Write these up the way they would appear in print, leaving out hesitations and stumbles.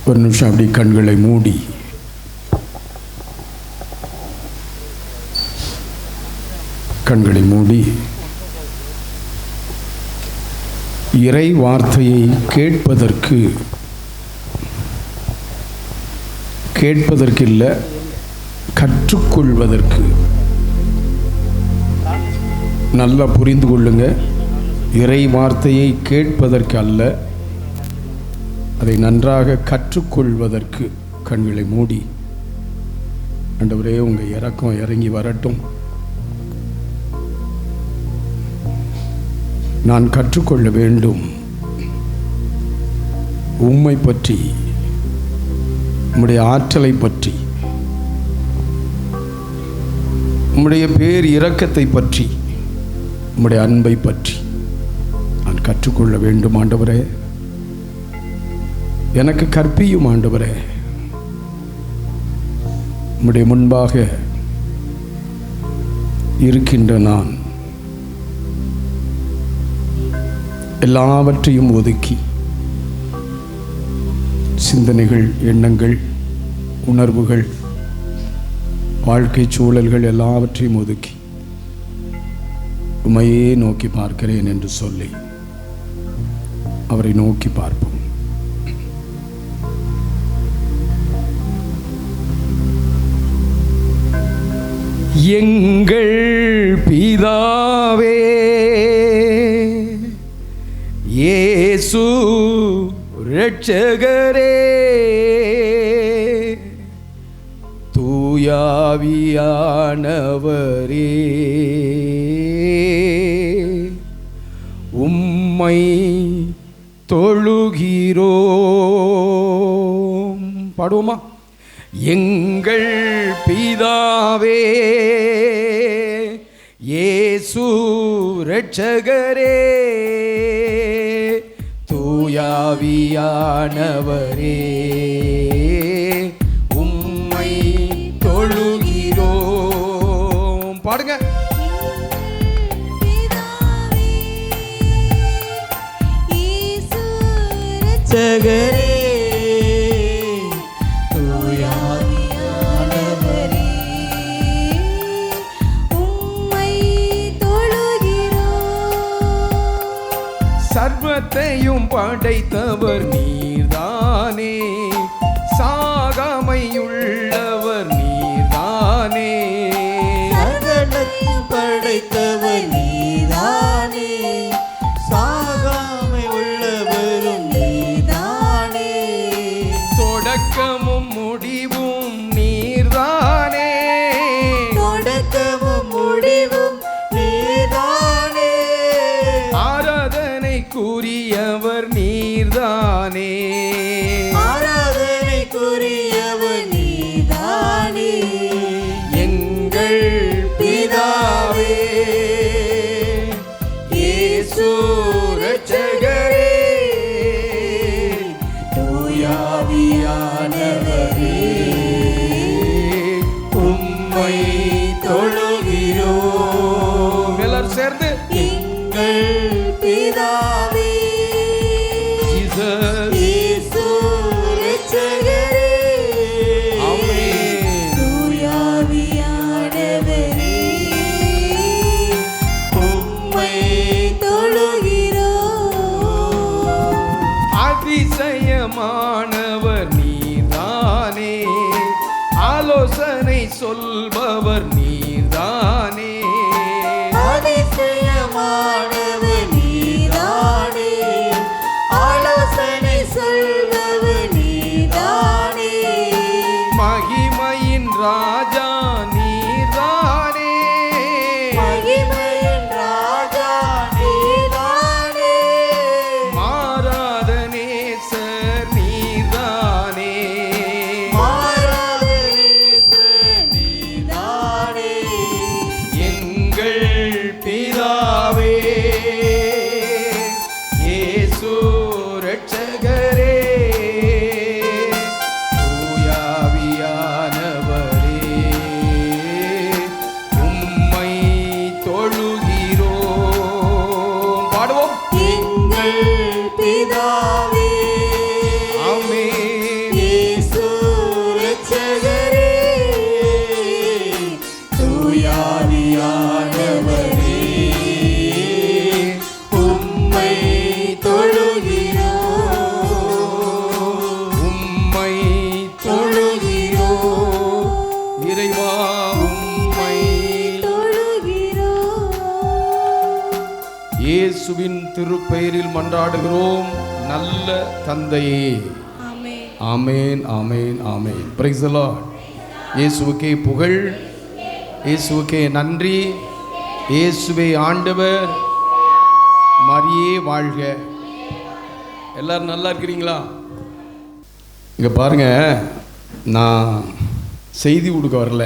ஒரு நிமிஷம் அப்படி கண்களை மூடி இறை வார்த்தையை கேட்பதற்கு இல்லை, கற்றுக்கொள்வதற்கு. நல்லா புரிந்து கொள்ளுங்க. இறை வார்த்தையை கேட்பதற்கு அல்ல, அதை நன்றாக கற்றுக்கொள்வதற்கு. கண்களை மூடி ஆண்டவரே, உங்கள் இரக்கம் இறங்கி வரட்டும். நான் கற்றுக்கொள்ள வேண்டும் உம்மை பற்றி, உம்முடைய ஆற்றலை பற்றி, உம்முடைய பேர் இரக்கத்தை பற்றி, உம்முடைய அன்பை பற்றி நான் கற்றுக்கொள்ள வேண்டும் ஆண்டவரே. எனக்கு கற்பியும் ஆண்டவரே. உம்முடைய முன்பாக இருக்கின்ற நான் எல்லாவற்றையும் ஒதுக்கி, சிந்தனைகள், எண்ணங்கள், உணர்வுகள், வாழ்க்கை சூழல்கள் எல்லாவற்றையும் ஒதுக்கி உம்மையே நோக்கி பார்க்கிறேன் என்று சொல்லி அவரை நோக்கி பார்ப்போம். எங்கள் பிதாவே, இயேசு இரட்சகரே, தூயாவியானவரே, உம்மை தொழுகிறோம். பாடுவோமா? எங்கள் பிதாவே, இயேசு இரட்சகரே, தூயாவியானவரே, உம்மை தொழுகிறோம். பாடுங்க. இரட்சகரே, தூயாவியானவரே, உம்மை தொழுகிறோம். சர்வத்தையும் படைத்தவர் நீர்தானே, சாகாமையுள்ளவர் நீர்தானே. சர்வத்தையும் படைத்தவர் நீர்தானே, சாகாமை உள்ளவரும் நீர்தானே. தொடக்கமும் முடிவும் நீர்தானே, தொடக்கமும் முடிவும் நீர்தானே. ஆராதனைக்குரியவர் நீர்தானே, ஆராதனைக்குரியவர் நீர்தானே. எங்கள் பிதாவே, இயேசு இரட்சகரே, தூயாவியானவரே, உம்மை தொழுகிறோம். எல்லாரும் சேர்ந்து எங்கள் பிதாவே, இயேசு இரட்சகரே, ஆமென். தூயாவியானவரே, உம்மை தொழுகிறோம். அதிசயமானவர் நீர்தானே, ஆலோசனை சொல்பவர் நீர்தானே. அதிசயமானவர் நீர்தானே, ஆலோசனை சொல்பவர் நீர்தானே. மகிமையின் ராஜா நீர்தானே, மகிமையின் ராஜா நீர்தானே. மாறாத நேசர் நீர்தானே, மாறாத நேசர் நீர்தானே. இயேசுவின் திருப்பெயரில் மன்றாடுகிறோம் நல்ல தந்தையே. ஆமேன், ஆமேன், ஆமேன். Praise the lord. இயேசுவுக்கே புகழ், இயேசுவுக்கே நன்றி. இயேசுவே ஆண்டவர், மரியே வாழ்க. எல்லாரும் நல்லா இருக்கிறீங்களா? இங்கே பாருங்க, நான் செய்தி கொடுக்க வரல,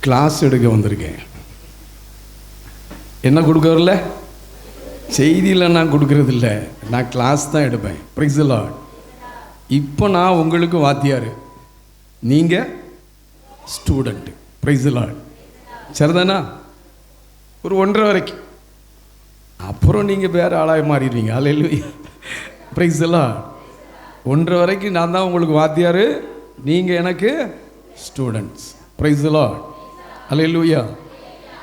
கிளாஸ் எடுக்க வந்திருக்கேன். என்ன கொடுக்க வரல? செய்தியில் நான் கொடுக்கறது இல்லை, நான் கிளாஸ் தான் எடுப்பேன். Price the lord. இப்போ நான் உங்களுக்கு வாத்தியார், நீங்கள் ஸ்டூடெண்ட்டு. Price the Lord. சரிதானா? ஒரு 1:30 வரைக்கும், அப்புறம் நீங்கள் வேறு ஆளாக மாறிடுவீங்க. அல்லேலூயா. Praise the Lord. 1:30 வரைக்கும் நான் தான் உங்களுக்கு வாத்தியார், நீங்கள் எனக்கு ஸ்டூடெண்ட்ஸ். Praise the lord. அல்லேலூயா.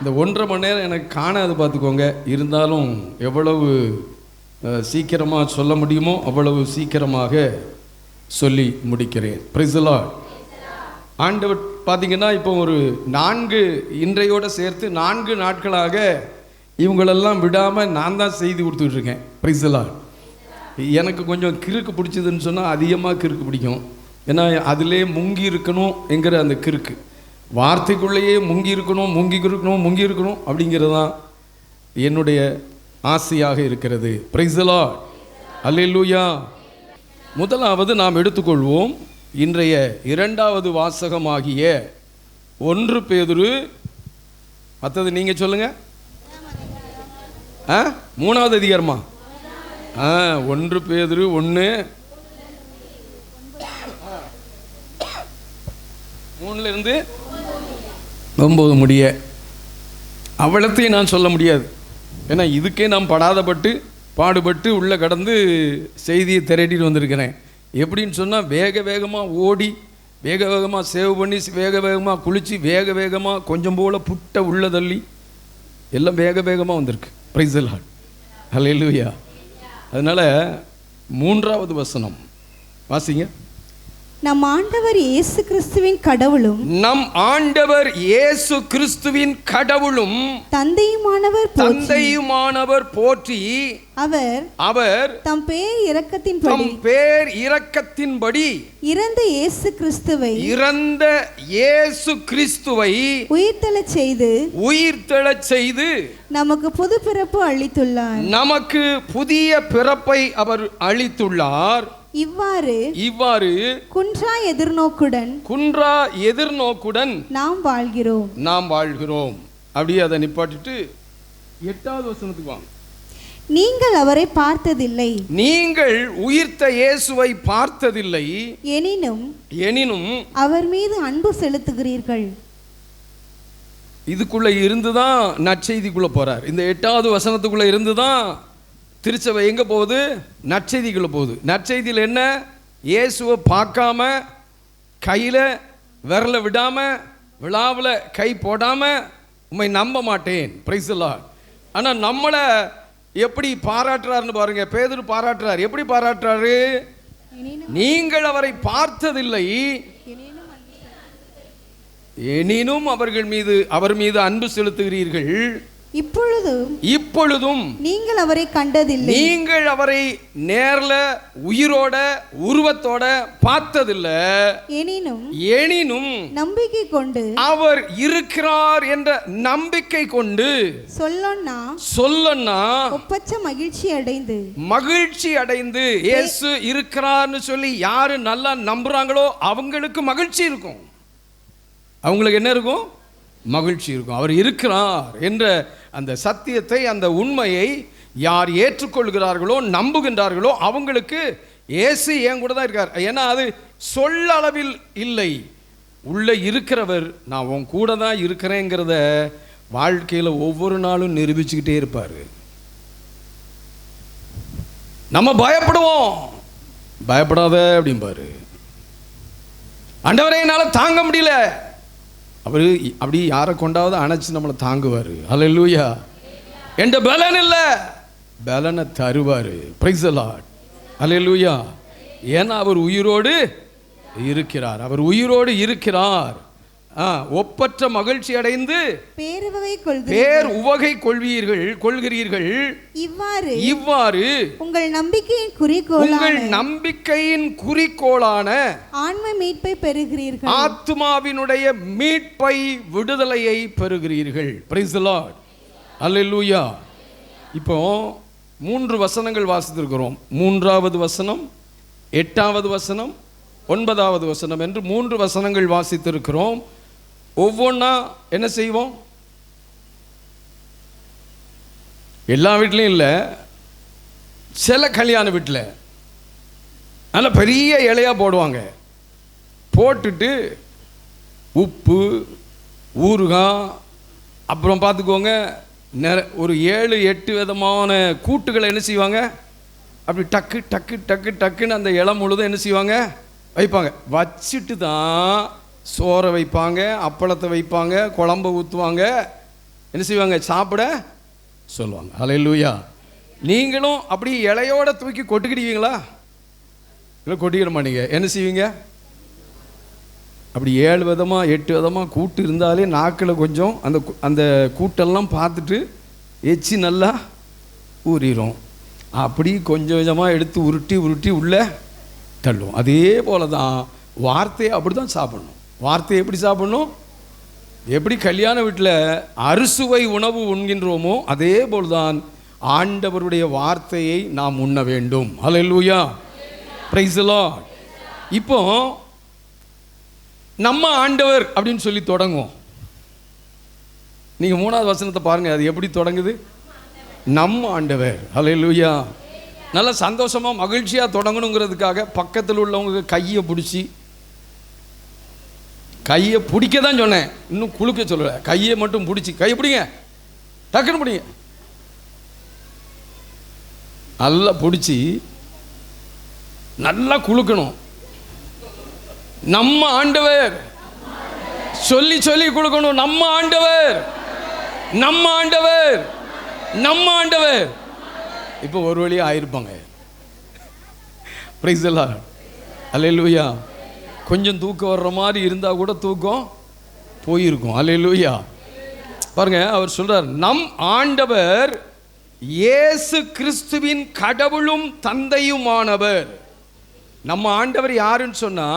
இந்த 1.5 மணி நேரம் எனக்கு காணாது பார்த்துக்கோங்க. இருந்தாலும் எவ்வளவு சீக்கிரமாக சொல்ல முடியுமோ அவ்வளவு சீக்கிரமாக சொல்லி முடிக்கிறேன். Price the Lord. ஆண்டவர் பார்த்தீங்கன்னா இப்போ ஒரு 4 இன்றையோடு சேர்த்து 4 நாட்களாக இவங்களெல்லாம் விடாமல் நான் தான் செய்தி கொடுத்துட்ருக்கேன். Price the Lord. எனக்கு கொஞ்சம் கிறுக்கு பிடிச்சதுன்னு சொன்னால் அதிகமாக கிறுக்கு பிடிக்கும். ஏன்னா அதிலே முங்கி இருக்கணும் என்கிற அந்த கிறுக்கு, வார்த்தைக்குள்ளேயே முங்கி இருக்கணும் அப்படிங்கிறது தான் என்னுடைய ஆசையாக இருக்கிறது. Praise the lord. அல்லேலூயா. முதலாவது நாம் எடுத்துக்கொள்வோம் இன்றைய 2வது வாசகமாகிய 1 பேதுரு. மற்றது நீங்கள் சொல்லுங்க. 3வது அதிகாரமா? 1 பேதுரு 1 3 9 முடிய. அவ்வளத்தையும் நான் சொல்ல முடியாது, ஏன்னா இதுக்கே நான் பாடுபட்டு உள்ளே கடந்து செய்தியை திரட்டிட்டு வந்திருக்கிறேன். எப்படின்னு சொன்னால் வேக வேகமாக ஓடி, வேக வேகமாக சேவ் பண்ணி, வேக வேகமாக குளித்து, வேக வேகமாக கொஞ்சம் போல் புட்டை உள்ள தள்ளி எல்லாம் வேக வேகமாக வந்திருக்கு. Praise the lord. அல்லேலூயா. அதனால் 3வது வசனம் வாசிங்க. நம் ஆண்டவர் இயேசு கிறிஸ்துவின் கடவுளும் தந்தையுமானவர் போற்றி அவர் தம் பேர் இரக்கத்தின்படி இறந்த இயேசு கிறிஸ்துவை உயிர்த்தெழச் செய்து நமக்கு புதிய பிறப்பை அவர் அளித்துள்ளார். இவ்வாறு குன்றா எதிர்நோக்குடன் நாம் வாழ்கிறோம். அப்படியே அதை நிப்பாட்டிட்டு 8வது வசனத்துக்கு வாங்க. நீங்கள் அவரை பார்த்ததில்லை, நீங்கள் உயிர்த்த இயேசுவை பார்த்ததில்லை, எனினும் அவர் மீது அன்பு செலுத்துகிறீர்கள். இதுக்குள்ள இருந்துதான் நற்செய்திக்குள்ள போறார். இந்த 8வது வசனத்துக்குள்ள இருந்துதான் திருச்சபை எங்கே போகுது? நற்செய்திக்குள்ளே போகுது. நற்செய்தியில் என்ன? இயேசுவை பார்க்காம, கையில் விரலை விடாமல், விழாவில் கை போடாமல் உம்மை நம்ப மாட்டேன். Price the Lord. ஆனால் நம்மளை எப்படி பாராட்டுறாருன்னு பாருங்க. பேதுரு பாராட்டுறார். எப்படி பாராட்டுறாரு? நீங்கள் அவரை பார்த்ததில்லை, எனினும் அவர் மீது அன்பு செலுத்துகிறீர்கள். இப்பொழுதும் நீங்கள் அவரை கண்டதில்லை, நீங்கள் அவரை நேர்ல உயிரோட உருவத்தோட பார்த்ததில்லை, எனினும் நம்பிக்கை கொண்டு அவர் இருக்கிறார் என்ற நம்பிக்கை கொண்டு சொல்லன்னா ஒப்பற்ற மகிழ்ச்சி அடைந்து இயேசு இருக்கிறார்னு சொல்லி யாரு நல்லா நம்புறாங்களோ அவங்களுக்கு மகிழ்ச்சி இருக்கும். அவங்களுக்கு என்ன இருக்கும்? மகிழ்ச்சி இருக்கும். அவர் இருக்கிறார் என்ற அந்த சத்தியத்தை, அந்த உண்மையை யார் ஏற்றுக்கொள்கிறார்களோ, நம்புகின்றார்களோ அவங்களுக்கு இயேசு என் கூட தான் இருக்கார். ஏன்னா அது சொல்ல அளவில் இல்லை, உள்ளே இருக்கிறவர் நான் உன் கூட தான் இருக்கிறேங்கிறத வாழ்க்கையில் ஒவ்வொரு நாளும் நிரூபிச்சுக்கிட்டே இருப்பார். நம்ம பயப்படுவோம், பயப்படாத அப்படிம்பாரு. ஆண்டவரே என்னால் தாங்க முடியல, அவர் அப்படி யாரை கொண்டாவது அணைச்சி நம்மளை தாங்குவார். அல்லேலூயா. என்ற பலன் இல்லை, பலனை தருவார். Praise the lord. அல்லேலூயா. ஏன்னா அவர் உயிரோடு இருக்கிறார். ஒப்பற்ற மகிழ்ச்சி அடைந்து பேர் உவகை கொள்கிறீர்கள். இவ்வாறு உங்கள் நம்பிக்கையின் குறிக்கோளான ஆன்ம மீட்பை பெறுகிறீர்கள். ஆத்துமாவினுடைய மீட்பை, விடுதலையை பெறுகிறீர்கள். Praise the lord. அல்லேலூயா. இப்போ 3 வசனங்கள் வாசித்திருக்கிறோம். 3வது வசனம், 8வது வசனம், 9வது வசனம் என்று 3 வசனங்கள் வாசித்திருக்கிறோம். ஒவ்வொன்றா என்ன செய்வோம்? எல்லா வீட்லையும் இல்லை, சில கல்யாண வீட்டில் நல்ல பெரிய இலையாக போடுவாங்க. போட்டுட்டு உப்பு, ஊறுகாய், அப்புறம் பார்த்துக்கோங்க ஒரு 7-8 விதமான கூட்டுகளை என்ன செய்வாங்க, அப்படி டக்கு டக்கு டக்கு டக்குன்னு அந்த இலை முழுதும் என்ன செய்வாங்க, வைப்பாங்க. வச்சுட்டு தான் சோறை வைப்பாங்க, அப்பளத்தை வைப்பாங்க, குழம்பு ஊற்றுவாங்க, என்ன செய்வாங்க, சாப்பிட சொல்லுவாங்க. அல்லேலூயா. நீங்களும் அப்படி இலையோட தூக்கி கொட்டுக்கிடுவீங்களா? இல்லை, கொட்டிக்கிட மாட்டீங்க. என்ன செய்வீங்க? அப்படி 7 விதமாக 8 விதமாக கூட்டு இருந்தாலே நாக்கில் கொஞ்சம் அந்த கூட்டெல்லாம் பார்த்துட்டு எச்சி நல்லா ஊறிடும். அப்படி கொஞ்சம் கொஞ்சமாக எடுத்து உருட்டி உருட்டி உள்ளே தள்ளுவோம். அதே போல தான் வார்த்தையை அப்படி தான் சாப்பிடணும். வார்த்தையை எப்படி சாப்பிடணும்? எப்படி கல்யாண வீட்டில் அறுசுவை உணவு உண்கின்றோமோ அதே போல் தான் ஆண்டவருடைய வார்த்தையை நாம் உண்ண வேண்டும். அல்லேலூயா. Praise the lord. இப்போ நம்ம ஆண்டவர் அப்படின்னு சொல்லி தொடங்குவோம். நீங்கள் 3வது வசனத்தை பாருங்கள், அது எப்படி தொடங்குது? நம்ம ஆண்டவர். அல்லேலூயா. நல்ல சந்தோஷமாக மகிழ்ச்சியாக தொடங்கணுங்கிறதுக்காக பக்கத்தில் உள்ளவங்க கையை பிடிச்சி, கையை பிடிக்க தான் சொன்னேன், இன்னும் குலுக்க சொல்லலை. கையை மட்டும் பிடிச்சி, கையை பிடிங்க, டக்குன்னு பிடிங்க, நல்லா பிடிச்சி நல்லா குலுக்கணும். நம்ம ஆண்டவர் சொல்லி சொல்லி கொடுக்கணும். நம்ம ஆண்டவர், நம்ம ஆண்டவர், நம்ம ஆண்டவர். இப்போ ஒரு வழியாக ஆயிருப்பாங்க. Price the lord. அல்லேலூயா. கொஞ்சம் தூக்கம் வர்ற மாதிரி இருந்தால் கூட தூக்கம் போயிருக்கும். அல்லேலூயா. பாருங்க, அவர் சொல்றார், நம் ஆண்டவர் இயேசு கிறிஸ்துவின் கடவுளும் தந்தையுமானவர். நம்ம ஆண்டவர் யாருன்னு சொன்னா,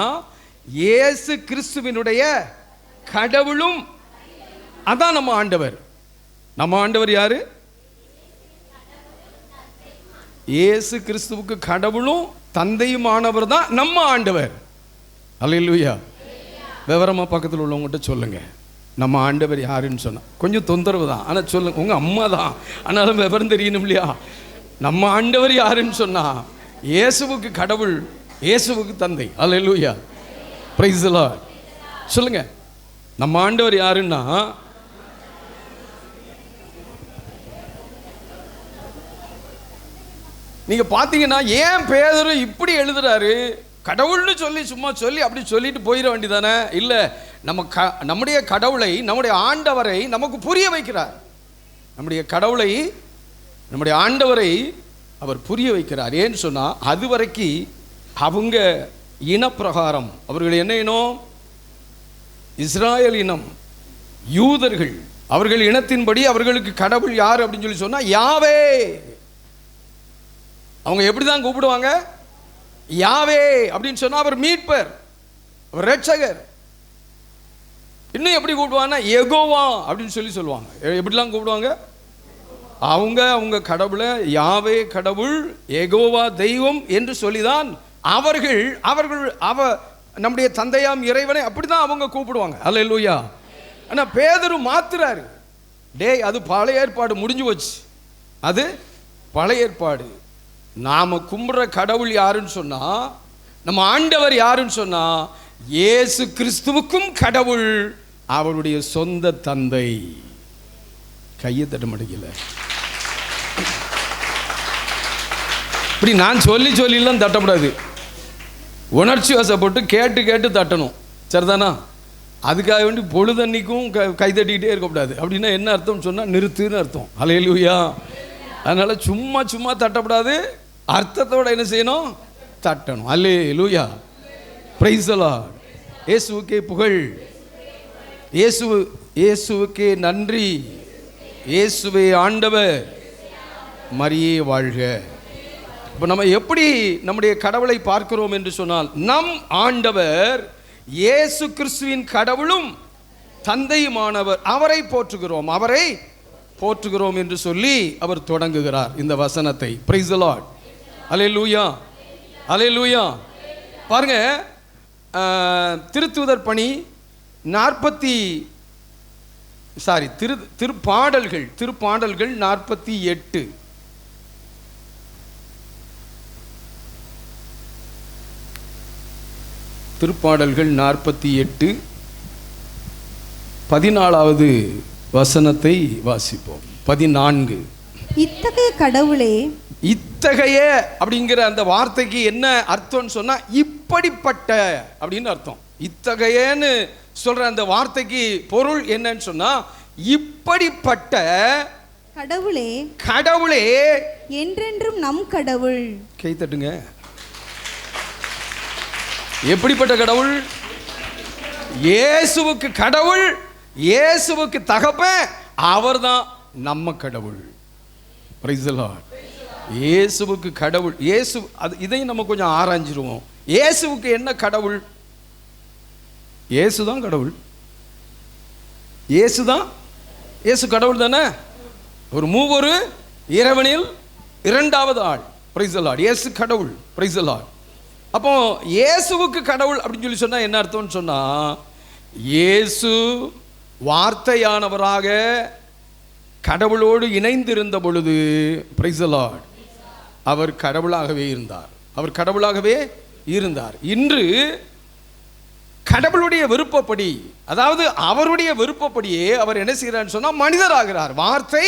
இயேசு கிறிஸ்துவினுடைய கடவுளும், அதான் நம்ம ஆண்டவர். நம்ம ஆண்டவர் யாரு? இயேசு கிறிஸ்துவுக்கு கடவுளும் தந்தையுமானவர் தான் நம்ம ஆண்டவர். அல்லேலூயா. விவரமா பக்கத்தில் உள்ளவங்ககிட்ட சொல்லுங்க, நம்ம ஆண்டவர் யாருன்னு சொன்னா. கொஞ்சம் தொந்தரவு தான், ஆனால் சொல்லுங்க, உங்க அம்மா தான், ஆனாலும் விவரம் தெரியணும் இல்லையா? நம்ம ஆண்டவர் யாருன்னு சொன்னா, இயேசுவுக்கு கடவுள், இயேசுவுக்கு தந்தை. அல்லேலூயா. Praise the lord. சொல்லுங்க, நம்ம ஆண்டவர் யாருன்னா, நீங்க பாத்தீங்கன்னா ஏன் பேதுரு இப்படி எழுதுறாரு? கடவுள்னு சொல்லி சும்மா சொல்லி அப்படி சொல்லிட்டு போயிட வேண்டியதானே? இல்லை, நம்முடைய கடவுளை, நம்முடைய ஆண்டவரை நமக்கு புரிய வைக்கிறார். நம்முடைய கடவுளை, நம்முடைய ஆண்டவரை அவர் புரிய வைக்கிறார். ஏன்னு சொன்னால், அது வரைக்கும் அவங்க இனப்பிரகாரம், அவர்கள் என்ன இனம்? இஸ்ராயல் இனம், யூதர்கள். அவர்கள் இனத்தின்படி அவர்களுக்கு கடவுள் யார் அப்படின்னு சொல்லி சொன்னால் யாவே. அவங்க எப்படி தான் கூப்பிடுவாங்க? யாவே அப்படின்னு சொன்னா அவர் மீட்பர், அவர் ரட்சகர். இன்னும் எப்படி கூப்பிடுவாங்கன்னா யெகோவா அப்படின்னு சொல்லி சொல்லுவாங்க. எப்படிலாம் கூப்பிடுவாங்க? அவங்க கடவுளை யாவே கடவுள், யெகோவா தெய்வம் என்று சொல்லிதான் அவர்கள் நம்முடைய தந்தையாம் இறைவனை அப்படிதான் அவங்க கூப்பிடுவாங்க. அல்லேலூயா. ஆனா பேதுரு மாத்துறாரு. டேய், அது பழைய ஏற்பாடு, முடிஞ்சு போச்சு. அது பழைய ஏற்பாடு. நாம கும்பிடுற கடவுள் யாருன்னு சொன்னா, நம்ம ஆண்டவர் யாருன்னு சொன்னா, இயேசு கிறிஸ்துவுக்கும் கடவுள் அவருடைய சொந்த தந்தை. கையை தட்ட மாட்டேங்கல. இப்படி நான் சொல்லிலாம் தட்டக்கூடாது. உணர்ச்சி வசப்பட்டு கேட்டு கேட்டு தட்டணும். சரிதானா? அதுக்காக வேண்டி பொழுதன்னைக்கும் கை தட்டிக்கிட்டே இருக்கக்கூடாது. அப்படின்னா என்ன அர்த்தம்னு சொன்னால் நிறுத்துன்னு அர்த்தம். அல்லேலூயா. அதனால சும்மா சும்மா தட்டக்கூடாது, அர்த்தத்தோட என்ன செய்யணும்? தட்டணும். அல்லேலூயா. Praise the lord. இயேசுவுக்கே புகழ். இயேசுவுக்கே நன்றி, இயேசுவே ஆண்டவர், மரியே வாழ்க. இப்போ நம்ம எப்படி நம்முடைய கடவுளை பார்க்கிறோம் என்று சொன்னால், நம் ஆண்டவர் இயேசு கிறிஸ்துவின் கடவுளும் தந்தையுமானவர், அவரை போற்றுகிறோம் என்று சொல்லி அவர் தொடங்குகிறார் இந்த வசனத்தை. Praise the lord. அல்லேலூயா, அல்லேலூயா. பாருங்க, திருத்தூதர் பணி திருப்பாடல்கள் 48. திருப்பாடல்கள் 48 14வது வசனத்தை வாசிப்போம். 14. இத்தகைய கடவுளே, இத்தகைய அப்படிங்கிற அந்த வார்த்தைக்கு என்ன அர்த்தம்னு சொன்னா, இப்படிப்பட்ட அப்படின்னு அர்த்தம். இத்தகையன்னு சொல்ற அந்த வார்த்தைக்கு பொருள் என்னன்னு சொன்னா, இப்படிப்பட்ட கடவுளே என்றென்றும் நம் கடவுள். கை தட்டுங்க. எப்படிப்பட்ட கடவுள்? இயேசுவுக்கு கடவுள், இயேசுவுக்கு தகப்பன், அவர்தான் நம்ம கடவுள். Praise the Lord. இயேசுவுக்கு கடவுள். இயேசு, இதையும் நம்ம கொஞ்சம் ஆராய்ஞ்சிருவோம். இயேசுவுக்கு என்ன கடவுள்? இயேசுதான் கடவுள். இயேசு கடவுள் தானே. ஒரு மூவொரு இறைவனில் இரண்டாவது ஆள். Price the Lord. இயேசு கடவுள். Praise the lord. அப்போ இயேசுவுக்கு கடவுள் அப்படின்னு சொல்லி சொன்னா என்ன அர்த்தம்னு சொன்னா, இயேசு வார்த்தையானவராக கடவுளோடு இணைந்திருந்த பொழுது, பிரைஸ் தி லார்ட், அவர் கடவுளாகவே இருந்தார். இன்று கடவுளுடைய விருப்பப்படி, அதாவது அவருடைய விருப்பப்படியே அவர் என்ன செய்கிறார் சொன்னா, மனிதராகிறார். வார்த்தை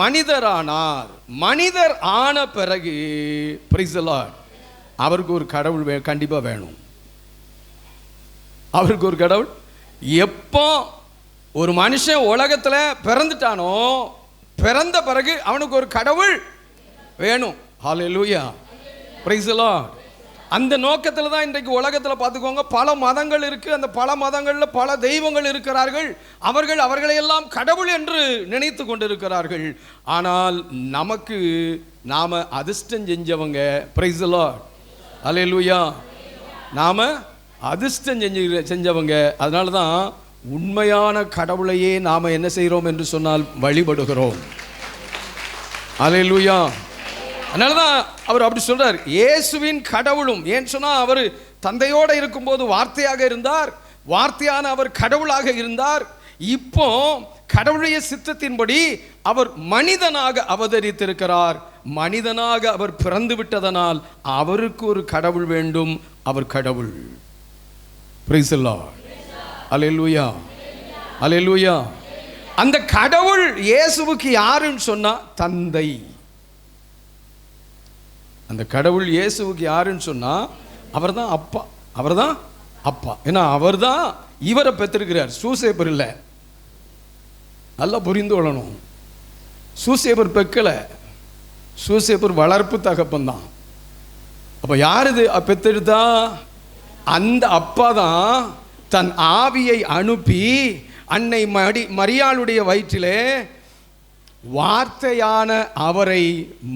மனிதரானார். மனிதர் ஆன பிறகு, பிரைஸ் தி லார்ட், அவருக்கு ஒரு கடவுள் கண்டிப்பா வேணும். அவருக்கு ஒரு கடவுள். எப்போ ஒரு மனுஷன் உலகத்துல பிறந்துட்டானோ, பிறந்த பிறகு அவனுக்கு ஒரு கடவுள் வேணும். ஹல்லேலூயா, பிரைஸ் தி லார்ட். அந்த நோக்கத்தில் தான் இன்றைக்கு உலகத்தில் பார்த்துக்கோங்க, பல மதங்கள் இருக்கு. அந்த பல மதங்களில் பல தெய்வங்கள் இருக்கிறார்கள். அவர்களையெல்லாம் கடவுள் என்று நினைத்து கொண்டிருக்கிறார்கள். ஆனால் நாம அதிர்ஷ்டம் செஞ்சவங்க. Praise the lord. அல்லேலூயா. நாம அதிர்ஷ்டம் செஞ்சவங்க. அதனால தான் உண்மையான கடவுளையே நாம என்ன செய்கிறோம் என்று சொன்னால் வழிபடுகிறோம். அல்லேலூயா. அதனால தான் அவர் அப்படி சொல்றார், இயேசுவின் கடவுளும். ஏன்னு சொன்னா, அவர் தந்தையோடு இருக்கும்போது வார்த்தையாக இருந்தார், வார்த்தையான அவர் கடவுளாக இருந்தார். இப்போ கடவுளுடைய சித்தத்தின்படி அவர் மனிதனாக அவதரித்திருக்கிறார். மனிதனாக அவர் பிறந்து விட்டதனால் அவருக்கு ஒரு கடவுள் வேண்டும். அவர் கடவுள். Praise the lord. அல்லேலூயா, அல்லேலூயா. அந்த கடவுள் இயேசுவுக்கு யாருன்னு சொன்னா, தந்தை. அந்த கடவுள் இயேசுவுக்கு யாருன்னு சொன்னா, அவர்தான் அப்பா. ஏன்னா அவர்தான் இவரை பெற்றிருக்கிறார். சூசேப்பர் இல்லை. நல்லா புரிந்து கொள்ளணும். சூசேப்பர் பெக்கல, சூசேப்பர் வளர்ப்பு தகப்பன் தான். அப்ப யார் இது பெற்றெடுத்தா? அந்த அப்பா தான் தன் ஆவியை அனுப்பி அன்னை மரியாளுடைய வயிற்றிலே வார்த்தையான அவரை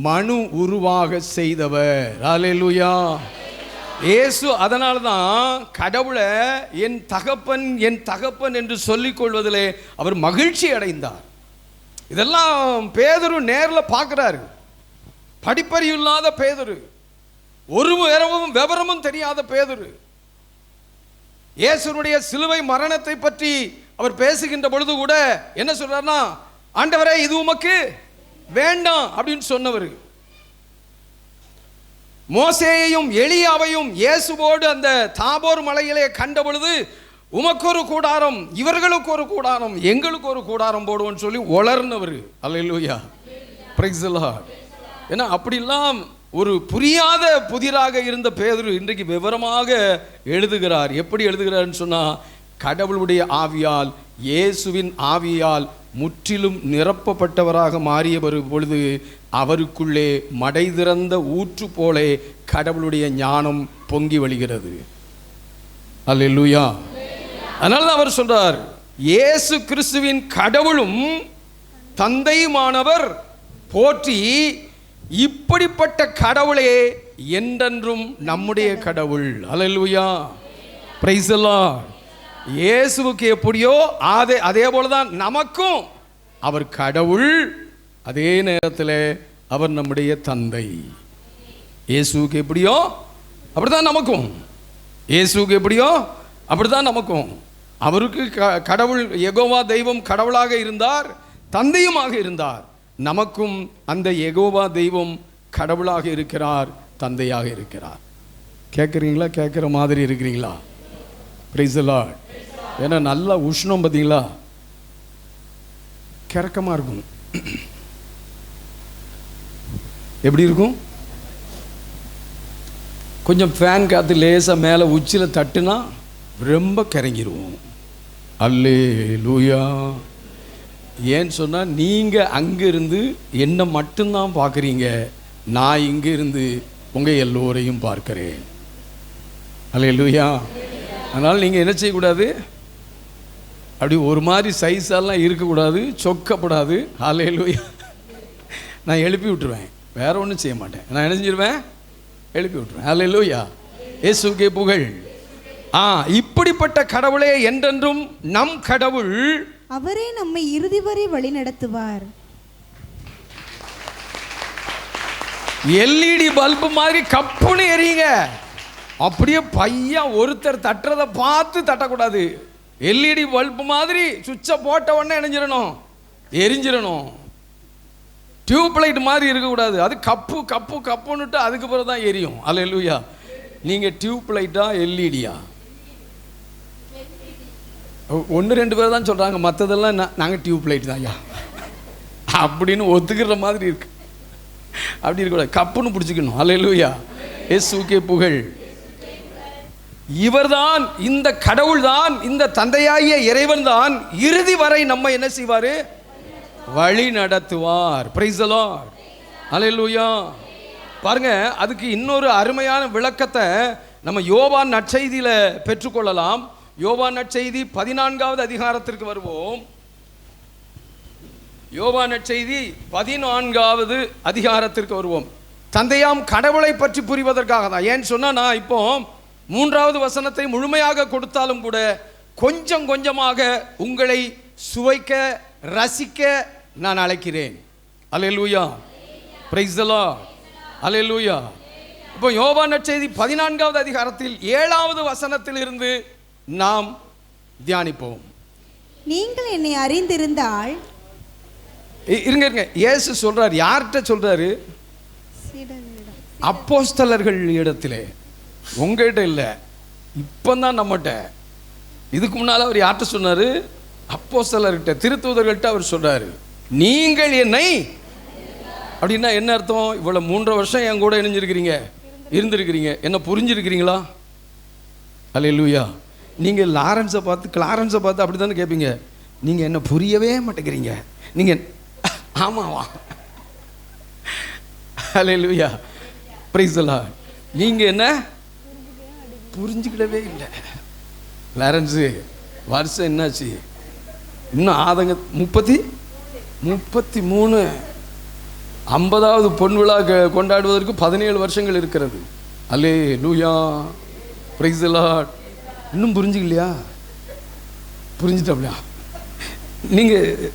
மனு உருவாக செய்தவர். அல்லேலூயா. இயேசு அதனால தான் கடவுளை என் தகப்பன் என்று சொல்லிக் கொள்வதிலே அவர் மகிழ்ச்சி அடைந்தார். இதெல்லாம் பேதுரு நேரில் பார்க்கிறாரு. படிப்பறிவு இல்லாத பேதுரு, ஒரு விவரமும் தெரியாத பேதுரு, இயேசுனுடைய சிலுவை மரணத்தை பற்றி அவர் பேசுகின்ற பொழுது கூட என்ன சொல்றாருன்னா, ஆண்டவரே இது உமக்கு வேண்டாம் அப்படின்னு சொன்னவர். மோசேயையும் எலியாவையும் இயேசுவோடு அந்த தாபோர் மலையிலே கண்ட பொழுது, உமக்கு ஒரு கூடாரம், இவர்களுக்கு ஒரு கூடாரம், எங்களுக்கு ஒரு கூடாரம் போடுவோன்னு சொல்லி உளர்னவர். அல்லேலூயா, பிரைஸ் தி லார்ட். ஏன்னா அப்படிலாம் ஒரு புரியாத புதிராக இருந்த பேதுரு இன்றைக்கு விவரமாக எழுதுகிறார். எப்படி எழுதுகிறார்னு சொன்னா, கடவுளுடைய ஆவியால், இயேசுவின் ஆவியால் முற்றிலும் நிரப்பப்பட்டவராக மாறிய பொழுது அவருக்குள்ளே மடை திறந்த ஊற்று போல கடவுளுடைய ஞானம் பொங்கி வழிகிறது. அல்லேலூயா, அதனால அவர் சொல்றார், இயேசு கிறிஸ்துவின் கடவுளும் தந்தையுமானவர் போற்றி, இப்படிப்பட்ட கடவுளே என்றென்றும் நம்முடைய கடவுள். அல்லேலூயா, பிரைஸ் தி லார்ட். இயேசுவுக்கு எப்படியோ அதே போலதான் நமக்கும் அவர் கடவுள், அதே நேரத்தில் அவர் நம்முடைய தந்தை. இயேசுவுக்கு எப்படியோ அப்படிதான் நமக்கும், இயேசுவுக்கு எப்படியோ அப்படிதான் நமக்கும். அவருக்கு கடவுள் யெகோவா தெய்வம் கடவுளாக இருந்தார், தந்தையுமாக இருந்தார். நமக்கும் அந்த யெகோவா தெய்வம் கடவுளாக இருக்கிறார், தந்தையாக இருக்கிறார். கேட்குறீங்களா? கேட்குற மாதிரி இருக்கிறீங்களா? Price the Lord. ஏன்னா நல்லா உஷ்ணம் பார்த்தீங்களா, கிறக்கமாக இருக்கும். எப்படி இருக்கும்? கொஞ்சம் ஃபேன் காற்று லேசாக மேலே உச்சியில் தட்டுனா ரொம்ப கிறங்கிடுவோம். அல்லேலூயா. ஏன்னு சொன்னால், நீங்கள் அங்கிருந்து என்னை மட்டும்தான் பார்க்குறீங்க, நான் இங்கே இருந்து உங்கள் எல்லோரையும் பார்க்கிறேன். அல்லேலூயா. அதனால் நீங்கள் என்ன செய்யக்கூடாது, அப்படி ஒரு மாதிரி சைஸெல்லாம் இருக்கக்கூடாது, சொக்கப்படாது. அல்லேலூயா. நான் எழுப்பி விட்டுருவேன், வேற ஒன்றும் செய்ய மாட்டேன். நான் என்ன செஞ்சிருவேன்? எழுப்பி விட்டுருவேன். அல்லேலூயா, இயேசுவுக்கே புகழ். இப்படிப்பட்ட கடவுளே என்றென்றும் நம் கடவுள், அவரே நம்மை இறுதி வரை வழி நடத்துவார். எல்இடி பல்பு மாதிரி கப்புன்னு எரியுங்க. அப்படியே பையன் ஒருத்தர் தட்டுறதை பார்த்து தட்டக்கூடாது. எல்இடி பல்பு மாதிரி சுவிட்சை போட்ட உடனே இணைஞ்சிடணும், எரிஞ்சிடணும். டியூப் லைட் மாதிரி இருக்கக்கூடாது. அது கப்பு கப்பு கப்புன்னுட்டு அதுக்கு பிறகு தான் எரியும். அல்லேலூயா. நீங்கள் டியூப் லைட்டா எல்இடியா? ஒன்று ரெண்டு பேர் தான் சொல்கிறாங்க, மற்றதெல்லாம் நாங்கள் டியூப் லைட் தான் ஐயா அப்படின்னு ஒத்துக்கிற மாதிரி இருக்கு. அப்படி இருக்கக்கூடாது, கப்புன்னு பிடிச்சிக்கணும். அல்லேலூயா, இயேசுவுக்கே புகழ். இவர்தான், இந்த கடவுள் தான், இந்த தந்தையாகிய இறைவன் தான் இறுதி வரை நம்ம என்ன செய்வார்? வழி நடத்துவார். Praise the lord. அல்லேலூயா. பாருங்க, அதுக்கு இன்னொரு அருமையான விளக்கத்தை நம்ம யோவான் நற்செய்தியில பெற்றுக்கொள்ளலாம். யோவான் நற்செய்தி 14வது அதிகாரத்திற்கு வருவோம். யோவான் நற்செய்தி 14வது அதிகாரத்திற்கு வருவோம். தந்தையாம் கடவுளை பற்றி புரிவதற்காக தான். ஏன்னு சொன்னா, நான் இப்போ 3வது வசனத்தை முழுமையாக கொடுத்தாலும் கூட கொஞ்சம் கொஞ்சமாக உங்களை சுவைக்க ரசிக்க நான் அழைக்கிறேன். அல்லேலூயா, பிரைஸ் தி லார்ட். அல்லேலூயா. இப்போ யோவான் நற்செய்தி 14வது அதிகாரத்தில் 7வது வசனத்தில் இருந்து நாம் தியானிப்போம். நீங்கள் என்னை அறிந்திருந்தால், இருங்க, இயேசு சொல்றார். யார்கிட்ட சொல்றாரு? அப்போஸ்தலர்கள் இடத்திலே, உங்ககிட்ட இல்லை. இப்போதான் நம்மகிட்ட. இதுக்கு முன்னால் அவர் யார்கிட்ட சொன்னார்? அப்போஸ்தலர்கிட்ட, திருத்தூதர்கள்ட்ட அவர் சொல்றாரு, நீங்கள் என்னை. அப்படின்னா என்ன அர்த்தம்? இவ்வளோ 3.5 வருஷம் என் கூட இணைஞ்சிருக்கிறீங்க, இருந்திருக்கிறீங்க, என்ன புரிஞ்சிருக்கிறீங்களா? அல்லேலூயா. நீங்கள் லாரன்ஸை பார்த்து கிளாரன்ஸை பார்த்து அப்படி தானே கேட்பீங்க, நீங்கள் என்ன புரியவே மாட்டேங்கிறீங்க, நீங்கள் ஆமாவா? அல்லேலூயா, பிரைஸ் தி லார்ட். நீங்கள் என்ன புரிஞ்சுக்கிடவே இல்லை. லாரன்ஸு வருஷம் என்னாச்சு? இன்னும் ஆதங்க 33 50வது பொன் விழா கொண்டாடுவதற்கு 17 வருஷங்கள் இருக்கிறது. அல்லேலூயா, பிரைஸ் தி லார்ட். இன்னும் புரிஞ்சுக்கலையா? புரிஞ்சுட்டா?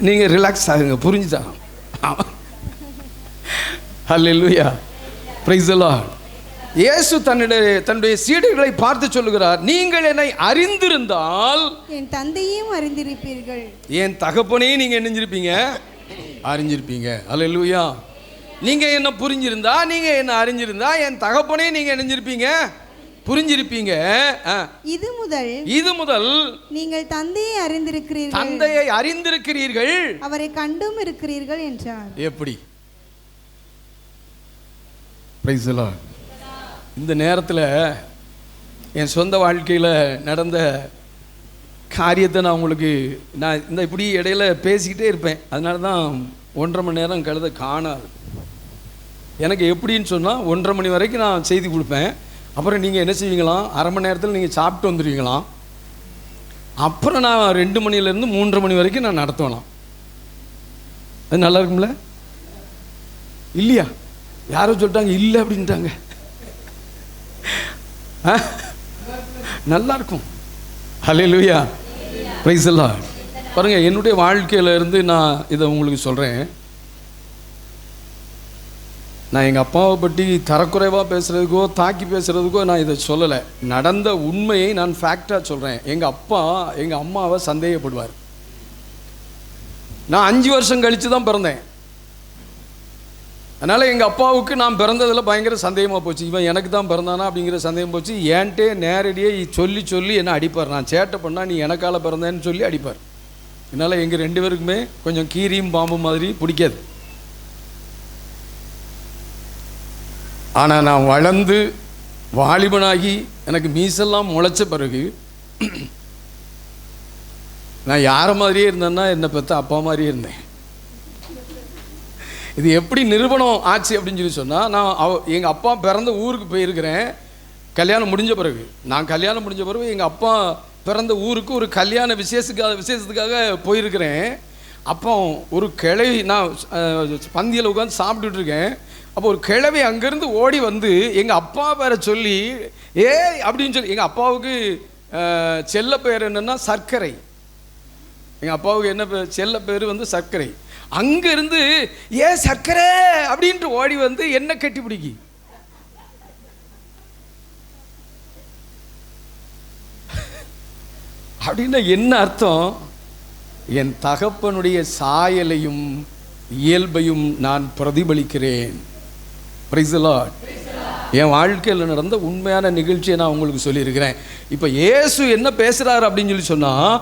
நீங்கள் ரிலாக்ஸ் ஆகுங்க, புரிஞ்சுட்டா? அல்லேலூயா, பிரைஸ் தி லார்ட். இயேசு தன்னுடைய சீடர்களை பார்த்து சொல்லுகிறார், நீங்கள் என்னை அறிந்திருந்தால் என் தந்தையையும் அறிந்திருப்பீர்கள். என் தகப்பனையும் நீங்க என்னஞ்சிருப்பீங்க? அறிஞ்சிருப்பீங்க. அல்லேலூயா. நீங்க என்ன புரிஞ்சிருந்தா, நீங்க என்ன அறிஞ்சிருந்தா, என் தகப்பனையும் நீங்க என்னஞ்சிருப்பீங்க? புரிஞ்சிருப்பீங்க. இது முதல் நீங்கள் தந்தையை அறிந்திருக்கிறீர்கள், தந்தையை அறிந்திருக்கிறீர்கள், அவரை கண்டும் இருக்கிறீர்கள் என்றார். எப்படி? Price the lord. இந்த நேரத்தில் என் சொந்த வாழ்க்கையில் நடந்த காரியத்தை நான் உங்களுக்கு இந்த இப்படி இடையில பேசிக்கிட்டே இருப்பேன். அதனால தான் 1.5 மணி நேரம் கழுத காணாது. எனக்கு எப்படின்னு சொன்னால் 1.5 மணி வரைக்கும் நான் செய்தி கொடுப்பேன். அப்புறம் நீங்கள் என்ன செய்வீங்களாம், 1/2 மணி நேரத்தில் நீங்கள் சாப்பிட்டு வந்துடுவீங்களாம். அப்புறம் நான் 2 மணிலேருந்து 3:30 மணி வரைக்கும் நான் நடத்துவேலாம். அது நல்லா இருக்கும்ல இல்லையா? யாரோ சொல்லிட்டாங்க இல்லை அப்படின்ட்டாங்க. நல்லா இருக்கும். ஹல்லேலூயா, பிரைஸ் தி லார்ட். பாருங்க, என்னுடைய வாழ்க்கையில இருந்து நான் இதை உங்களுக்கு சொல்றேன். நான் எங்கள் அப்பாவை பற்றி தரக்குறைவாக பேசுகிறதுக்கோ தாக்கி பேசுகிறதுக்கோ நான் இதை சொல்லலை. நடந்த உண்மையை நான் ஃபேக்டாக சொல்கிறேன். எங்கள் அப்பா எங்கள் அம்மாவை சந்தேகப்படுவார். நான் 5 வருஷம் கழித்து தான் பிறந்தேன். அதனால் எங்கள் அப்பாவுக்கு நான் பிறந்ததில் பயங்கர சந்தேகமாக போச்சு. இவன் எனக்கு தான் பிறந்தானா அப்படிங்கிற சந்தேகம் போச்சு. ஏன்ட்டே நேரடியாக சொல்லி சொல்லி என்னை அடிப்பார். நான் சேட்டை பண்ணால் நீ எனக்கால பிறந்தேன்னு சொல்லி அடிப்பார். அதனால் எங்கள் 2 பேருக்குமே கொஞ்சம் கீரியும் பாம்பு மாதிரி பிடிக்காது. ஆனால் நான் வளர்ந்து வாலிபனாகி எனக்கு மீசெல்லாம் முளைச்ச பிறகு நான் யாரை மாதிரியே இருந்தேன்னா என்னை பெற்ற அப்பா மாதிரியே இருந்தேன். இது எப்படி நிரூபணம் ஆச்சு அப்படின்னு சொல்லி சொன்னால், நான் எங்கள் அப்பா பிறந்த ஊருக்கு போயிருக்கிறேன் கல்யாணம் முடிஞ்ச பிறகு. நான் கல்யாணம் முடிஞ்ச பிறகு எங்கள் அப்பா பிறந்த ஊருக்கு ஒரு கல்யாண விசேஷத்துக்காக போயிருக்கிறேன். அப்போ ஒரு கிழவி, நான் பந்தியில் உட்காந்து சாப்பிட்டுட்டு இருக்கேன். அப்போ ஒரு கிழவி அங்கேருந்து ஓடி வந்து எங்கள் அப்பா பேரை சொல்லி அப்படின்னு சொல்லி, எங்கள் அப்பாவுக்கு செல்ல பேர் என்னென்னா சர்க்கரை. எங்கள் அப்பாவுக்கு என்ன பேர்? செல்ல பேர் வந்து சர்க்கரை. அங்கேருந்து சர்க்கரை அப்படின்ட்டு ஓடி வந்து என்ன கட்டி பிடிக்கி. அப்படின்னா என்ன அர்த்தம்? என் தகப்பனுடைய சாயலையும் இயல்பையும் நான் பிரதிபலிக்கிறேன். Price the Lord. என் வாழ்க்கையில் நடந்த உண்மையான நிகழ்ச்சியை நான் உங்களுக்கு சொல்லியிருக்கிறேன். இப்போ இயேசு என்ன பேசுகிறார் அப்படின்னு சொல்லி சொன்னால்,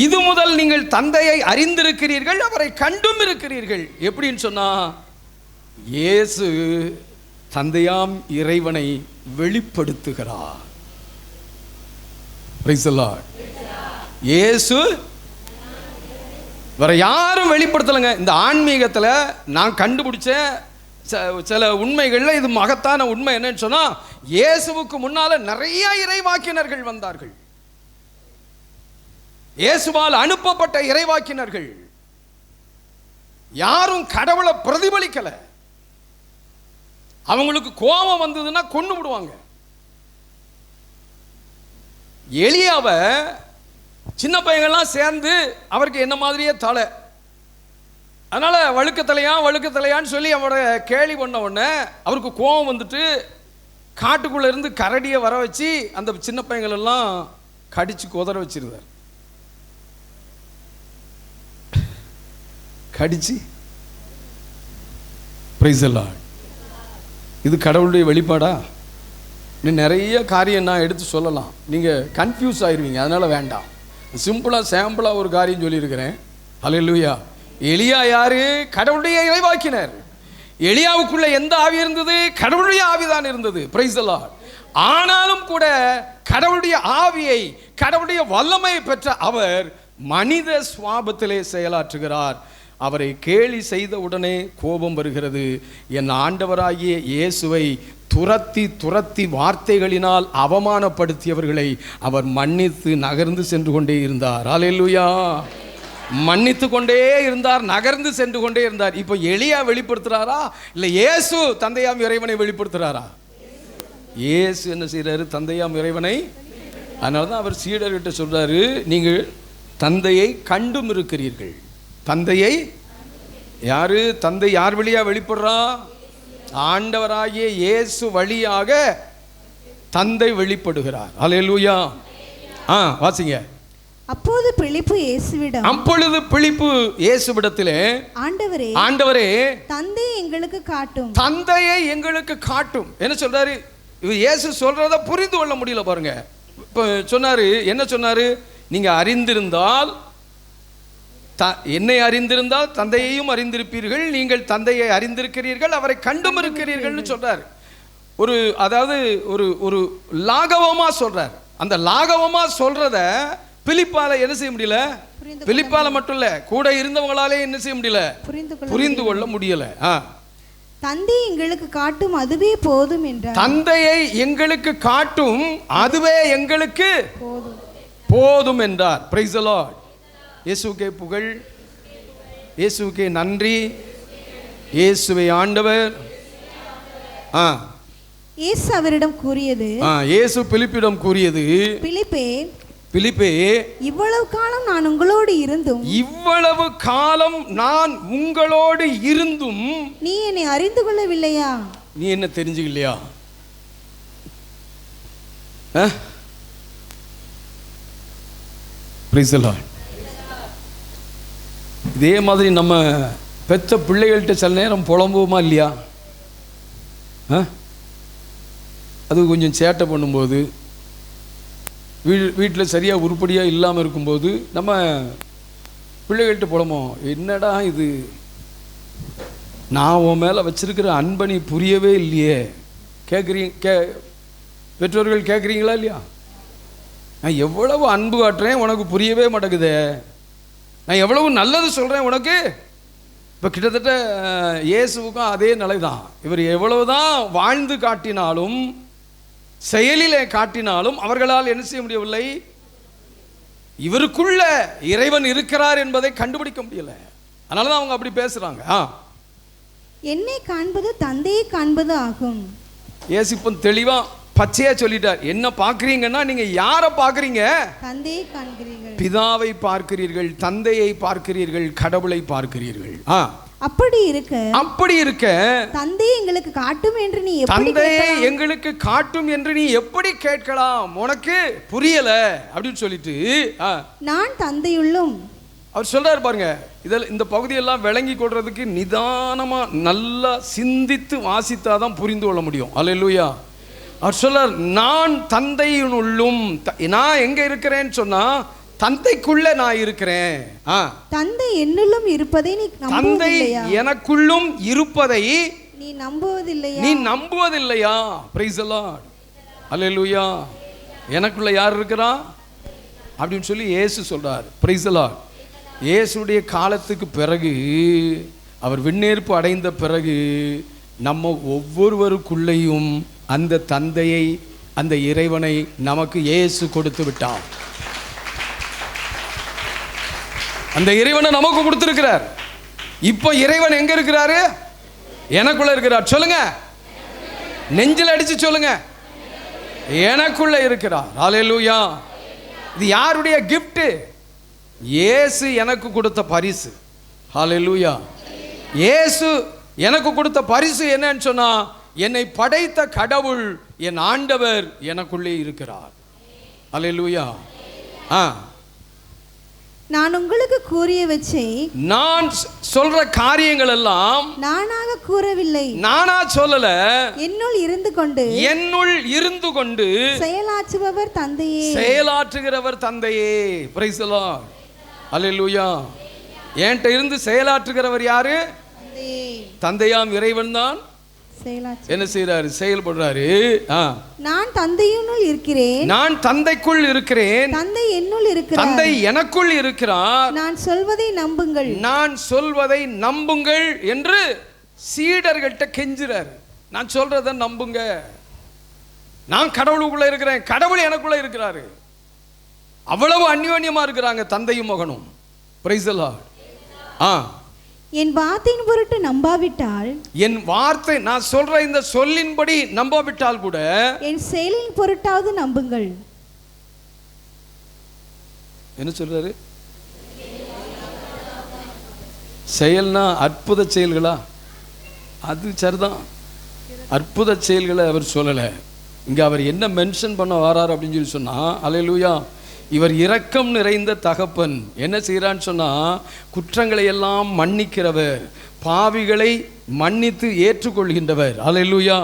இது முதல் நீங்கள் தந்தையை அறிந்திருக்கிறீர்கள், அவரை கண்டும் இருக்கிறீர்கள். எப்படின்னு சொன்னால், இயேசு தந்தையாம் இறைவனை வெளிப்படுத்துகிறார். Price the Lord. இயேசு வேற யாரும் வெளிப்படுத்தலைங்க. இந்த ஆன்மீகத்தில் நான் கண்டுபிடிச்ச சில உண்மைகளில் இது மகத்தான உண்மை என்னன்னு சொன்னால், இயேசுவுக்கு முன்னால் நிறைய இறைவாக்கினர்கள் வந்தார்கள். இயேசுவால் அனுப்பப்பட்ட இறைவாக்கினர்கள் யாரும் கடவுளை பிரதிபலிக்கல. அவங்களுக்கு கோபம் வந்ததுன்னா கொன்னு விடுவாங்க. எலியாவை சின்ன பையங்கள்லாம் சேர்ந்து அவருக்கு என்ன மாதிரியே தலை, அதனால் வழுக்கத்தலையான்னு சொல்லி அவரை கேலி பண்ண உடனே அவருக்கு கோபம் வந்துட்டு காட்டுக்குள்ளே இருந்து கரடியை வர வச்சு அந்த சின்ன பையங்களெல்லாம் கடிச்சு குதற வச்சிருந்தார். கடிச்சு. Price the Lord. இது கடவுளுடைய வெளிப்பாடா? இன்னும் நிறைய காரியம் நான் எடுத்து சொல்லலாம், நீங்கள் கன்ஃபியூஸ் ஆயிடுவீங்க. அதனால் வேண்டாம். சிம்பிளாக சாம்பிளாக ஒரு காரியம் சொல்லியிருக்கிறேன். ஹல்லேலூயா. எலியா யாரு? கடவுளுடைய இறைவாக்கினர். எலியாவுக்குள்ள எந்த ஆவி இருந்தது? கடவுளுடைய ஆவிதான் இருந்தது. Price the Lord. ஆனாலும் கூட கடவுளுடைய ஆவியை, கடவுளுடைய வல்லமையை பெற்ற அவர் மனித சுவாபத்திலே செயலாற்றுகிறார். அவரை கேலி செய்த உடனே கோபம் வருகிறது. என் ஆண்டவராகிய இயேசுவை துரத்தி வார்த்தைகளினால் அவமானப்படுத்தியவர்களை அவர் மன்னித்து நகர்ந்து சென்று கொண்டே இருந்தார். அல்லேலூயா. மன்னித்து கொண்டே இருந்தார், நகர்ந்து சென்று கொண்டே இருந்தார். இப்போ எலியா வெளிப்படுத்துறாரா இல்லை இயேசு தந்தையாம் இறைவனை வெளிப்படுத்துறாரா? இயேசு என்ன செய்யறாரு? தந்தையாம் இறைவனை. அதனால தான் அவர் சீடர்கிட்ட சொல்றாரு, நீங்கள் தந்தையை கண்டும் இருக்கிறீர்கள். தந்தையை யாரு? தந்தை யார் வழியா வெளிப்படுறா? ஆண்டவராகிய இயேசு வழியாக தந்தை வெளிப்படுகிறார். அல்லேலூயா. வாசிங்க. அப்பொழுது பிலிப்பு இயேசுவிடத்திலே, ஆண்டவரே தந்தையை எங்களுக்கு காட்டும். தந்தையை எங்களுக்கு காட்டும். என்ன சொல்றாரு? இவர் இயேசு சொல்றத புரிந்து கொள்ள முடியல பாருங்க. இப்போ சொன்னாரு, என்ன சொன்னாரு? நீங்க அறிந்திருந்தால், என்னை அறிந்திருந்தால் தந்தையையும் அறிந்திருப்பீர்கள். நீங்கள் தந்தையை அறிந்திருக்கிறீர்கள், அவரை கண்டும் இருக்கிறீர்கள்னு சொல்றாரு. அதாவது ஒரு லாகவமா சொல்றாரு. அந்த லாகவமா சொல்றத பிலிப்பால என்ன செய்ய முடியல? பிலிப்பால மட்டும் இல்ல, கூட இருந்தவங்களாலே என்ன செய்ய முடியல? புரிந்து கொள்ள முடியல. தந்தை எங்களுக்கு காட்டும், அதுவே போதும் என்றார். தந்தையை எங்களுக்கு காட்டும், அதுவே எங்களுக்கு போதும் என்றார். Price the lord. இயேசுவுக்கே புகழ், இயேசுவுக்கே நன்றி, இயேசுவை ஆண்டவர். இயேசு அவரிடம் கூறியது, இயேசு பிலிப்பிடம் கூறியது, பிலிப்பே, இவ்வளவு காலம் நான் உங்களோடு இருந்தும், இவ்வளவு காலம் நான் உங்களோடு இருந்தும் நீ என்னை அறிந்து கொள்ளவில்லையா? நீ என்ன தெரிஞ்சுக்கலையா? Price the Lord. இதே மாதிரி நம்ம பெத்த பிள்ளைகள்கிட்ட சில நேரம் புலம்புவோமா இல்லையா? அது கொஞ்சம் சேட்டை பண்ணும்போது, வீட்டில் சரியாக உருப்படியாக இல்லாமல் இருக்கும்போது நம்ம பிள்ளைகள்கிட்ட புலம்போம், என்னடா இது, நான் உன் மேலே வச்சிருக்கிற அன்பனி புரியவே இல்லையே. பெற்றோர்கள் கேட்குறீங்களா இல்லையா? நான் எவ்வளவு அன்பு காட்டுறேன், உனக்கு புரியவே மாட்டேங்குதே. நான் எவ்வளவு நல்லது சொல்கிறேன் உனக்கு. இப்போ கிட்டத்தட்ட இயேசுவுக்கும் அதே நிலை தான். இவர் எவ்வளவுதான் வாழ்ந்து காட்டினாலும், செயலிலே காட்டினாலும் அவர்களால் என்ன செய்ய முடியவில்லை? இவருக்குள்ள இறைவன் இருக்கிறார் என்பதை கண்டுபிடிக்க முடியல. அதனால தான் அவங்க அப்படி பேசுறாங்க. என்னை காண்பது தந்தையை காண்பது ஆகும். இயேசு இப்போ தெளிவா பச்சையா சொல்லிட்டார். என்ன பார்க்குறீங்கன்னா நீங்க யாரை பார்க்குறீங்க? தந்தையை காண்கிறீர்கள். பிதாவை பார்க்கிறீர்கள், தந்தையை பார்க்கிறீர்கள், கடவுளை பார்க்கிறீர்கள். அப்படி இருக்க தந்தையை எங்களுக்கு காட்டும் என்று நீ எப்படி கேட்கலாம்? உனக்கு புரியல அப்படின்னு சொல்லிட்டு நான் தந்தையுள்ளும் அவர் சொல்றாரு பாருங்க. இதில் இந்த பகுதியெல்லாம் விளங்கி கொள்றதுக்கு நிதானமா நல்லா சிந்தித்து வாசித்தாதான் புரிந்து கொள்ள முடியும். அல்லேலூயா. அவர் சொல்றார், நான் தந்தையினுள்ளும். நான் எங்க இருக்கிறேன்னு சொன்னா தந்தைக்குள்ள நான் இருக்கிறேன். தந்தை என்னுள்ளும் இருப்பதை நீ நம்புவதில்லையா? தந்தை எனக்குள்ளும் இருப்பதை நீ நம்புவதில்லையா? Price the lord. அல்லேலூயா. எனக்குள்ள யார் இருக்கிறா அப்படின்னு சொல்லி இயேசு சொல்றார். Price the Lord. இயேசுடைய காலத்துக்கு பிறகு, அவர் விண்ணேற்பு அடைந்த பிறகு, நம்ம ஒவ்வொருவருக்குள்ளேயும் அந்த தந்தையை, அந்த இறைவனை நமக்கு இயேசு கொடுத்து விட்டார். அந்த இறைவனை நமக்கு கொடுத்திருக்கிறார். இப்போ இறைவன் எங்க இருக்கிறாரு? எனக்குள்ள இருக்கிறார். சொல்லுங்க, நெஞ்சில் அடிச்சு சொல்லுங்க, எனக்குள்ள இருக்கிறார். ஹல்லேலூயா. இது யாருடைய கிஃப்ட்? இயேசு எனக்கு கொடுத்த பரிசு. ஹல்லேலூயா. இயேசு எனக்கு கொடுத்த பரிசு என்னன்னு சொன்னா, என்னை படைத்த கடவுள், என் ஆண்டவர் எனக்குள்ளே இருக்கிறார். ஹல்லேலூயா. நான் உங்களுக்கு கூறியவற்றை, நான் சொல்ற காரியங்கள் எல்லாம் நானாக கூறவில்லை, நானா சொல்லல, என்னுள் இருந்து கொண்டு செயலாற்றுபவர் தந்தையே, செயலாற்றுகிறவர் தந்தையே. Praise the lord. அல்லேலூயா. என்கிட்ட இருந்து செயலாற்றுகிறவர் யாரு? தந்தையாம் இறைவன் தான் என்ன செய்யறாரு? செயல்படுறாரு. நான் தந்தையினுள் இருக்கிறேன், நான் தந்தைக்குள் இருக்கிறேன், தந்தை என்னுள் இருக்கிறார், தந்தை எனக்குள் இருக்கிறார், நான் சொல்வதை நம்புங்கள், நான் சொல்வதை நம்புங்கள் என்று சீடர்கள்ட்ட கெஞ்சுறாரு. நான் சொல்றதை நம்புங்க. நான் கடவுளுக்குள்ள இருக்கிறேன், கடவுள் எனக்குள்ள இருக்கிறாரு. அவ்வளவு அந்யோன்யமா இருக்கிறாங்க தந்தையும் மகனும். Price the Lord. என் வார்த்தையின் பொருட்டு நம்பாவிட்டால், என் வார்த்தை, நான் சொல்ற இந்த சொல்லின்படி நம்பாவிட்டால் கூட என் செயலின் பொருட்டாவது நம்புங்கள். என்ன சொல்றாரு? செயல்னா அற்புத செயல்களா? அது சரிதான், அற்புத செயல்களை அவர் சொல்லலை. இங்க அவர் என்ன மென்ஷன் பண்ண வரார் அப்படின்னு சொல்லி சொன்னா, அல்லேலூயா, இவர் இரக்கம் நிறைந்த தகப்பன். என்ன செய்யறான்னு சொன்னா, குற்றங்களை எல்லாம் மன்னிக்கிறவர், பாவிகளை மன்னித்து ஏற்றுக்கொள்கின்றவர். அல்லேலூயா.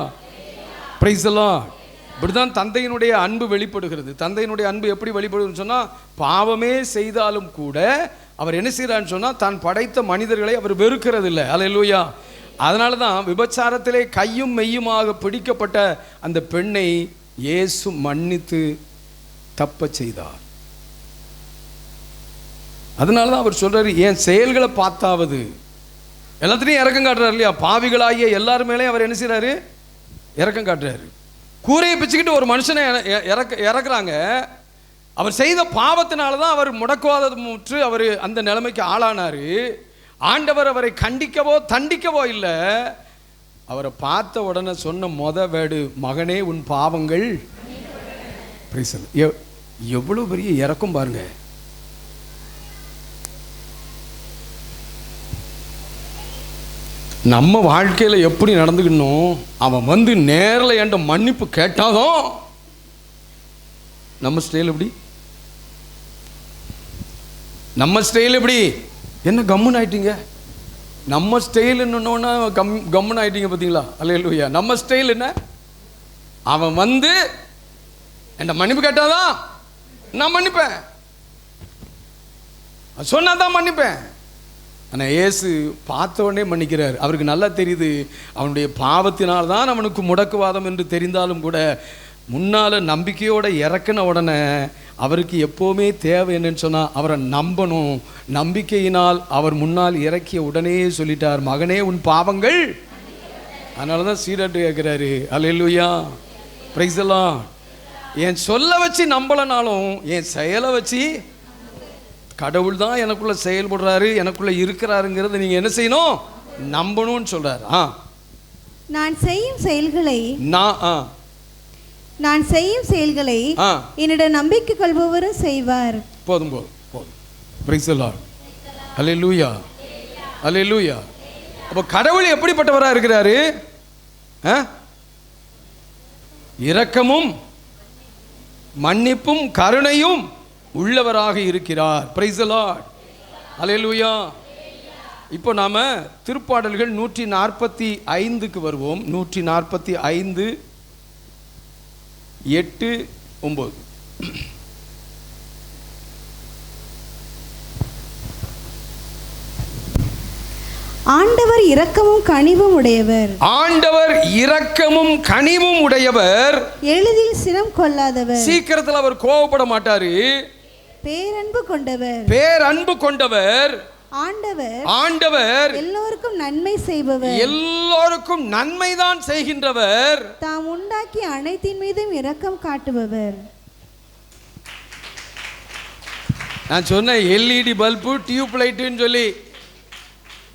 Praise the Lord. இப்படிதான் தந்தையினுடைய அன்பு வெளிப்படுகிறது. தந்தையினுடைய அன்பு எப்படி வெளிப்படுதுன்னு சொன்னா, பாவமே செய்தாலும் கூட அவர் என்ன செய்யறான்னு சொன்னா, தான் படைத்த மனிதர்களை அவர் வெறுக்கிறது இல்லை. அல்லேலூயா. அதனால தான் விபச்சாரத்திலே கையும் மெய்யுமாக பிடிக்கப்பட்ட அந்த பெண்ணை இயேசு மன்னித்து தப்ப செய்தார். அதனால தான் அவர் சொல்றாரு, என் செயல்களை பார்த்தாவது. எல்லாத்துலேயும் இறக்கம் காட்டுறாரு இல்லையா? பாவிகளாகிய எல்லாரும் மேலேயும் அவர் என்ன செய்யறாரு? இறக்கம் காட்டுறாரு. கூரையை பிச்சுக்கிட்டு ஒரு மனுஷனை இறக்குறாங்க. அவர் செய்த பாவத்தினால தான் அவர் முடக்குவாதமுற்று அவர் அந்த நிலைமைக்கு ஆளானார். ஆண்டவர் அவரை கண்டிக்கவோ தண்டிக்கவோ இல்லை. அவரை பார்த்த உடனே சொன்ன வேர்டு, மகனே உன் பாவங்கள். எவ்வளவு பெரிய இறக்கம் பாருங்க. நம்ம வாழ்க்கையில் எப்படி நடந்துக்கணும், அவன் வந்து நேரில் என்கிட்ட மன்னிப்பு கேட்டாதான். நம்ம ஸ்டைல் எப்படி, நம்ம ஸ்டைல் எப்படி, என்ன கம்முன்னு ஆயிட்டீங்க, நம்ம ஸ்டைல் என்னன்னா கம்முன்னு ஆயிட்டீங்க பார்த்தீங்களா? அல்லேலூயா. நம்ம ஸ்டைல் என்ன, அவன் வந்து என்கிட்ட மன்னிப்பு கேட்டாதான் நான் மன்னிப்பேன், சொன்னாதான் மன்னிப்பேன். ஆனால் இயேசு பார்த்த உடனே மன்னிக்கிறார். அவருக்கு நல்லா தெரியுது அவனுடைய பாவத்தினால்தான் அவனுக்கு முடக்குவாதம் என்று தெரிந்தாலும் கூட முன்னால் நம்பிக்கையோடு இறக்கின உடனே அவருக்கு எப்போவுமே தேவை என்னன்னு சொன்னால் அவரை நம்பணும். நம்பிக்கையினால் அவர் முன்னால் இறக்கிய உடனே சொல்லிட்டார், மகனே உன் பாவங்கள். அதனால தான் சீடட்டு கேட்குறாரு. அல்லேலூயா, பிரைஸ் தி லார்ட். என் சொல்ல வச்சு நம்பலனாலும் என் செயலை வச்சு, கடவுள் தான் எனக்குள்ள செயல்படுறாரு, எனக்குள்ள இருக்கிறாருங்கிறத நீங்க என்ன செய்யணும், நம்பணும்னு சொல்றாரு. நான் செய்யும் செயல்களை என்னிடம் நம்பிக்கை கொள்பவரும் செய்வார். போதும் போதும் போதும். Praise the lord. அல்லேலூயா, அல்லேலூயா. அப்ப கடவுள் எப்படிப்பட்டவரா இருக்கிறாரு? இரக்கமும் மன்னிப்பும் கருணையும் உள்ளவராக இருக்கிறார். Praise the lord. அல்லேலூயா. இப்போ நாம திருப்பாடல்கள் 145க்கு வருவோம். 145 8 9. ஆண்டவர் இரக்கமும் கனிவும் உடையவர். ஆண்டவர் இரக்கமும் கனிவும் உடையவர். எளிதில் சினம் கொள்ளாதவர். சீக்கிரத்தில் அவர் கோபப்பட மாட்டாரு. பேரன்பு கொண்டவர். பேரன்பு கொண்டவர். ஆண்டவர் எல்லோருக்கும் நன்மை செய்பவர். எல்லோருக்கும் நன்மைதான் செய்கின்றவர். தாம் உண்டாக்கிய அனைத்தின் மீதும் இரக்கம் காட்டுபவர். நான் சொன்ன எல்இடி பல்பு டியூப் லைட்டுன்னு சொல்லி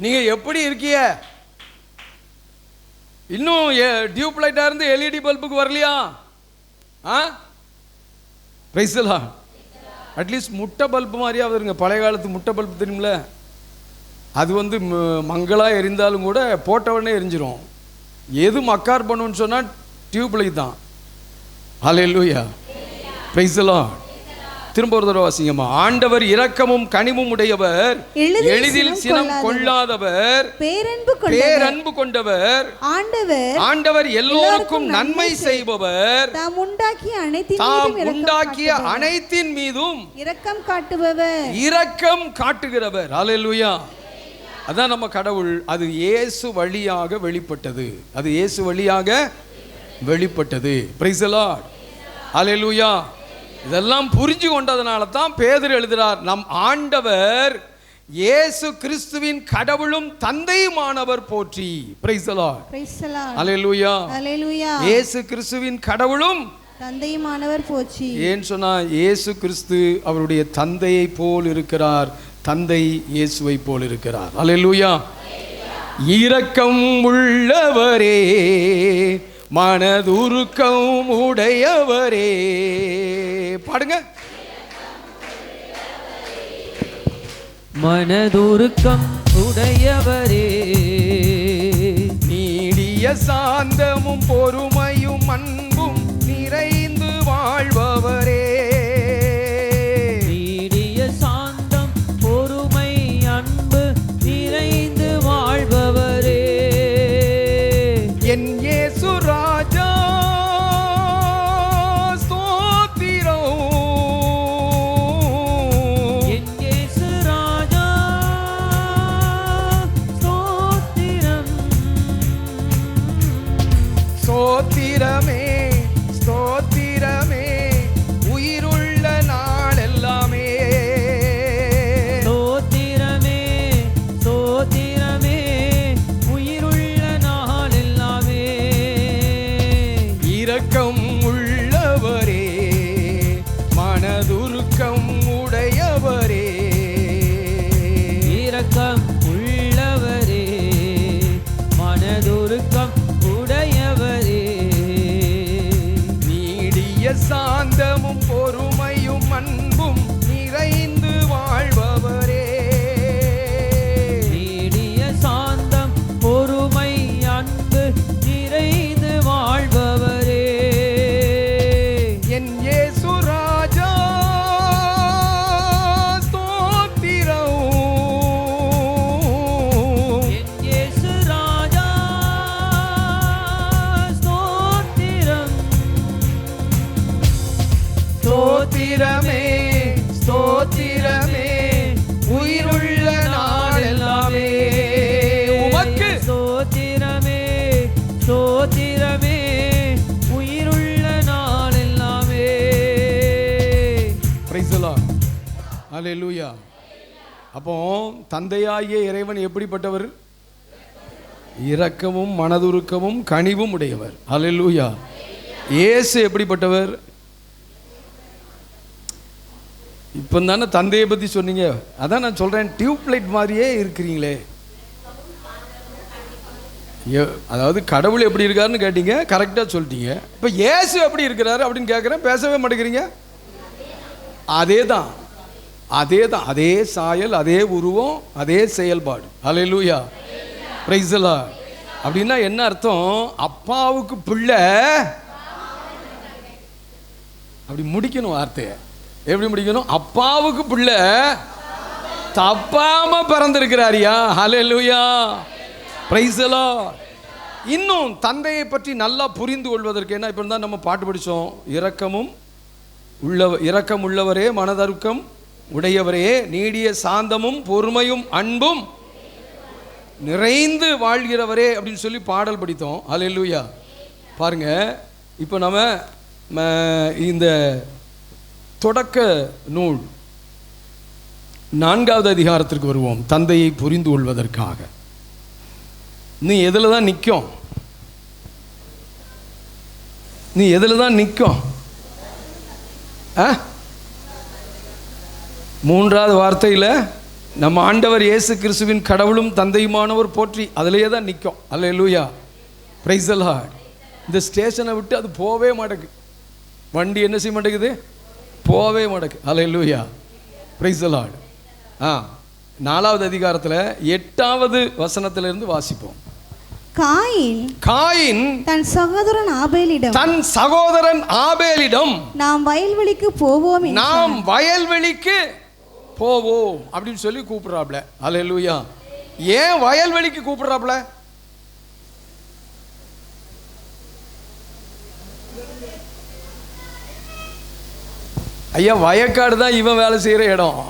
நீங்க எப்படி இருக்கீங்க? இன்னும் டியூப் லைட்டா இருந்து எல்இடி பல்புக்கு வரலையா? Price the Lord. அட்லீஸ்ட் முட்டை பல்பு மாதிரியாவது இருங்க. பழைய காலத்து முட்டை பல்பு தெரியுமில்ல, அது வந்து மங்களா எரிந்தாலும் கூட போட்ட உடனே எரிஞ்சிரும். எது மக்கார் பண்ணுன்னு சொன்னால் டியூப் லைட் தான். ஹல்லேலூயா, பிரைஸ் தி லார்ட். திரும்ப ஒரு தடவை வாசிங்கம்மா. ஆண்டவர் இரக்கமும் கனிவும் உடையவர், எளிதில் சினம் கொள்ளாதவர், பேரன்பு கொண்டவர். ஆண்டவர் எல்லோருக்கும் நன்மை செய்பவர். தாம் உண்டாக்கிய அனைத்தின் மீதும் இரக்கம் காட்டுபவர், இரக்கம் காட்டுகிறவர். ஹல்லேலூயா. அதான் நம்ம கடவுள். அது இயேசு வழியாக வெளிப்பட்டது. அது இயேசு வழியாக வெளிப்பட்டது. Praise the lord. ஹல்லேலூயா. இதெல்லாம் புரிஞ்சு கொண்டதனால தான் பேதுரு எழுதுகிறார், நம் ஆண்டவர் இயேசு கிறிஸ்துவின் கடவுளும் தந்தையுமானவர் போற்றி. Praise the lord. ஹல்லேலூயா. இயேசு கிறிஸ்துவின் கடவுளும் தந்தையுமானவர் போற்றி. ஏன் சொன்னா இயேசு கிறிஸ்து அவருடைய தந்தையை போல் இருக்கிறார், தந்தை இயேசுவை போல் இருக்கிறார். ஹல்லேலூயா. இரக்கம் உள்ளவரே, மனதுருக்கம் உடையவரே. பாடுங்க. மனதுருக்கம் உடையவரே, நீடிய சாந்தமும் பொறுமையும் அன்பும் நிறைந்து வாழ்பவரே. நீடிய சாந்தம் பொறுமை அன்பு நிறைந்து வாழ்பவரே. என் இயேசு ராஜா ஸ்தோத்திரம். என் இயேசு ராஜா ஸ்தோத்திரம். ஸ்தோத்திரமே ஸ்தோத்திரமே, உயிர் அல்லேலூயா. அப்போ தந்தையாகிய இறைவன் எப்படிப்பட்டவர்? இரக்கமும் மனதுருக்கமும் கனிவும் உடையவர். அல்லேலூயா. இயேசு எப்படிப்பட்டவர்? இப்போ தானே தந்தையை பற்றி சொன்னீங்க. அதான் நான் சொல்கிறேன், டியூப்லைட் மாதிரியே இருக்கிறீங்களே. அதாவது கடவுள் எப்படி இருக்காருன்னு கேட்டீங்க, கரெக்டாக சொல்லிட்டீங்க. இப்போ இயேசு எப்படி இருக்கிறாரு அப்படின்னு கேட்குறேன், பேசவே மாட்டேங்கிறீங்க. அதே தான் அதே சாயல், அதே உருவம், அதே செயல்பாடு. அல்லேலூயா. Praise the lord. அப்படின்னா என்ன அர்த்தம்? அப்பாவுக்கு பிள்ளை. அப்படி முடிக்கணும் வார்த்தையை. எப்படி முடிக்கணும்? அப்பாவுக்கு பிள்ளை தப்பாம பிறந்திருக்கிறாரியா. அல்லேலூயா. Praise the Lord. இன்னும் தந்தையை பற்றி நல்லா புரிந்து கொள்வதற்கு என்ன, இப்போ தான் நம்ம பாட்டு படித்தோம், இரக்கம் உள்ளவரே, மனதருக்கம் உடையவரே, நீடிய சாந்தமும் பொறுமையும் அன்பும் நிறைந்து வாழ்கிறவரே அப்படின்னு சொல்லி பாடல் படித்தோம். அல்லேலூயா. பாருங்க, இப்போ நம்ம இந்த தொடக்க நூல் 4வது அதிகாரத்திற்கு வருவோம். தந்தையை புரிந்து கொள்வதற்காக நீ எதில் தான் நிற்கும்? நீ எதில் தான் நிற்கும்? 3வது வார்த்தையில் நம்ம ஆண்டவர் இயேசு கிறிஸ்துவின் கடவுளும் தந்தையுமானவர் போற்றி, அதிலேயே தான் நிற்கும். அல்லேலூயா. Praise the lord. இந்த ஸ்டேஷனை விட்டு அது போவே மாட்டேங்குது. வண்டி என்ன செய்ய மாட்டேங்குது? போவே மாட்டேங்குது. அல்லேலூயா. Praise the lord. 4வது அதிகாரத்தில் 8வது வசனத்திலிருந்து வாசிப்போம். காயின் தன் சகோதரன் ஆபேலிடம் நாம் வயல்வெளிக்கு போவோம் அப்படின்னு சொல்லி கூப்பிடுறாப்ல. அல்லேலூயா. ஏன் வயல்வெளிக்கு கூப்பிடுறாப்ல? ஐயா, வயக்காடு தான் இவன் வேலை செய்கிற இடம்.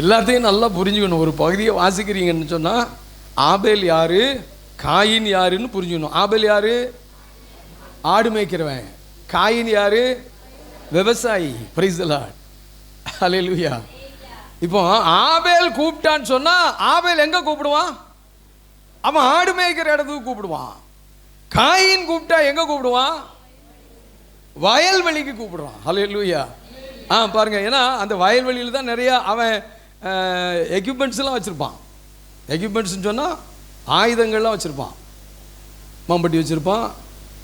எல்லாத்தையும் நல்லா புரிஞ்சுக்கணும். ஒரு பகுதியை வாசிக்கிறீங்கன்னு சொன்னால் ஆபேல் யாரு, காயின் யாருன்னு புரிஞ்சுக்கணும். ஆபேல் யாரு? ஆடு மேய்க்கிறவன். காயின் யாரு? விவசாயி. Praise the lord. அல்லேலூயா. இப்போ ஆபேல் கூப்பிட்டான்னு சொன்னா ஆபேல் எங்க கூப்பிடுவான்? அவன் ஆடு மேய்க்கிற இடத்துக்கு கூப்பிடுவான். காயின் கூப்பிட்டா எங்க கூப்பிடுவான்? வயல்வெளிக்கு கூப்பிடுவான். அல்லேலூயா. பாருங்க, ஏன்னா அந்த வயல்வெளியில் தான் நிறைய அவன் எக்யூப்மெண்ட்ஸ்லாம் வச்சுருப்பான். எக்யூப்மெண்ட்ஸ்னு சொன்னால் ஆயுதங்கள்லாம் வச்சுருப்பான். மம்பட்டி வச்சுருப்பான்,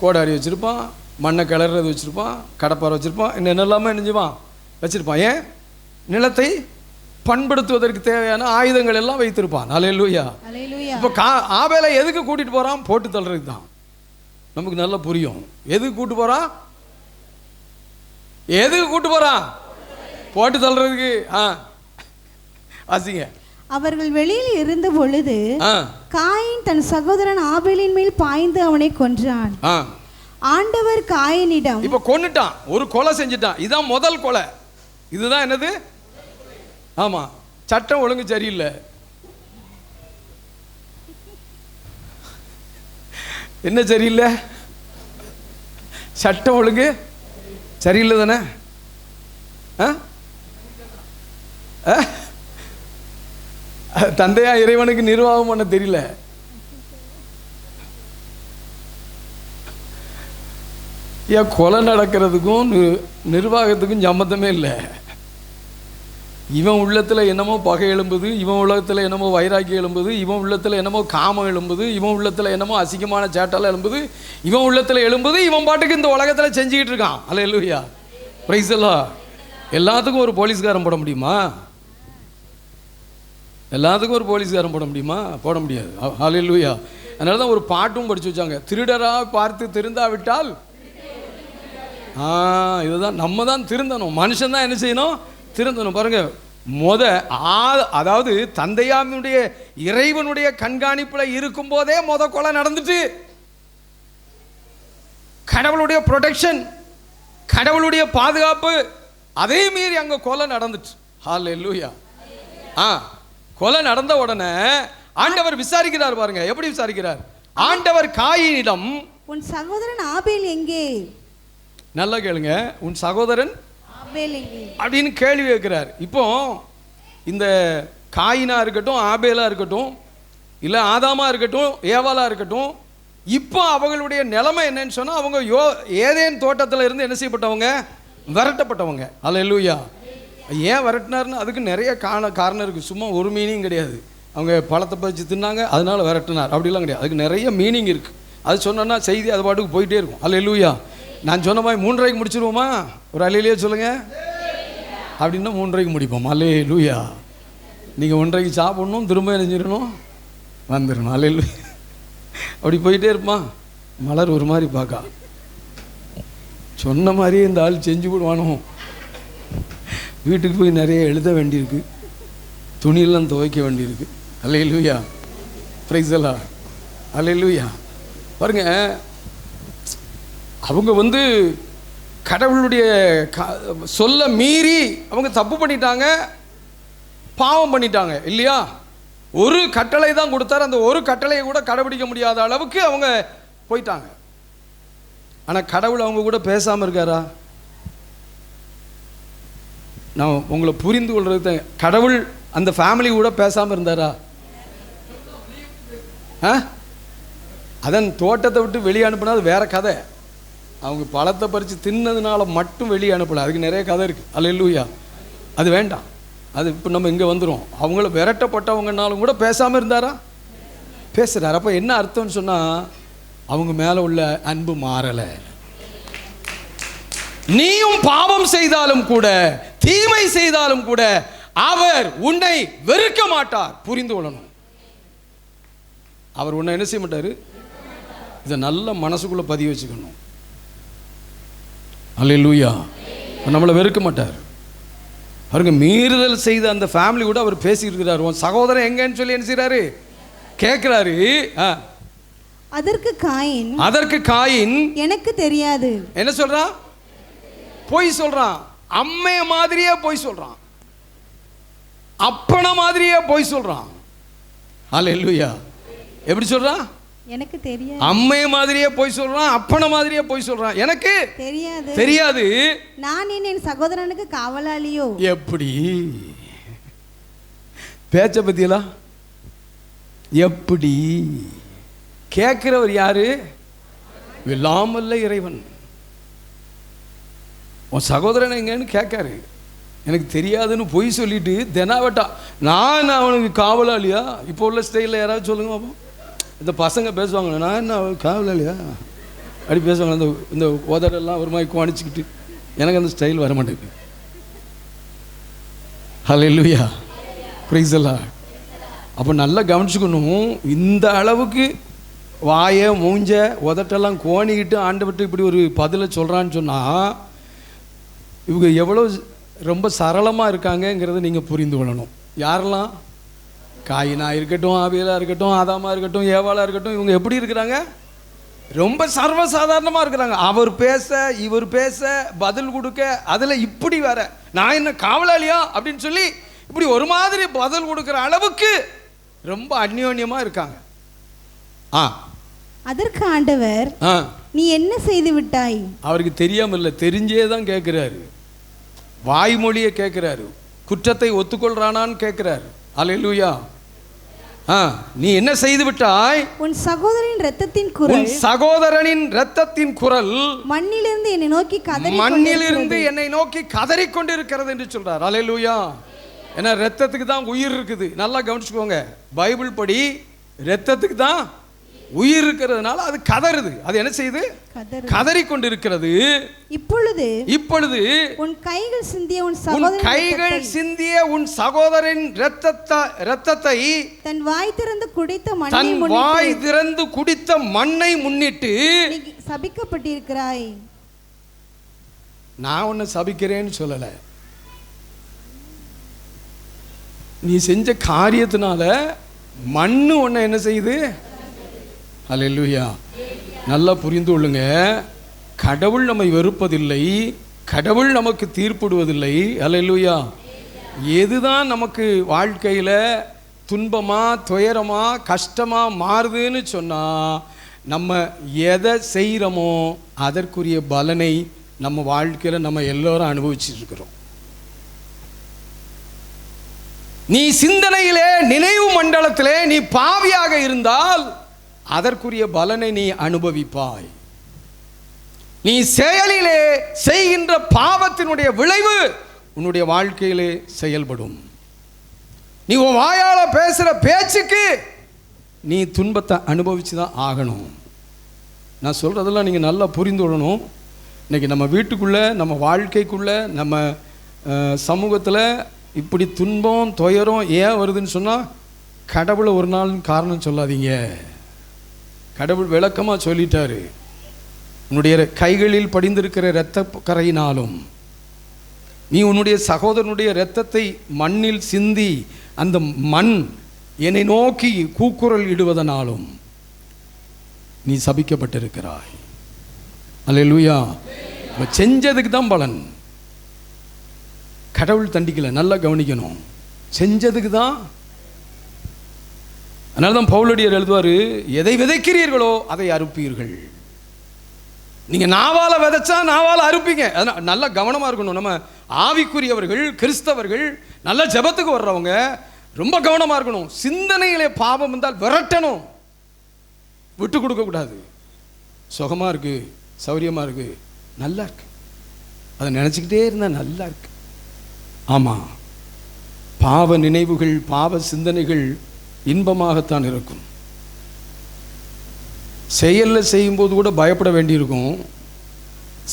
கோடாரி வச்சுருப்பான், மண்ணை கிளறது வச்சுருப்பான், கடப்பாறை வச்சுருப்பான், என்னெல்லாமே நெஞ்சுவான் வச்சுருப்பான். ஏன்? நிலத்தை பண்படுத்துவதற்கு தேவையான ஆயுதங்கள் எல்லாம் வைத்திருப்பான். அல்லேலூயா. இப்போ ஆபேலை எதுக்கு கூட்டிகிட்டு போகிறான்? போட்டு தள்ளுறதுக்கு தான். நமக்கு நல்லா புரியும். எதுக்கு கூட்டு போகிறான்? எதுக்கு கூட்டு போகிறான்? போட்டு தள்ளுறதுக்கு. வாசிங்க. அவர்கள் வெளியில் இருந்த பொழுது காயின் தன் சகோதரன் ஆபேலின் மேல் பாய்ந்து அவனை கொன்றான். ஆண்டவர் காயினிடம், இப்ப கொன்னுட்டான், ஒரு கொலை செஞ்சுட்டான். இதுதான் முதல் கொலை. இதுதான் என்னது? ஆமா, சட்டம் ஒழுங்கு சரியில்லை. என்ன சரியில்லை? சட்டம் ஒழுங்கு சரியில்லை தானே? தந்தையா இறைவனுக்கு நிர்வாகம் பண்ண தெரியல. ஏன் கொலை நடக்கிறதுக்கும் நிர்வாகத்துக்கும் சம்மந்தமே இல்லை. இவன் உள்ளத்தில் என்னமோ பகை எழும்புது, இவன் உள்ளத்தில் என்னமோ வைராக்கியம் எழும்புது, இவன் உள்ளத்தில் என்னமோ காமம் எழும்புது, இவன் உள்ளத்தில் என்னமோ அசிங்கமான சேட்டால் எழும்புது, இவன் உள்ளத்தில் எழும்புது. இவன் பாட்டுக்கு இந்த உலகத்தில் செஞ்சுக்கிட்டு இருக்கான். அல்லேலூயா. Praise the lord. எல்லாத்துக்கும் ஒரு போலீஸ்காரன் போட முடியுமா? எல்லாத்துக்கும் ஒரு போலீஸ்காரன் போட முடியுமா? போட முடியாது. அல்லேலூயா. அதனால தான் ஒரு பாட்டும் படித்து வச்சாங்க, திருடராக பார்த்து திருந்தாவிட்டால். இதுதான் நம்ம தான் திருந்தணும். மனுஷன் தான் என்ன செய்யணும்? திருந்தணும். பாருங்க, அதாவது தந்தையானுடைய இறைவனுடைய கண்காணிப்பில் இருக்கும் போதே கொலை நடந்துட்டு, கடவுளுடைய ப்ரொடெக்ஷன், கடவுளுடைய பாதுகாப்பு, அதே மீறி அங்க கொலை நடந்துட்டு. ஹல்லேலூயா. கொலை நடந்த உடனே ஆண்டவர் விசாரிக்கிறார். பாருங்க எப்படி விசாரிக்கிறார். ஆண்டவர் காயினிடம், உன் சகோதரன் ஆபேல் எங்கே? நல்லா கேளுங்க. உன் சகோதரன் ஆபேல் எங்கே அப்படின்னு கேள்வி கேட்கிறார். இப்போ இந்த காயினா இருக்கட்டும், ஆபேலா இருக்கட்டும், இல்லை ஆதாமா இருக்கட்டும், ஏவாளா இருக்கட்டும், இப்போ அவங்களுடைய நிலைமை என்னன்னு சொன்னால், அவங்க ஏதேன் தோட்டத்தில் இருந்து என்ன செய்யப்பட்டவங்க? விரட்டப்பட்டவங்க. அல்லேலூயா. ஏன் விரட்டினார்னு அதுக்கு நிறைய காரணம் இருக்குது. சும்மா ஒரு மீனிங் கிடையாது. அவங்க பழத்தை பறித்து தின்னாங்க, அதனால விரட்டினார் அப்படிலாம் கிடையாது. அதுக்கு நிறைய மீனிங் இருக்குது. அது சொன்னோன்னா செய்தி அது பாட்டுக்கு போயிட்டே இருக்கும். அல்லேலூயா. நான் சொன்ன மாதிரி 3:30 முடிச்சிருவோமா? ஒரு அல்லேலூயா சொல்லுங்கள். அப்படின்னா 3:30 முடிப்போம். அல்லேலூயா. நீங்கள் 1:30 சாப்பிட்ணும், திரும்ப நினைஞ்சிடணும், வந்துடணும். அல்லேலூயா. அப்படி போயிட்டே இருப்பான். மலர் ஒரு மாதிரி பார்க்கா, சொன்ன மாதிரியே இந்த ஆள் செஞ்சு விடுவானோ. வீட்டுக்கு போய் நிறைய எழுத வேண்டியிருக்கு, துணியெல்லாம் துவைக்க வேண்டியிருக்கு. அல்லேலூயா. Praise the lord. அல்லேலூயா. பாருங்க, அவங்க கடவுளுடைய சொல்ல மீறி அவங்க தப்பு பண்ணிட்டாங்க, பாவம் பண்ணிட்டாங்க இல்லையா? ஒரு கட்டளை தான் கொடுத்தாரு, அந்த ஒரு கட்டளையை கூட கடைபிடிக்க முடியாத அளவுக்கு அவங்க போயிட்டாங்க. ஆனால் கடவுள் அவங்க கூட பேசாமல் இருக்காரா? நான் உங்களை புரிந்து கொள்றது, கடவுள் அந்த ஃபேமிலி கூட பேசாமல் இருந்தாரா? அதன் தோட்டத்தை விட்டு வெளியே அனுப்புனா அது வேற கதை. அவங்க பழத்தை பறித்து தின்னதுனால மட்டும் வெளியே அனுப்பல, அதுக்கு நிறைய கதை இருக்குது. அல்லேலூயா. அது வேண்டாம். அது இப்போ நம்ம இங்கே வந்துடும். அவங்கள விரட்டப்பட்டவங்கனாலும் கூட பேசாமல் இருந்தாரா? பேசுகிறார். அப்போ என்ன அர்த்தம்னு சொன்னால், அவங்க மேலே உள்ள அன்பு மாறலை. நீயும் பாவம் செய்தாலும் கூட, தீமை செய்தாலும் கூட அவர் உன்னை வெறுக்க மாட்டார். புரிந்து கொள்ளணும். அவர் உன்னை என்ன செய்ய மாட்டார்? இதை நல்ல மனசுக்குள்ளே பதிவு வச்சுக்கணும். அல்லேலூயா. நம்மளை வெறுக்க மாட்டார். அவருக்கு மீறுதல் செய்த அந்த ஃபேமிலி கூட அவர் பேசியிருக்கிறார். உன் சகோதரன் எங்கன்னு சொல்லி என்ன செய்கிறாரு? கேட்குறாரு. அதற்கு காயின் எனக்கு தெரியாது என்ன சொல்றான்? பொய் சொல்றான். அம்மைய மாதிரியே பொய் சொல்றான், அப்பன மாதிரியே பொய் சொல்றான். அல்லேலூயா. எப்படி சொல்றான்? எனக்கு தெரியாது. அம்மைய மாதிரியே பொய் சொல்றான், அப்பன மாதிரியே பொய் சொல்றான். எனக்கு தெரியாது. நான் என் சகோதரனுக்கு காவலாளியோ? எப்படி பேச்ச பத்தியெல்லாம் எப்படி கேட்கிறவர் யாரு? இல்லாமல்ல இறைவன். உன் சகோதரன் எங்கன்னு கேட்காரு. எனக்கு தெரியாதுன்னு பொய் சொல்லிட்டு தெனாவட்டா நான் அவனுக்கு காவலாளியா? இப்போ உள்ள ஸ்டைலில் யாராவது சொல்லுங்க பாப்போம். இந்த பசங்க பேசுவாங்க, நான் என்ன காவலாளியா அப்படி பேசுவாங்க. இந்த உதடெல்லாம் ஒரு மாதிரி குவாணிச்சிக்கிட்டு. எனக்கு அந்த ஸ்டைல் வர மாட்டேங்குது. ஹல்லேலூயா. Praise the lord. அப்போ நல்லா கவனிச்சுக்கணும். இந்த அளவுக்கு வாயை மூஞ்ச உதட்டெல்லாம் கோணிக்கிட்டு ஆண்டவர்கிட்ட இப்படி ஒரு பதிலை சொல்கிறான்னு சொன்னால், இவங்க எவ்வளோ ரொம்ப சரளமாக இருக்காங்கங்கிறத நீங்கள் புரிந்து கொள்ளணும். யாரெல்லாம்? காயினா இருக்கட்டும், ஆபேலா இருக்கட்டும், ஆதாமா இருக்கட்டும், ஏவாளா இருக்கட்டும், இவங்க எப்படி இருக்கிறாங்க? ரொம்ப சர்வசாதாரணமாக இருக்கிறாங்க. அவர் பேச, இவர் பேச, பதில் கொடுக்க, அதில் இப்படி வேற நான் என்ன காவலாளியா அப்படின்னு சொல்லி இப்படி ஒரு மாதிரி பதில் கொடுக்குற அளவுக்கு ரொம்ப அந்யோன்யமாக இருக்காங்க. அதற்கு ஆண்டவர், நீ என்ன செய்து விட்டாய்? அவருக்கு தெரியாம இல்லை, தெரிஞ்சே தான் கேட்குறாரு. வாய்மொழியை கேட்குறாரு. குற்றத்தை ஒத்துக்கொள்றானான்னு கேட்குறாரு. அல்லேலூயா. நீ என்ன செய்து விட்டாய்? உன் சகோதரனின் இரத்தத்தின் குரல், உன் சகோதரனின் இரத்தத்தின் குரல் மண்ணிலிருந்து என்னை நோக்கி கதறிக்கொண்டிருக்கிறது என்று சொல்றார். அல்லேலூயா. ஏன்னா இரத்தத்துக்கு தான் உயிர் இருக்குது. நல்லா கவனிச்சுக்கோங்க. பைபிள் படி இரத்தத்துக்கு தான் உயிர் இருக்கிறதுனால அது கதறுது. அது என்ன செய்யுது? கதறிக்கொண்டிருக்கிறது. இப்பொழுது உன் கைகள் சிந்திய உன் சகோதரன் இரத்தத்தை தன் வாய் திறந்து குடித்த மண்ணை முன்னிட்டு சபிக்கப்பட்டிருக்கிறாய். நான் உன்னை சபிக்கிறேன்னு சொல்லல. நீ செஞ்ச காரியத்தினால மண்ணு உன்னை என்ன செய்யுது? அல்லேலூயா. நல்லா புரிந்து கொள்ளுங்க. கடவுள் நம்மை வெறுப்பதில்லை, கடவுள் நமக்கு தீர்ப்பிடுவதில்லை. அல்லேலூயா. எதுதான் நமக்கு வாழ்க்கையில் துன்பமாக, துயரமாக, கஷ்டமாக மாறுதுன்னு சொன்னால், நம்ம எதை செய்கிறோமோ அதற்குரிய பலனை நம்ம வாழ்க்கையில் நம்ம எல்லோரும் அனுபவிச்சுட்டு இருக்கிறோம். நீ சிந்தனையிலே, நினைவு மண்டலத்திலே நீ பாவியாக இருந்தால் அதற்குரிய பலனை நீ அனுபவிப்பாய். நீ செயலிலே செய்கின்ற பாவத்தினுடைய விளைவு உன்னுடைய வாழ்க்கையிலே செயல்படும். நீ உன் வாயால பேசுகிற பேச்சுக்கு நீ துன்பத்தை அனுபவிச்சு தான் ஆகணும். நான் சொல்கிறதெல்லாம் நீங்கள் நல்லா புரிந்து கொள்ளணும். இன்றைக்கி நம்ம வீட்டுக்குள்ளே, நம்ம வாழ்க்கைக்குள்ளே, நம்ம சமூகத்தில் இப்படி துன்பம் துயரம் ஏன் வருதுன்னு சொன்னால் கடவுளை ஒரு நாள் காரணம் சொல்லாதீங்க. கடவுள் விளக்கமாக சொல்லிட்டாரு. உன்னுடைய கைகளில் படிந்திருக்கிற இரத்த கரையினாலும், நீ உன்னுடைய சகோதரனுடைய இரத்தத்தை மண்ணில் சிந்தி அந்த மண் என்னை நோக்கி கூக்குரல் இடுவதனாலும் நீ சபிக்கப்பட்டிருக்கிறாய். அல்லேலூயா. செஞ்சதுக்கு தான் பலன். கடவுள் தண்டிக்கல. நல்லா கவனிக்கணும். செஞ்சதுக்கு தான். அதனால தான் பவுலடியார் எழுதுவார், எதை விதைக்கிறீர்களோ அதை அறுப்பீர்கள். நீங்கள் நாவால் விதைச்சா நாவால் அறுப்பீங்க. அதனால் நல்லா கவனமாக இருக்கணும். நம்ம ஆவிக்குரியவர்கள், கிறிஸ்தவர்கள், நல்ல ஜெபத்துக்கு வர்றவங்க ரொம்ப கவனமாக இருக்கணும். சிந்தனையிலே பாவம் இருந்தால் விரட்டணும், விட்டு கொடுக்கக்கூடாது. சுகமாக இருக்குது, சௌரியமாக இருக்குது, நல்லா இருக்கு, அதை நினச்சிக்கிட்டே இருந்தால் நல்லா இருக்கு. ஆமாம், பாவ நினைவுகள், பாவ சிந்தனைகள் இன்பமாகத்தான் இருக்கும். செயலில் செய்யும்போது கூட பயப்பட வேண்டியிருக்கும்.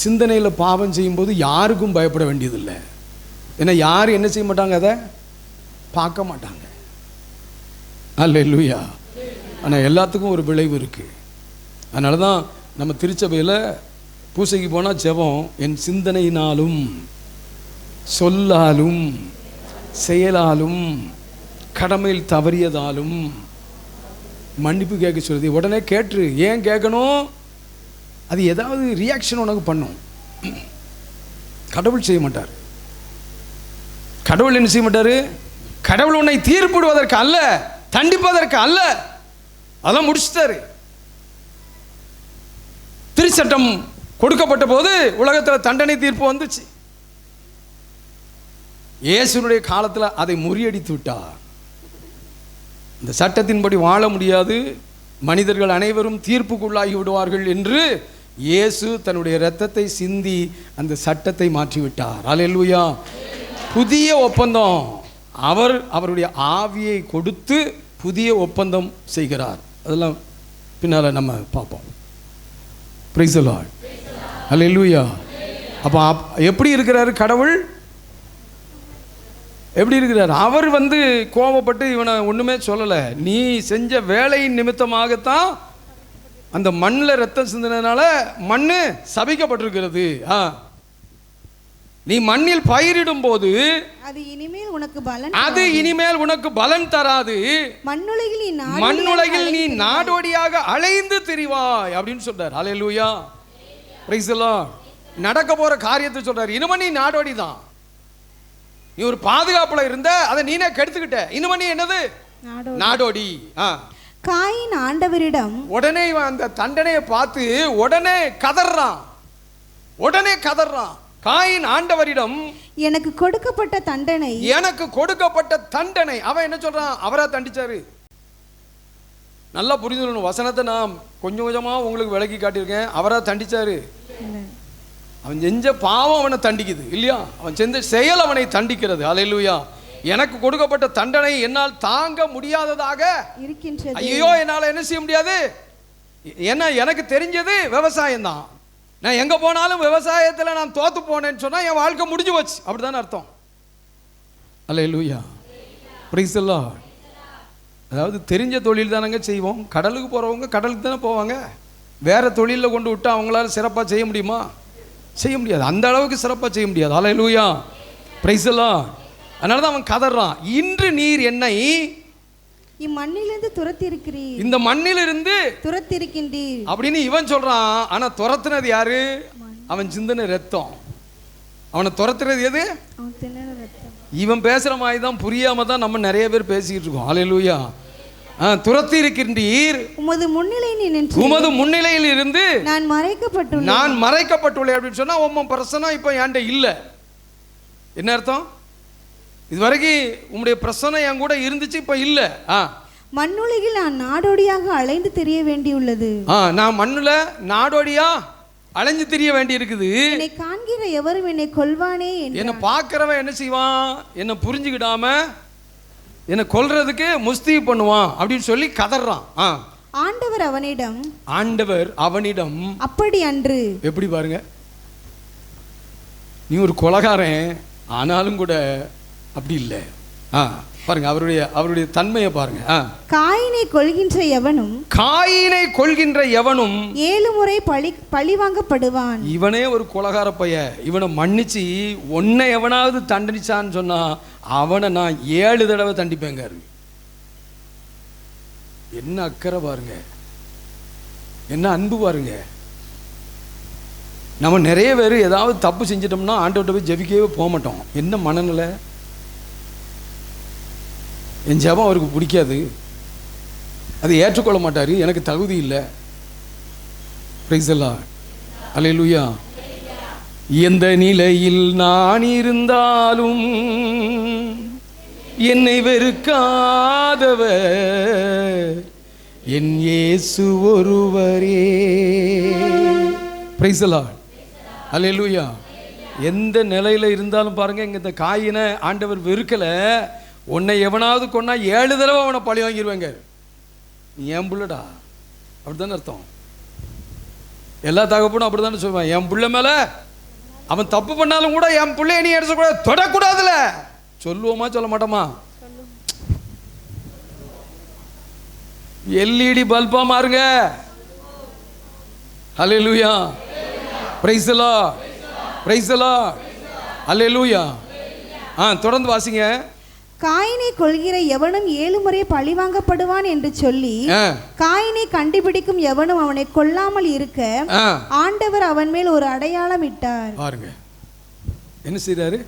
சிந்தனையில் பாவம் செய்யும்போது யாருக்கும் பயப்பட வேண்டியதில்லை. ஏன்னா யாரும் என்ன செய்ய மாட்டாங்க, அதை பார்க்க மாட்டாங்க. அல்லேலூயா. ஆனால் எல்லாத்துக்கும் ஒரு விளைவு இருக்குது. அதனால தான் நம்ம திருச்சபையில் பூசைக்கு போனால் ஜெபம், என் சிந்தனையினாலும் சொல்லாலும் செயலாலும் கடமையில் தவறியதாலும் மன்னிப்பு கேட்க சொல்லுது. உடனே கேட்டு. ஏன் கேட்கணும்? அது ஏதாவது ரியாக்ஷன் உனக்கு பண்ணும். கடவுள் செய்ய மாட்டார். கடவுள் என்ன செய்ய மாட்டார்? கடவுள் உன்னை தீர்ப்பிடுவதற்கு அல்ல, தண்டிப்பதற்கு அல்ல. அதெல்லாம் முடிச்சுட்டாரு. திருச்சட்டம் கொடுக்கப்பட்ட போது உலகத்தில் தண்டனை தீர்ப்பு வந்துச்சு. இயேசுனுடைய காலத்தில் அதை முறியடித்து விட்டார். இந்த சட்டத்தின்படி வாழ முடியாது, மனிதர்கள் அனைவரும் தீர்ப்புக்குள்ளாகி விடுவார்கள் என்று இயேசு தன்னுடைய இரத்தத்தை சிந்தி அந்த சட்டத்தை மாற்றிவிட்டார். அல்லேலூயா. புதிய ஒப்பந்தம். அவர் அவருடைய ஆவியை கொடுத்து புதிய ஒப்பந்தம் செய்கிறார். அதெல்லாம் பின்னால் நம்ம பார்ப்போம். Praise the lord. அல்லேலூயா. அப்போ எப்படி இருக்கிறாரு கடவுள்? எப்படி இருக்கிறார்? அவர் கோபப்பட்டு இவனை ஒன்றுமே சொல்லலை. நீ செஞ்ச வேலையின் நிமித்தமாகத்தான் அந்த மண்ணில் ரத்தம் சிந்தினதுனால மண் சபிக்கப்பட்டிருக்கிறது. நீ மண்ணில் பயிரிடும் போது அது இனிமேல் உனக்கு பலன் தராது. மண்ணுலகில் நீ நாடோடியாக அலைந்து திரிவாய் அப்படின்னு சொல்றார். அல்லேலூயா. Praise the lord. நடக்க போற காரியத்தை சொல்றார். இனிமே நீ நாடோடி தான். நீ ஒரு பாதுகாப்புல இருந்த, அதை நீனே கெடுத்துக்கிட்ட. இனிமே நீ என்னது? நாடோடி. காயின் ஆண்டவரிடம் உடனே அந்த தண்டனையை பார்த்து உடனே கதறான். காயின் ஆண்டவரிடம் எனக்கு கொடுக்கப்பட்ட தண்டனை. அவன் என்ன சொல்றான்? அவரா தண்டிச்சாரு. நல்லா புரிஞ்சுக்கணும். வசனத்தை நான் கொஞ்சம் கொஞ்சமா உங்களுக்கு விளக்கி காட்டியிருக்கேன். அவரா தண்டிச்சாரு. அவன் செஞ்ச பாவம் அவனை தண்டிக்குது இல்லையா? அவன் செஞ்ச செயல் அவனை தண்டிக்கிறது. அல்லேலூயா. எனக்கு கொடுக்கப்பட்ட தண்டனை என்னால் தாங்க முடியாததாக இருக்கின்றது. ஐயோ, என்னால் என்ன செய்ய முடியாது? ஏன்னா எனக்கு தெரிஞ்சது விவசாயம் தான். நான் எங்கே போனாலும் விவசாயத்தில் நான் தோற்று போனேன்னு சொன்னால் என் வாழ்க்கை முடிஞ்சு போச்சு. அப்படிதானே அர்த்தம். அல்லேலூயா. Praise the lord. அதாவது தெரிஞ்ச தொழில் தானங்க செய்வோம். கடலுக்கு போகிறவங்க கடலுக்கு தானே போவாங்க. வேறு தொழிலில் கொண்டு விட்டு அவங்களால சிறப்பாக செய்ய முடியுமா? செய்ய முடியாது. அந்த அளவுக்கு சிறப்பாக செய்ய முடியாது. அல்லேலூயா. Praise the lord. அதனால தான் அவன் கதறான். இன்று நீர் என்னை இம்மண்ணிலிருந்து துரத்தியிருக்கிறீர். இந்த மண்ணிலிருந்து துரத்தியிருக்கின்றீர் அப்படின்னு இவன் சொல்றான். ஆனா துரத்துனது யாரு? அவன் சிந்தின ரத்தம். அவனை துரத்துறது எது? இவன் பேசுற மாதிரி தான் புரியாம தான் நம்ம நிறைய பேர் பேசிக்கிட்டு இருக்கோம். அல்லேலூயா. துரத்தி இருக்கின்றீர். உமது முன்னிலையில் நின்று உமது முன்னிலையில் இருந்து நான் மறைக்கப்பட்டுள்ளேன். நான் மறைக்கப்பட்டுள்ளேன் அப்படின்னு சொன்னா உம்ம பிரசனம் இப்போ என்கிட்ட இல்லை. என்ன அர்த்தம்? இதுவரைக்கும் உம்முடைய பிரசனம் என் கூட இருந்துச்சு, இப்போ இல்லை. மண்ணுலகில் நான் நாடோடியாக அலைந்து தெரிய வேண்டியுள்ளது. நான் மண்ணுல நாடோடியா அலைஞ்சு தெரிய வேண்டி இருக்குது. என்னை காண்கிற எவரும் என்னை கொல்வானே. என்னை பார்க்கிறவன் என்ன செய்வான்? என்னை புரிஞ்சுக்கிடாம என்னை கொல்றதுக்கு முஸ்தி பண்ணுவான் அப்படின்னு சொல்லி கதறான். ஆண்டவர் அவனிடம் அப்படி அன்று. எப்படி பாருங்க, நீ ஒரு கொலைகாரன், ஆனாலும் கூட அப்படி இல்லை. பாருங்க அவருடைய தன்மையை பாருங்க. காயினை கொள்கின்ற எவனும் 7 முறை பழி வாங்கப்படுவான். இவனே ஒரு கொலைகார பைய, இவனை மன்னிச்சு ஒன்னை எவனாவது தண்டிச்சான்னு சொன்னா அவனை நான் 7 தடவை தண்டிப்பேங்க. என்ன அக்கறை பாருங்க, என்ன அன்பு பாருங்க. நம்ம நிறைய பேர் ஏதாவது தப்பு செஞ்சிட்டோம்னா ஆண்டவர்கிட்ட போய் ஜெபிக்கவே போக மாட்டோம். என்ன மனநிலை? என் ஜெபம் அவருக்கு பிடிக்காது, அது ஏற்றுக்கொள்ள மாட்டார், எனக்கு தகுதி இல்லை. பிரைஸ் தி லார்ட், அல்லேலூயா. எந்த நிலையில் நான் இருந்தாலும் என்னை வெறுக்காதவர் என் இயேசு ஒருவரே. பிரைஸ் தி லார்ட், அல்லேலூயா. எந்த நிலையில் இருந்தாலும் பாருங்க, இங்க இந்த காயினை ஆண்டவர் வெறுக்கலை. உன்னை எவனாவது கொன்னா 7 தடவை அவனை பழி வாங்கிடுவாங்க. என் புள்ளடா, அப்படித்தானே அர்த்தம். எல்லா தகப்பனும் அப்படித்தானே சொல்லுவான். என் புள்ள மேல அவன் தப்பு பண்ணாலும் கூட என் பிள்ளைய நீ எடுத்துக்கூடாது, தொடக்கூடாதுல சொல்லுவோமா சொல்ல மாட்டோமா? எல்இடி பல்பா மாறுங்க. ஹல்லேலூயா, praise the lord, praise the lord, ஹல்லேலூயா. தொடர்ந்து வாசிங்க. காயினை கொள்கிற எவனும் 7 முறை பழி வாங்கப்படுவான் என்று சொல்லி காயினை கண்டுபிடிக்கும் எவனும் அவனை கொல்லாமல் இருக்க ஆண்டவர் அவன் மேல் ஒரு அடையாளம் இட்டார். பாருங்க என்ன செய்றாரு?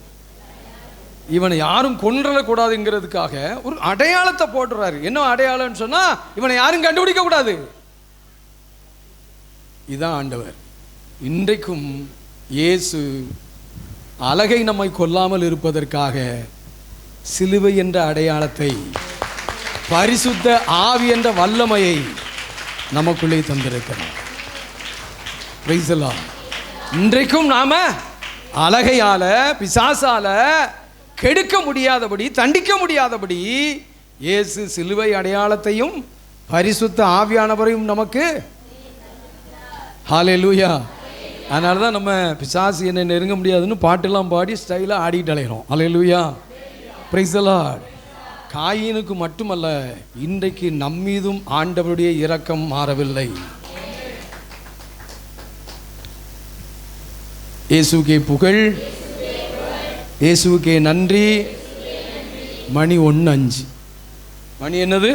இவனை யாரும் கொன்றக்கூடாதுங்கிறதுக்காக ஒரு அடையாளத்தை போட்டுறாரு. என்ன அடையாளம்னு சொன்னா, இவனை யாரும் கண்டுபிடிக்க கூடாது. இதான் ஆண்டவர். இன்றைக்கும் இயேசு அழகை நம்மை கொல்லாமல் இருப்பதற்காக சிலுவை என்ற அடையாளத்தை, பரிசுத்த ஆவி என்ற வல்லமையை நமக்குள்ளே தந்திருக்கிறார். Price the Lord. இன்றைக்கும் நாம அழகையால பிசாசால கெடுக்க முடியாதபடி, தண்டிக்க முடியாதபடி இயேசு சிலுவை அடையாளத்தையும் பரிசுத்த ஆவியானவரையும் நமக்கு. ஹல்லேலூயா. அதனால தான் நம்ம பிசாசு என்னை நெருங்க முடியாதுன்னு பாட்டெல்லாம் பாடி ஸ்டைலாக ஆடிட்டு அலைகிறோம். ஹல்லேலூயா, பிரைஸ் தி லார்ட். காயினுக்கு மட்டுமல்ல, இன்றைக்கு நம்மீதும் ஆண்டவருடைய இரக்கம் மாறவில்லை. இயேசுக்கே புகழ், இயேசுக்கே நன்றி. மணி 1:05. மணி என்னது?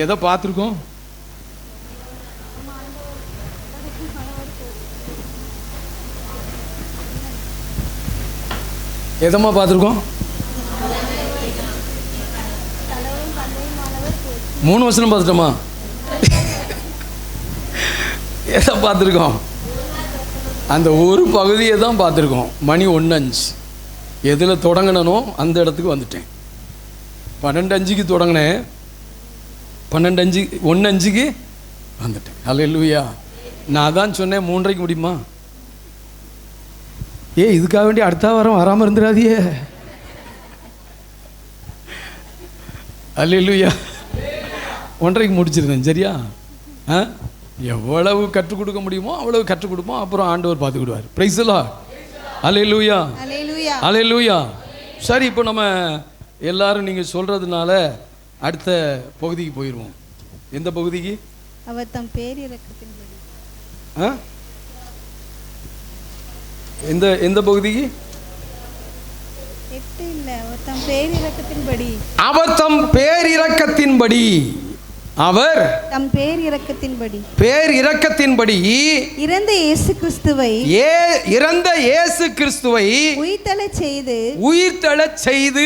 எதை பார்த்துருக்கோம்? எதம்மா பார்த்துருக்கோம்? 3 வசனம் பார்த்துட்டோமா? எதை பார்த்துருக்கோம்? அந்த ஒரு பகுதியை தான் பார்த்துருக்கோம். மணி 1:05. எதில் தொடங்கினோ அந்த இடத்துக்கு வந்துட்டேன். 12:05க்கு தொடங்கினேன், 1:05க்கு வந்துட்டேன். ஹல்லேலூயா. நான் தான் சொன்னேன் 3:30க்கு முடியுமா? இதுக்காக வேண்டி அடுத்த வாரம் வராமல் இருந்துடாதியே. அல்லேலூயா. 1:30க்கு முடிச்சிருந்தேன். சரியா? எவ்வளவு கற்றுக் கொடுக்க முடியுமோ அவ்வளவு கற்றுக் கொடுப்போம். அப்புறம் ஆண்டவர் பார்த்துக்கிடுவார். Price the lord. அல்லேலூயா, அல்லேலூயா. சரி, இப்போ நம்ம எல்லாரும் நீங்கள் சொல்கிறதுனால அடுத்த பகுதிக்கு போயிடுவோம். எந்த பகுதிக்கு? அவர் தம் பேரிரக்கத்தின்படி. எந்த பகுதிக்கு? 8 இல்ல, அவர் தம் பேரிரக்கத்தின்படி. அவர் தம் பேரிரக்கத்தின்படி, அவர் தம் பேரிரக்கத்தின்படி, பேரிரக்கத்தின்படி இறந்த இயேசு கிறிஸ்துவை உயிர்த்தெழச் செய்து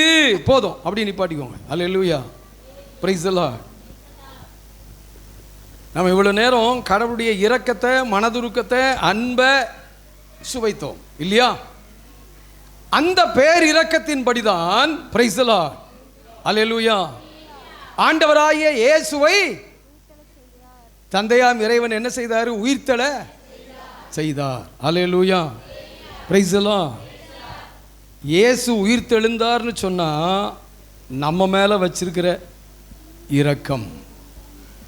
போதும். அப்படி நிப்பாட்டிக்கோங்க. அல்லேலூயா. Praise the Lord. நம்ம இவ்வளவு நேரம் கடவுளுடைய இரக்கத்தை, மனதுருக்கத்தை, அன்பை சுவைத்தோம் இல்லையா? அந்த பேர் இரக்கத்தின்படிதான் பிரைஸ் தி லார்ட், அல்லேலூயா, ஆண்டவராகிய இயேசுவை தந்தையாம் இறைவன் என்ன செய்தார்? உயிர்த்தெழ செய்தார். அல்லேலூயா, பிரைஸ் தி லார்ட். இயேசு உயிர்த்தெழுந்தார்னு சொன்னா நம்ம மேல வச்சிருக்கிற இரக்கம்,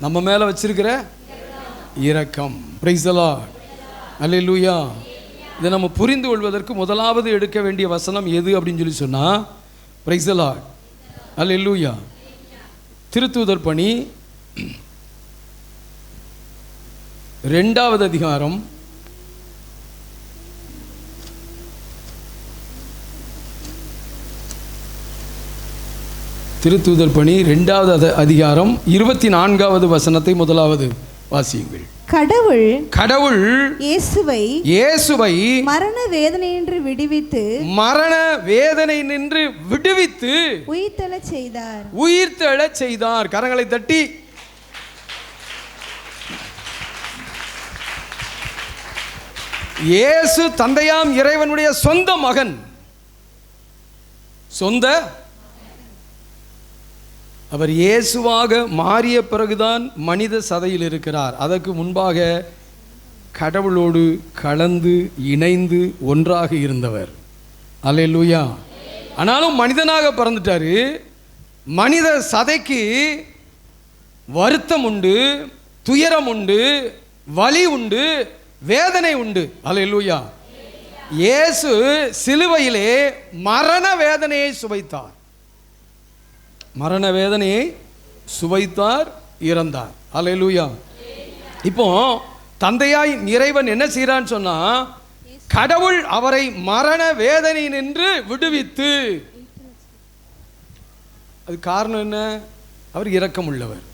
நம்ம மேல வச்சிருக்கிற இரக்கம். பிரைஸ் தி லார்ட், அல்லேலூயா. இதை நம்ம புரிந்து கொள்வதற்கு முதலாவது எடுக்க வேண்டிய வசனம் எது அப்படின்னு சொல்லி சொன்னா பிரைஸ் தி லார்ட், அல்லேலூயா, திருத்தூதர் பணி 2வது அதிகாரம் 2வது அதிகாரம் 24வது வசனத்தை முதலாவது வாசியுங்கள். கடவுள் இயேசுவை மரண வேதனை நின்று விடுவித்து உயிர்த்தெழச் செய்தார். கரங்களை தட்டி இயேசு தந்தையாம் இறைவனுடைய சொந்த மகன், அவர் இயேசுவாக மாறிய பிறகுதான் மனித சதையில் இருக்கிறார். அதற்கு முன்பாக கடவுளோடு கலந்து இணைந்து ஒன்றாக இருந்தவர். அல்லேலூயா. ஆனாலும் மனிதனாக பிறந்துட்டாரு. மனித சதைக்கு வருத்தம் உண்டு, துயரம் உண்டு, வலி உண்டு, வேதனை உண்டு. அல்லேலூயா. இயேசு சிலுவையிலே மரண வேதனையை சுவைத்தார், மரண வேதனையை சுவைத்தார், இறந்தார். அல்லேலூயா. இப்போ தந்தையாய் இறைவன் என்ன செய்யறான்னு சொன்னா, கடவுள் அவரை மரண வேதனை நின்று விடுவித்து, அது காரணம் என்ன? அவர் இரக்கம் உள்ளவர்.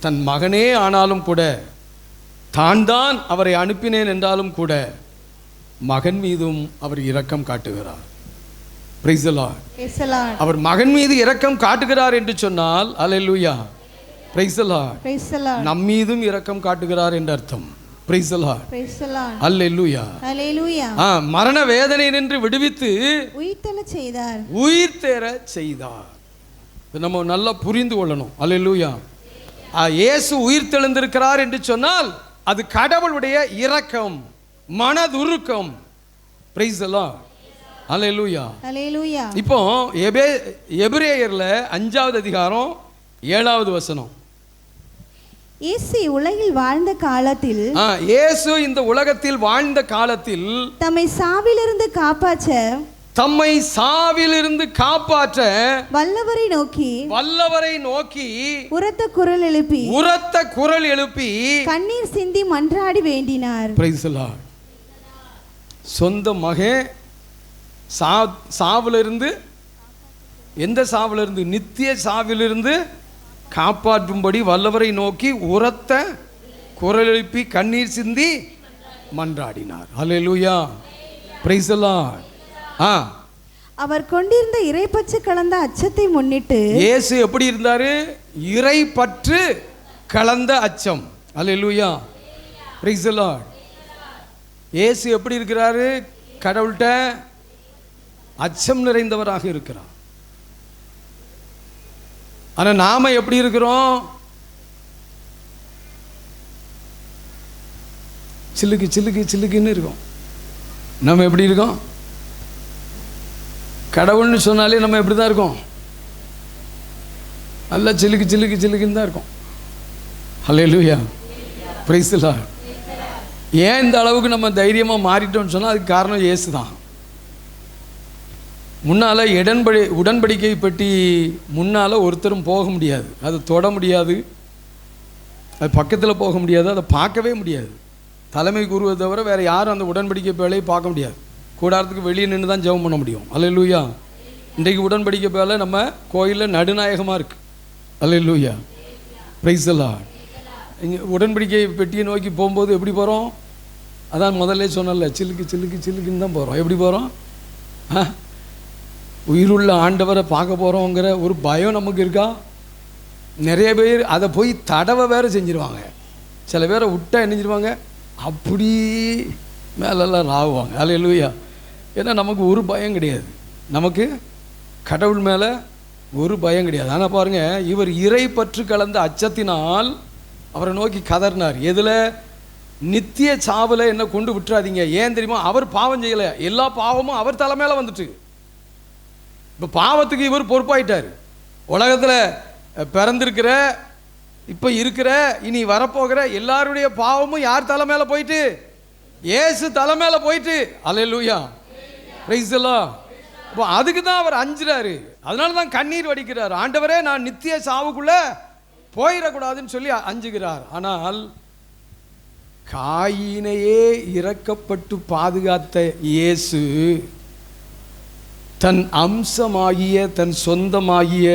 தன் மகனே ஆனாலும் கூட, தான் தான் அவரை அனுப்பினேன் என்றாலும் கூட மகன் மீதும் அவர் இரக்கம் காட்டுகிறார். Praise the Lord. அவர் மகன் மீது இரக்கம் காட்டுகிறார் என்று சொன்னால் அல்லேலூயா, praise the Lord, நம் மீதும் இரக்கம் காட்டுகிறார் என்று அர்த்தம். praise the Lord, அல்லேலூயா, மரண வேதனை நின்று விடுவித்து உயிர்த்தெழச் செய்தார். நம்ம நல்லா புரிந்து கொள்ளணும். அல்லேலூயா. இயேசு உயிர்த்தெழுந்திருக்கிறார் என்று சொன்னால் அது கடவுளுடைய இரக்கம், மனதுருக்கம். praise the Lord, அல்லேலூயா. இப்போ எபிரேயர்ல 5வது அதிகாரம் 7வது வசனம். இயேசு உலகில் வாழ்ந்த காலத்தில், இயேசு இந்த உலகத்தில் வாழ்ந்த காலத்தில் தம்மை சாவிலிருந்து காப்பாற்ற வல்லவரை நோக்கி உரத்த குரல் எழுப்பி கண்ணீர் சிந்தி மன்றாடி வேண்டினார். Price the Lord. சொந்த மகன் சாவிலிருந்து, எந்த சாவிலிருந்து? நித்திய சாவிலிருந்து காப்பாற்றும்படி வல்லவரை நோக்கி உரத்த குரல் எழுப்பி கண்ணீர் சிந்தி மன்றாடினார். அல்லேலூயா, பிரைஸ் தி லார்ட். அவர் கொண்டிருந்த இறைப்பற்று கலந்த அச்சத்தை முன்னிட்டு, இயேசு எப்படி இருந்தாரு? இறைப்பற்று கலந்த அச்சம். அல்லேலூயா, பிரைஸ் தி லார்ட். இயேசு எப்படி இருக்கிறாரு? கடவுள்கிட்ட அச்சம் நிறைந்தவராக இருக்கிறார். ஆனா நாம எப்படி இருக்கிறோம்? சில்லுக்குன்னு இருக்கோம். நம்ம எப்படி இருக்கோம்? கடவுள்னு சொன்னாலே நம்ம எப்படி தான் இருக்கோம்? நல்லா சில்லுக்குன்னு தான் இருக்கோம். அல்லேலூயா, பிரைஸ் தி லார்ட். ஏன் இந்த அளவுக்கு நம்ம தைரியமாக மாறிட்டோம்னு சொன்னால் அதுக்கு காரணம் இயேசு தான். முன்னால் உடன்படிக்கை பெட்டி முன்னால் ஒருத்தரும் போக முடியாது, அது தொட முடியாது, அது பக்கத்தில் போக முடியாது, அதை பார்க்கவே முடியாது. தலைமை குருவை தவிர வேறு யாரும் அந்த உடன்படிக்கை பேழையை பார்க்க முடியாது. கூடாரத்துக்கு வெளியே நின்று தான் ஜெபம் பண்ண முடியும். அல்லேலூயா. இன்றைக்கு உடன்படிக்கை பேழை நம்ம கோயிலில் நடுநாயகமாக இருக்குது. அல்லேலூயா, பிரைஸ் தி லார்ட். இங்கே உடன்படிக்கை பெட்டியை நோக்கி போகும்போது எப்படி போகிறோம்? அதான் முதல்ல சொன்னல, சில்லுக்குன்னு தான் போகிறோம். எப்படி போகிறோம்? உயிருள்ள ஆண்டவரை பார்க்க போகிறோங்கிற ஒரு பயம் நமக்கு இருக்கா? நிறைய பேர் அதை போய் தடவை வேறு செஞ்சிருவாங்க. சில பேரை விட்டா என்ன செஞ்சிருவாங்க, அப்படி மேலெல்லாம் ராகுவாங்க. அல்லேலூயா. ஏன்னா நமக்கு ஒரு பயம் கிடையாது, நமக்கு கடவுள் மேலே ஒரு பயம் கிடையாது. ஆனால் பாருங்கள், இவர் இறை பற்று கலந்த அச்சத்தினால் அவரை நோக்கி கதறினார். எதில்? நித்திய சாவில் என்ன கொண்டு விட்டுறாதீங்க. ஏன் தெரியுமா? அவர் பாவம் செய்யலை, எல்லா பாவமும் அவர் தலைமையில வந்துட்டு. இப்போ பாவத்துக்கு இவர் பொறுப்பாயிட்டார். உலகத்தில் பிறந்திருக்கிற, இப்போ இருக்கிற, இனி வரப்போகிற எல்லாருடைய பாவமும் யார் தலைமையில போயிட்டு? இயேசு தலைமையில போயிட்டு. அல்லேலூயா, பிரைஸ் தி லார்ட். இப்போ அதுக்கு தான் அவர் அஞ்சுறாரு, அதனால தான் கண்ணீர் வடிக்கிறார். ஆண்டவரே, நான் நித்திய சாவுக்குள்ள போயிடக்கூடாதுன்னு சொல்லி அஞ்சுகிறார். ஆனால் காயினையே இரக்கப்பட்டு பாதுகாத்த இயேசு தன் அம்சமாகிய, தன் சொந்தமாகிய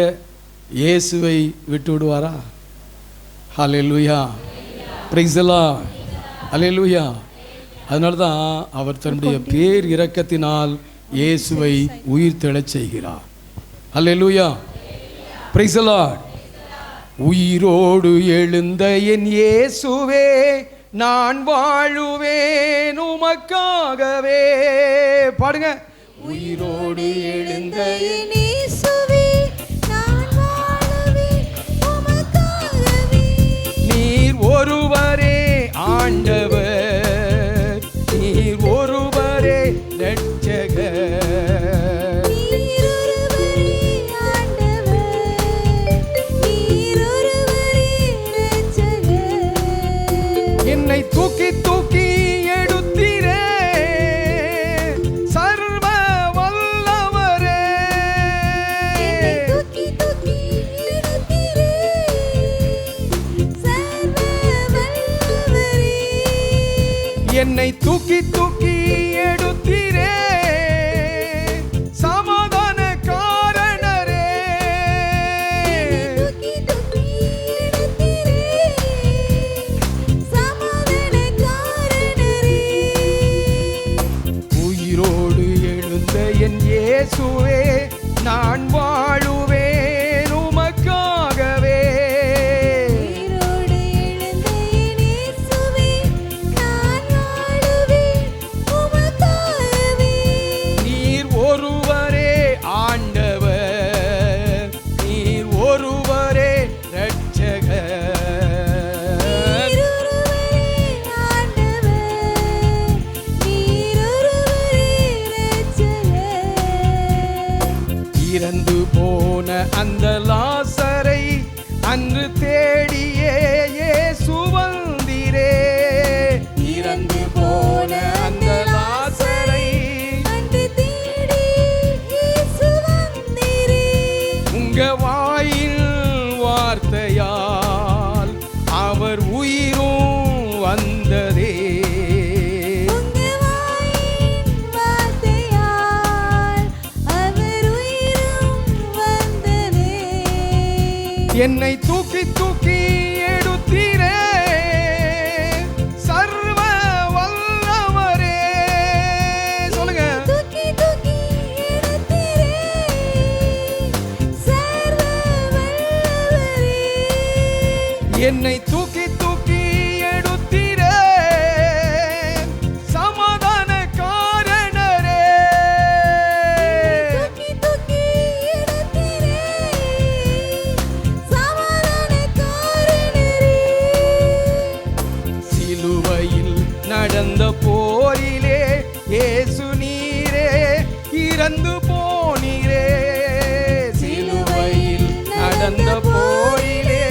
இயேசுவை விட்டு விடுவாரா? ஹல்லேலூயா, பிரைஸ் தி லார்ட், ஹல்லேலூயா. அதனால தான் அவர் தன்னுடைய பேர் இரக்கத்தினால் இயேசுவை உயிர் தெழச் செய்கிறார். ஹல்லேலூயா, பிரைஸ் தி லார்ட். உயிரோடு எழுந்த என் இயேசுவே, நான் வாழுவேன் உமக்காகவே. பாடுங்க. உயிரோடு எழுந்த என் இயேசுவே, நான் வாழுவேன் உமக்காகவே. நீர் ஒருவரே ஆண்டவர், நீர் ஒருவரே இரட்சகர். என்னை தூக்கி தூக்கி எடுத்தீரே சர்வ வல்லவரே. என்னை தூக்கி தூக்கி எடுத்தீரே சமாதான காரணரே. உயிரோடு எழுந்த என் இயேசுவே, நான் வாழுவேன் உமக்காகவே. நீர் ஒருவரே ஆண்டவர், நீர் ஒருவரே இரட்சகர். இறந்து போன அந்த லாசரை அன்று தேடியே இயேசு வந்தீரே. இறந்து போன அந்த லாசரை உங்க வாயில் வார்த்தையால் அவர் உயிரும் வந்ததே. என்னை தூக்கி தூக்கி எடுத்தீரே சர்வ வல்லவரே. சொல்லுங்க. என்னை தூக்கி தூக்கி எடுத்தீரே சமாதான காரணரே. சிலுவையில் நடந்த போரிலே இயேசு நீரே இறந்து போனீரே. சிலுவையில் நடந்த போரிலே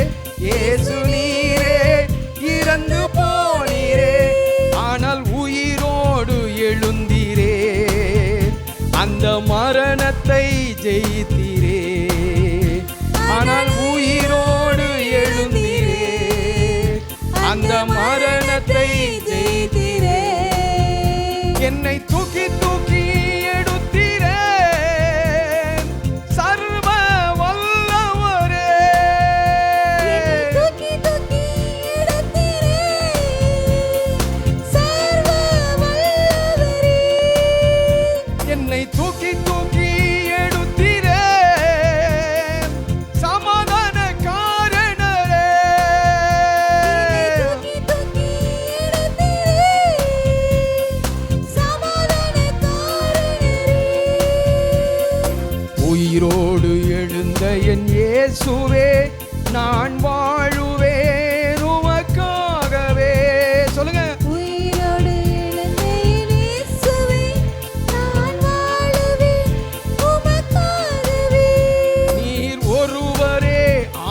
இயேசு நீரே இறந்து போனீரே. ஆனால் உயிரோடு எழுந்தீரே, அந்த மரணத்தை ஜெயித்தீரே. ஆனால் உயிரோடு எழுந்தீரே, அந்த மரணத்தை ஜெயித்தீரே. என்னை தூக்கி தூக்கி எடுத்தீரே சர்வ வல்லவரே. என்னை தூக்கி தூக்கி எடுத்தீரே இயேசுவே நான் வாழுவேன் உமக்காகவே. சொல்லுங்க. உயிரோடு எழுந்தேன் இயேசுவே நான் வாழுவேன் உமக்காகவே. நீர் ஒருவரே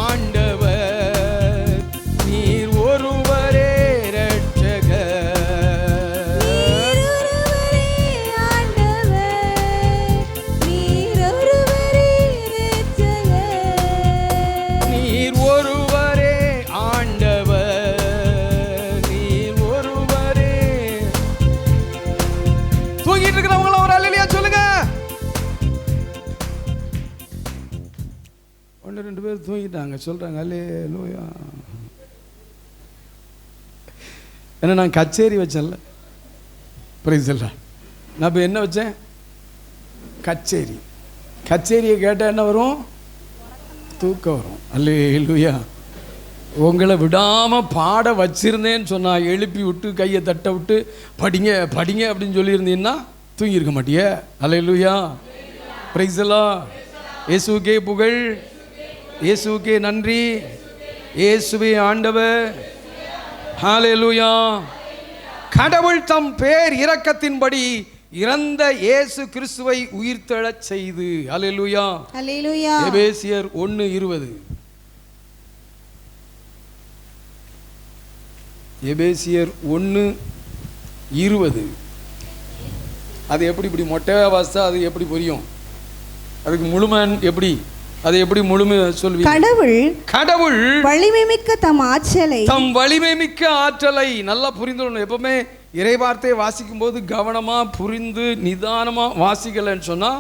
ஆண்டவர், நீர் ஒருவரே இரட்சகர். நீர் ஒருவரே ஆண்டவர், நீர் ஒருவரே இரட்சகர். நீர் ஒருவரே ஆண்டவர், நீர் ஒருவரே. தூங்கிட்டு இருக்கிறவங்கள ஒரு அல்லேலூயா சொல்லுங்க. ஒன்று ரெண்டு பேர் தூங்கிட்டாங்க, சொல்றாங்க அல்லேலூயா. ஏன்னா நான் கச்சேரி வச்சேன்ல, பிரைஸ் எல்லாம். நான் இப்போ என்ன வச்சேன்? கச்சேரி. கச்சேரியை கேட்டால் என்ன வரும்? தூக்கம் வரும். அல்லேலூயா. உங்களை விடாமல் பாட வச்சிருந்தேன்னு சொன்னா, எழுப்பி விட்டு கையை தட்ட விட்டு படிங்க படிங்க அப்படின்னு சொல்லியிருந்தீங்கன்னா தூங்கியிருக்க மாட்டியே. அல்லேலூயா. பிரைஸ் எல்லாம். இயேசுக்கே புகழ், இயேசுக்கே நன்றி, இயேசுவே ஆண்டவர். ஹல்லேலூயா. கடவுள் தம் பேர் இரக்கத்தின்படி இறந்த இயேசு கிறிஸ்துவை உயிர்த்தெழச் செய்து. ஹல்லேலூயா. அல்லேலூயா. எபேசியர் 1:20. எபேசியர் 1:20. அது எப்படி இப்படி மொட்டையா வாசித்தா அது எப்படி புரியும்? அதுக்கு முழுமன் எப்படி, அதை எப்படி முழுமை சொல்வீங்க? கடவுள் வலிமை மிக்க தம் வலிமை மிக்க ஆற்றலை நல்லா புரிந்துள்ளணும். எப்பவுமே இறைவார்த்தையை வாசிக்கும் போது கவனமா புரிந்து நிதானமா வாசிக்கலன்னு சொன்னா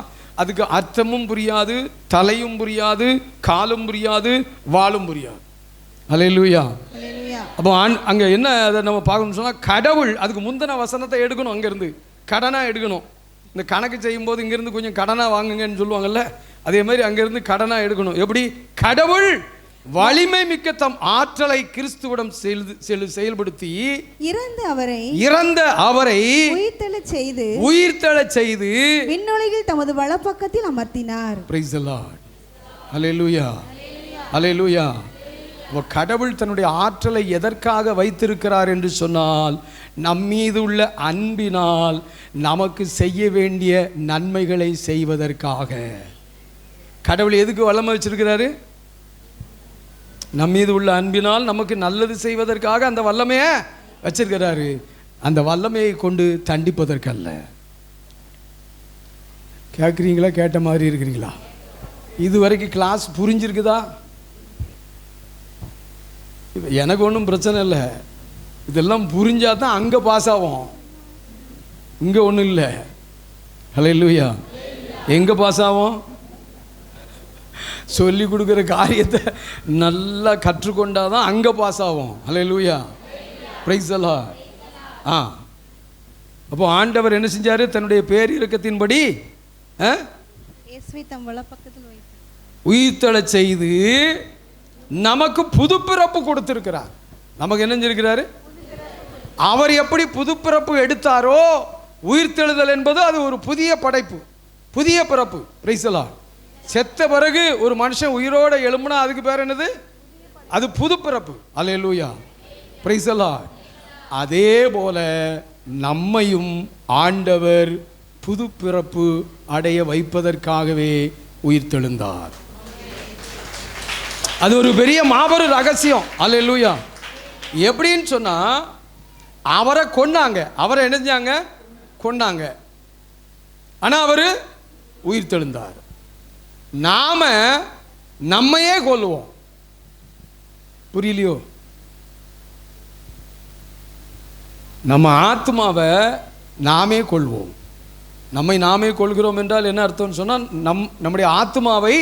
அதுக்கு அர்த்தமும் புரியாது, தலையும் புரியாது, காலும் புரியாது, வாலும் புரியாது. அல்லேலூயா. அப்போ அங்க என்ன அதை நம்ம பார்க்கணும்னு சொன்னா, கடவுள் அதுக்கு முந்தின வசனத்தை எடுக்கணும், அங்கிருந்து கடனா எடுக்கணும். இந்த கணக்கு செய்யும்போது இங்கிருந்து கொஞ்சம் கடனா வாங்குங்கன்னு சொல்லுவாங்கல்ல, அதே மாதிரி அங்கிருந்து கடனா எடுக்கணும். எப்படி? கடவுள் வலிமை மிக்க தம் ஆற்றலை கிறிஸ்துவிடம் செயல்படுத்தி இறந்த அவரை உயிர்த்தெழச் செய்து விண்ணுலகில் தமது வலப்பக்கத்தில் அமர்த்தினார். Price the lord. அல்லேலூயா. அல்லேலூயா. கடவுள் தன்னுடைய ஆற்றலை எதற்காக வைத்திருக்கிறார் என்று சொன்னால், நம்மீது உள்ள அன்பினால் நமக்கு செய்ய வேண்டிய நன்மைகளை செய்வதற்காக. கடவுள் எதுக்கு வல்லமை வச்சிருக்கிறாரு? நம்மீது உள்ள அன்பினால் நமக்கு நல்லது செய்வதற்காக அந்த வல்லமையை வச்சிருக்கிறாரு. அந்த வல்லமையை கொண்டு தண்டிப்பதற்கல்ல. கேட்குறீங்களா? கேட்ட மாதிரி இருக்கிறீங்களா? இது வரைக்கும் கிளாஸ் புரிஞ்சிருக்குதா? எனக்கு ஒன்றும் பிரச்சனை இல்லை. இதெல்லாம் புரிஞ்சாதான் அங்கே பாஸ் ஆகும், இங்கே ஒன்றும் இல்லை. ஹல்லேலூயா. எங்கே பாஸ் ஆகும்? சொல்லி கொடுக்குற காரியத்தை நல்லா கற்றுக்கொண்டாதான் அங்கே பாஸ் ஆகும். ஹல்லேலூயா. Praise the lord. அப்போ ஆண்டவர் என்ன செஞ்சாரு? தன்னுடைய பேர் இரக்கத்தின்படி உயிர்த்தெழச் செய்து நமக்கு புதுப்பிறப்பு கொடுத்திருக்கிறார். நமக்கு என்ன செஞ்சிருக்கிறாரு? அவர் எப்படி புதுப்பிறப்பு எடுத்தாரோ, உயிர்த்தெழுதல் என்பது அது ஒரு புதிய படைப்பு, புதிய பிறப்பு. Price the Lord. செத்த பிறகு ஒரு மனுஷன் உயிரோட எழும்புனா அதுக்கு பேர் என்னது? அது புது பிறப்பு. அல்லேலூயா. Praise the lord. அதே போல நம்மையும் ஆண்டவர் புது பிறப்பு அடைய வைப்பதற்காகவே உயிர்த்தெழுந்தார். அது ஒரு பெரிய மாபெரும் ரகசியம். அல்லேலூயா. எப்படின்னு சொன்னா, அவரை கொன்னாங்க, அவரை என்ன செஞ்சாங்க? கொன்னாங்க. ஆனா அவர் உயிர்த்தெழுந்தார். நாம நம்மையே கொல்லுவோம். புரியலையோ? நம்ம ஆத்மாவை நாமே கொள்வோம். நம்மை நாமே கொள்கிறோம் என்றால் என்ன அர்த்தம்னு சொன்னால், நம்முடைய ஆத்மாவை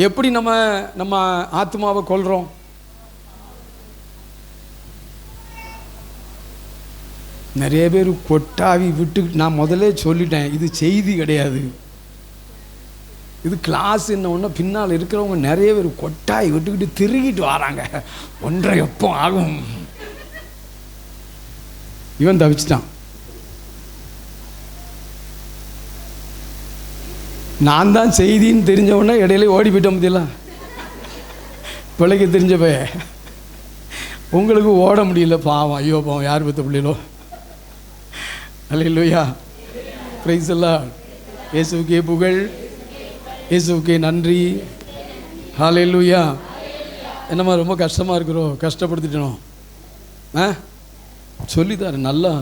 எப்படி நம்ம ஆத்மாவை கொல்றோம்? நிறைய பேர் கொட்டாவி விட்டு, நான் முதல்ல சொல்லிட்டேன், இது செய்தி கிடையாது, இது கிளாஸ். என்ன ஒன்று பின்னால் இருக்கிறவங்க நிறைய பேர் கொட்டாய் விட்டுக்கிட்டு திருகிட்டு வராங்க. ஒன்றை எப்போ ஆகும்? இவன் தவிச்சிட்டான். நான் தான் செய்தின்னு தெரிஞ்சவொடனே இடையில ஓடி போயிட்டோம் பத்தியெல்லாம். பிள்ளைக்கு தெரிஞ்சப்ப உங்களுக்கு ஓட முடியல, பாவம், ஐயோ பாவம், யார் பெற்ற பிள்ளைகளோ. அல்லேலூயா, பிரைஸ் எல்லாம். இயேசுவுக்கே புகழ், இயேசுவுக்கே நன்றி. ஹல்லேலூயா. என்னம்மா ரொம்ப கஷ்டமாக இருக்கிறோம், கஷ்டப்படுத்திட்டோம். சொல்லித்தாரு, நல்லா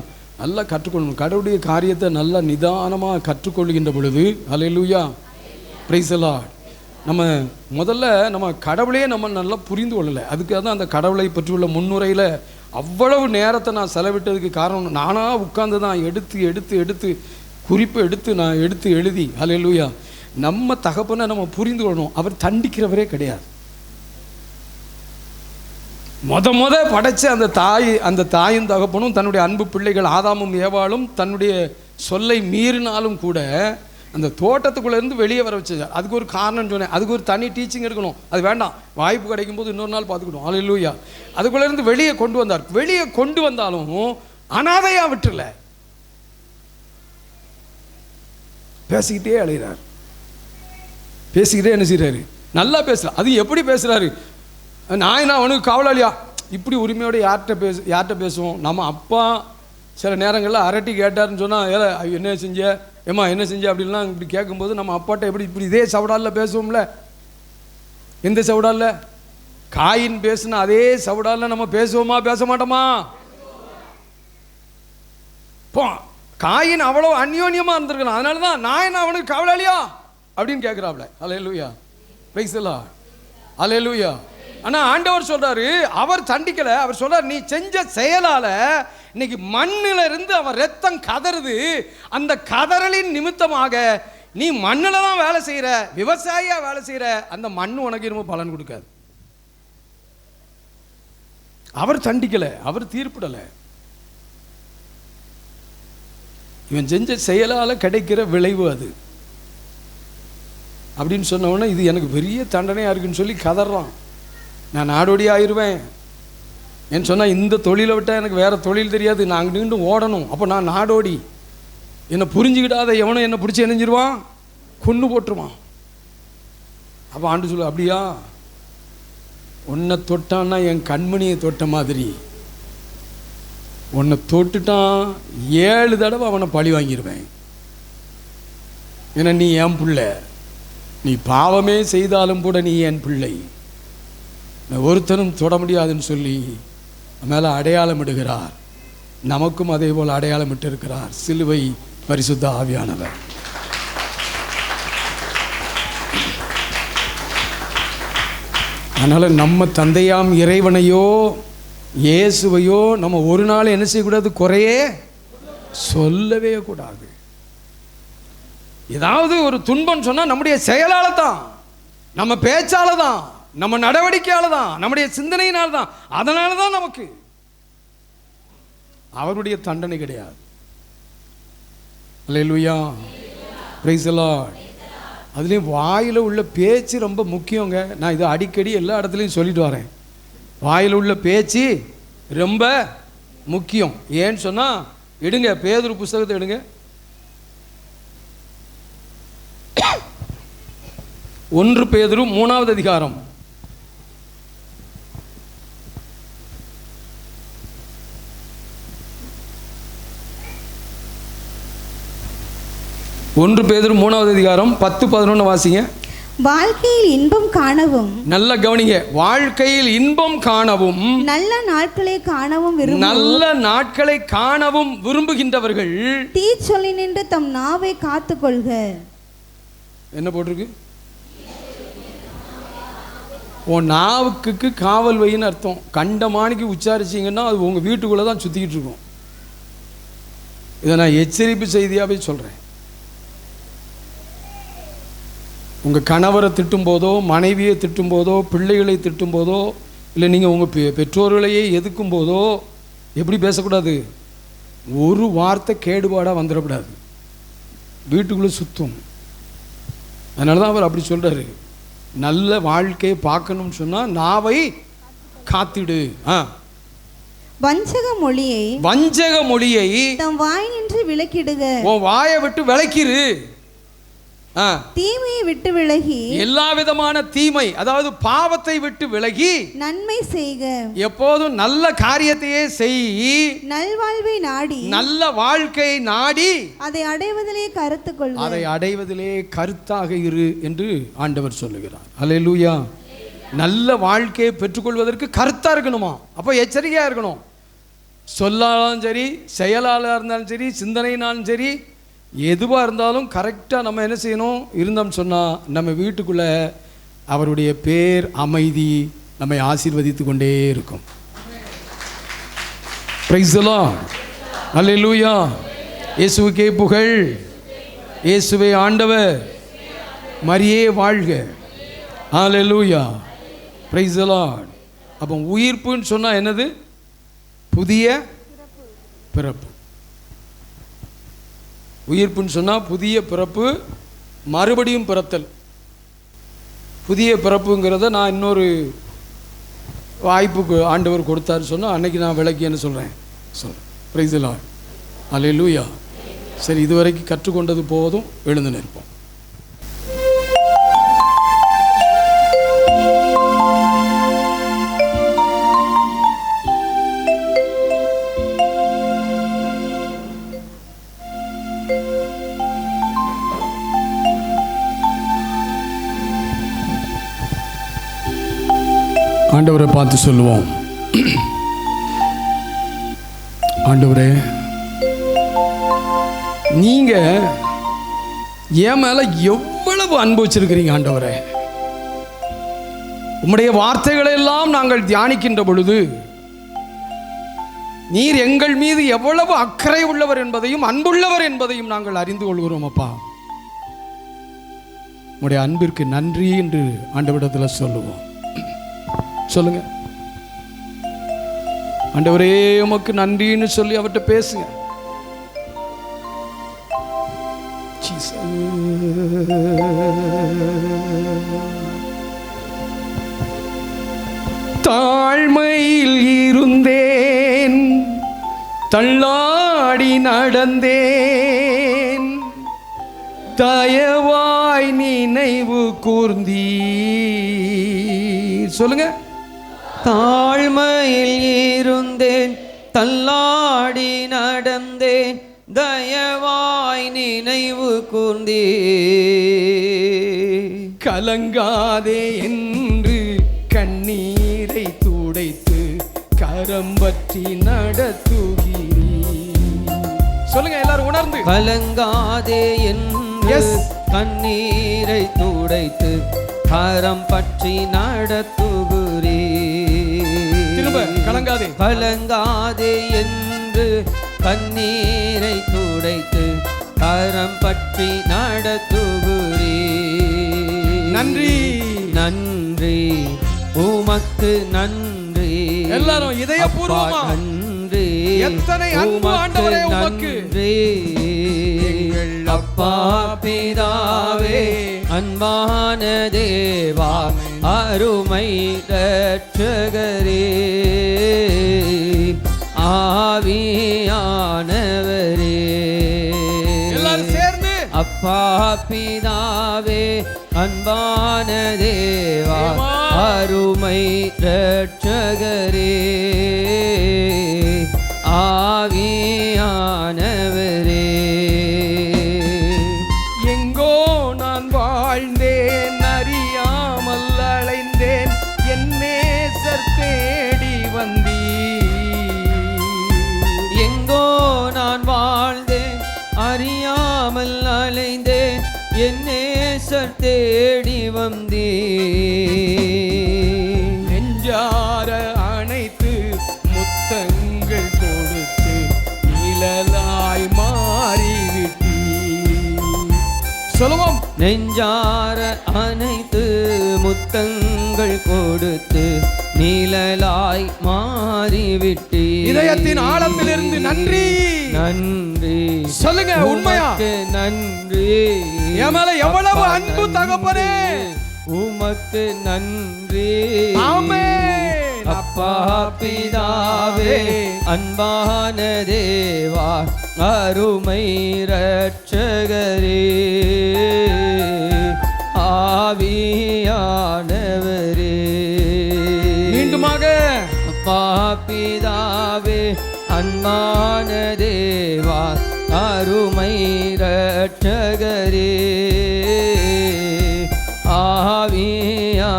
நல்லா கற்றுக்கொள்ளணும். கடவுளுடைய காரியத்தை நல்லா நிதானமாக கற்றுக்கொள்கின்ற பொழுது, ஹல்லேலூயா, பிரைஸ் எல்லாம், நம்ம முதல்ல நம்ம கடவுளையே நம்ம நல்லா புரிந்து கொள்ளலை. அதுக்காக தான் அந்த கடவுளை பற்றியுள்ள முன்னுரையில் அவ்வளவு நேரத்தை நான் செலவிட்டதுக்கு காரணம், நானாக உட்கார்ந்து தான் எடுத்து எடுத்து எடுத்து குறிப்பை எடுத்து நான் எடுத்து எழுதி. ஹல்லேலூயா. நம்ம தகப்பனை நம்ம புரிந்து கொள்ளணும். அவர் தண்டிக்கிறவரே கிடையாது. முத படைச்ச அந்த தாயும் தகப்பனும் தன்னுடைய அன்பு பிள்ளைகள் ஆதாமும் ஏவாளும் தன்னுடைய சொல்லை மீறினாலும் கூட அந்த தோட்டத்துக்குள்ளேருந்து வெளியே வர வச்சார். அதுக்கு ஒரு காரணம் சொன்னேன், அதுக்கு ஒரு தனி டீச்சிங் இருக்கணும். அது வேண்டாம், வாய்ப்பு கிடைக்கும் போது இன்னொரு நாள் பார்த்துக்கிட்டோம். ஹல்லேலூயா. அதுக்குள்ளேருந்து வெளியே கொண்டு வந்தார். வெளியே கொண்டு வந்தாலும் அனாதையா விட்டுல, பேசிக்கிட்டே அழைகிறார். பேசிக்கிட்டே என்ன செய்கிறாரு, நல்லா பேசுகிறார். அது எப்படி பேசுகிறாரு, நான் அவனுக்கு காவலாளியா, இப்படி உரிமையோடு யார்கிட்ட பேசுவோம். நம்ம அப்பா சில நேரங்களில் அரட்டி கேட்டாருன்னு சொன்னால், ஏல என்ன செஞ்ச, ஏம்மா என்ன செஞ்ச அப்படின்லாம் இப்படி கேட்கும்போது நம்ம அப்பாட்ட எப்படி இப்படி இதே சவுடாலில் பேசுவோம்ல. எந்த சவுடாலில் காயின் பேசுனா அதே சவுடாலில் நம்ம பேசுவோமா பேச மாட்டோமா? போ, காயின் அவ்வளோ அந்யோன்யமாக இருந்திருக்கணும். அதனால தான் நான் என்ன அவனுக்கு காவலாளியா அப்படின்னு கேட்குறாப்ல. அல்லேலூயா, பிரைஸ் தி லார்ட். அல்லேலூயா. ஆனால் ஆண்டவர் சொல்றாரு, அவர் தண்டிக்கலை. அவர் சொல்றார், நீ செஞ்ச செயலால இன்னைக்கு மண்ணில இருந்து அவன் ரத்தம் கதறுது. அந்த கதறலின் நிமித்தமாக நீ மண்ணில் தான் வேலை செய்கிற, விவசாயியா வேலை செய்கிற, அந்த மண்ணு உனக்கு ரொம்ப பலன் கொடுக்காது. அவர் தண்டிக்கலை, அவர் தீர்ப்பிடலை. இவன் செஞ்ச செயலால் கிடைக்கிற விளைவு அது அப்படின்னு சொன்ன உடனே, இது எனக்கு பெரிய தண்டனையாக இருக்குன்னு சொல்லி கதறான். நான் நாடோடி ஆயிடுவேன் ஏன்னு சொன்னால், இந்த தொழிலை விட்டால் எனக்கு வேறு தொழில் தெரியாது, நான் அங்கே நின்று ஓடணும். அப்போ நான் நாடோடி. என்னை புரிஞ்சுக்கிட்டாத எவனும் என்னை பிடிச்சி இணைஞ்சிருவான், கொன்று போட்டுருவான். அப்போ ஆண்டு சொல்ல, அப்படியா, உன்னை தொட்டான்னா என் கண்மணியை தொட்ட மாதிரி, உன்னை தொட்டுட்டான் 7 தடவை அவனை பழி வாங்கிடுவேன். ஏன்னா நீ என் பிள்ளை, நீ பாவமே செய்தாலும் கூட நீ என் பிள்ளை, ஒருத்தனும் தொட முடியாதுன்னு சொல்லி மேலே அடையாளம் இடுகிறார். நமக்கும் அதே போல் அடையாளம் இட்டு இருக்கிறார், சிலுவை பரிசுத்த ஆவியானவர். அதனால் நம்ம தந்தையாம் இறைவனையோ இயேசுவையோ நம்ம ஒரு நாள் என்ன செய்யக்கூடாது, குறையே சொல்லவே கூடாது. ஏதாவது ஒரு துன்பம் சொன்னால் நம்முடைய செயலால தான், நம்ம பேச்சால தான், நம்ம நடவடிக்கையால தான், நம்முடைய சிந்தனையினால் தான். அதனால தான் நமக்கு, அவருடைய தண்டனை கிடையாது. அல்லேலூயா, பிரைஸ் தி லார்ட். அதுலேயும் வாயில் உள்ள பேச்சு ரொம்ப முக்கியங்க. நான் இதை அடிக்கடி எல்லா இடத்துலையும் சொல்லிட்டு வரேன். வாயில் உள்ள பேச்சு ரொம்ப முக்கியம். ஏன்னு சொன்னால், எடுங்க பேதுரு புஸ்தகத்தை எடுங்க, 1 பேதுரு 3வது அதிகாரம். ஒன்று பேதுரு 3வது அதிகாரம் 10-11 வாசிங்க. வாழ்க்கையில் இன்பம் காணவும், நல்ல கவனிங்க, வாழ்க்கையில் இன்பம் காணவும், நல்ல நாட்களை காணவும் விரும்புகின்றவர்கள் தீச்சொல்லி நின்று தம் நாவை காத்துக்கொள்க. என்ன போட்டிருக்கு? உன் நாவுக்கு காவல் வைன்னு அர்த்தம். கண்டமானிக்கு உச்சாரிச்சிங்கன்னா அது உங்கள் வீட்டுக்குள்ளே தான் சுற்றிக்கிட்டு இருக்கும். இதை நான் எச்சரிப்பு செய்தியாகவே சொல்கிறேன். உங்கள் கணவரை திட்டும் போதோ, மனைவியை திட்டும் போதோ, பிள்ளைகளை திட்டும் போதோ, இல்லை நீங்கள் உங்கள் பெற்றோர்களையே எதுக்கும் போதோ எப்படி பேசக்கூடாது? ஒரு வார்த்தை கேடுபாடாக வந்துடக்கூடாது, வீட்டுக்குள்ளே சுற்றும். அதனால தான் அவர் அப்படி சொல்கிறாரு, நல்ல வாழ்க்கையை பார்க்கணும்னு சொன்னால் நாவை காத்திடு. வஞ்சக மொழியை தம் வாய் நின்று விலக்கிடுக. உன் வாயை விட்டு விலக்கிரு. தீமையை விட்டு விலகி, எல்லா விதமான தீமை அதாவது பாவத்தை விட்டு விலகி நன்மை செய்க, எப்போதும் நல்ல காரியத்தையே செய், நல்வாழ்வை நாடி, நல்ல வாழ்க்கை நாடி, அதை அடைவதிலே கருத்து கொள்க, அதை அடைவதிலே கருத்தாக இரு என்று ஆண்டவர் சொல்லுகிறார். அல்லேலூயா. நல்ல வாழ்க்கையை பெற்றுக்கொள்வதற்கு கருத்தா இருக்கணுமா? அப்போ எச்சரிக்கையா இருக்கணும். சொல்லாலும் சரி, செயலாளர் இருந்தாலும் சரி, சிந்தனைனாலும் சரி, எதுவாக இருந்தாலும் கரெக்டாக நம்ம என்ன செய்யணும் இருந்தோம்னு சொன்னால் நம்ம வீட்டுக்குள்ளே அவருடைய பேர் அமைதி நம்மை ஆசீர்வதித்து கொண்டே இருக்கும். Praise the lord. அல்லேலூயா. இயேசுவுக்கே புகழ். இயேசுவே ஆண்டவர். மரியே வாழ்க. அல்லேலூயா. Praise the lord. அப்போ உயிர்ப்புன்னு சொன்னால் என்னது? புதிய பிறப்பு. உயிர்ப்புன்னு சொன்னால் புதிய பிறப்பு, மறுபடியும் பிறத்தல். புதிய பிறப்புங்கிறத நான் இன்னொரு வாய்ப்புக்கு ஆண்டவர் கொடுத்தாரு சொன்னால் அன்னைக்கு நான் விளக்கின்னு சொல்கிறேன். Praise the lord. அல்லேலூயா. சரி, இதுவரைக்கும் கற்றுக்கொண்டது போதும். எழுந்து நிற்போம். ஆண்டவரை பார்த்து சொல்லுவோம், ஆண்டவரே, நீங்க என் மேல எவ்வளவு அன்பு வச்சிருக்கிறீங்க ஆண்டவரே. உம்முடைய வார்த்தைகளை எல்லாம் நாங்கள் தியானிக்கின்ற பொழுது நீர் எங்கள் மீது எவ்வளவு அக்கறை உள்ளவர் என்பதையும் அன்புள்ளவர் என்பதையும் நாங்கள் அறிந்து கொள்கிறோம். அப்பா, உம்முடைய அன்பிற்கு நன்றி என்று ஆண்டவரிடத்தில் சொல்லுவோம். சொல்லுங்க, ஆண்டவரே உமக்கு நன்றின்னு சொல்லி அவர்கிட்ட பேசுங்க. தாழ்மையில் இருந்தேன், தள்ளாடி நடந்தேன், தயவாய் நினைவு கூர்ந்தீர். சொல்லுங்க. தாழ்மையில் இருந்தேன், தள்ளாடி நடந்தேன், தயவாய் நினைவு கூர்ந்தே. கலங்காதே என்று கண்ணீரை துடைத்து கரம் பற்றி நடத்துகிறீர். சொல்லுங்க எல்லாரும் உணர்ந்து. கலங்காதே என்று கண்ணீரை துடைத்து கரம் பற்றி நடத்துகிறீர். திரும்ப கலங்காதே. கலங்காதே என்று கண்ணீரை துடைத்து கரம் பற்றி நடத்துகிறீர். நன்றி நன்றி உமக்கு நன்றி. எல்லாரும் இதயபூர்வமா நன்றி. எத்தனை அன்பு ஆண்டவரே உமக்கு. அப்பா பிதாவே, அன்பான தேவா, அருமை ரட்சகரே, ஆவியானவரே, எல்லாரும் சேர்ந்து. அப்பா பிதாவே, அன்பான தேவா, அருமை ரட்சகரே, ஆவியானவரே. எங்கோ நான் வாழ்ந்தேன், அறியாமல் அலைந்தேன், என் நேசர் தேடி வந்தீர். எங்கோ நான் வாழ்ந்தேன், அறியாமல் அலைந்தேன், என் நேசர் தேடி வந்தீர். நெஞ்சார அணைத்து முத்தங்கள் கொடுத்து நிழலாய் மாறிவிட்டீர். சொல்லுவோம். நெஞ்சார அனைத்து முத்தங்கள் கொடுத்து நிழலாய் மாறிவிட்டீர். இதயத்தின் ஆழத்திலிருந்து நன்றி. நன்றி. சொல்லுங்க உண்மையா. நன்றி. என் மேல எவ்வளவு அன்பு தகப்பனே. உமக்கு நன்றி. ஆமென். அப்பா பிதாவே, அன்பான தேவா, அருமை ரட்சகரே, ஆவியானவரே. மீண்டுமாக அப்பா பிதாவே அன்பான தேவா அருமை இரட்சகரே ஆவியானவரே.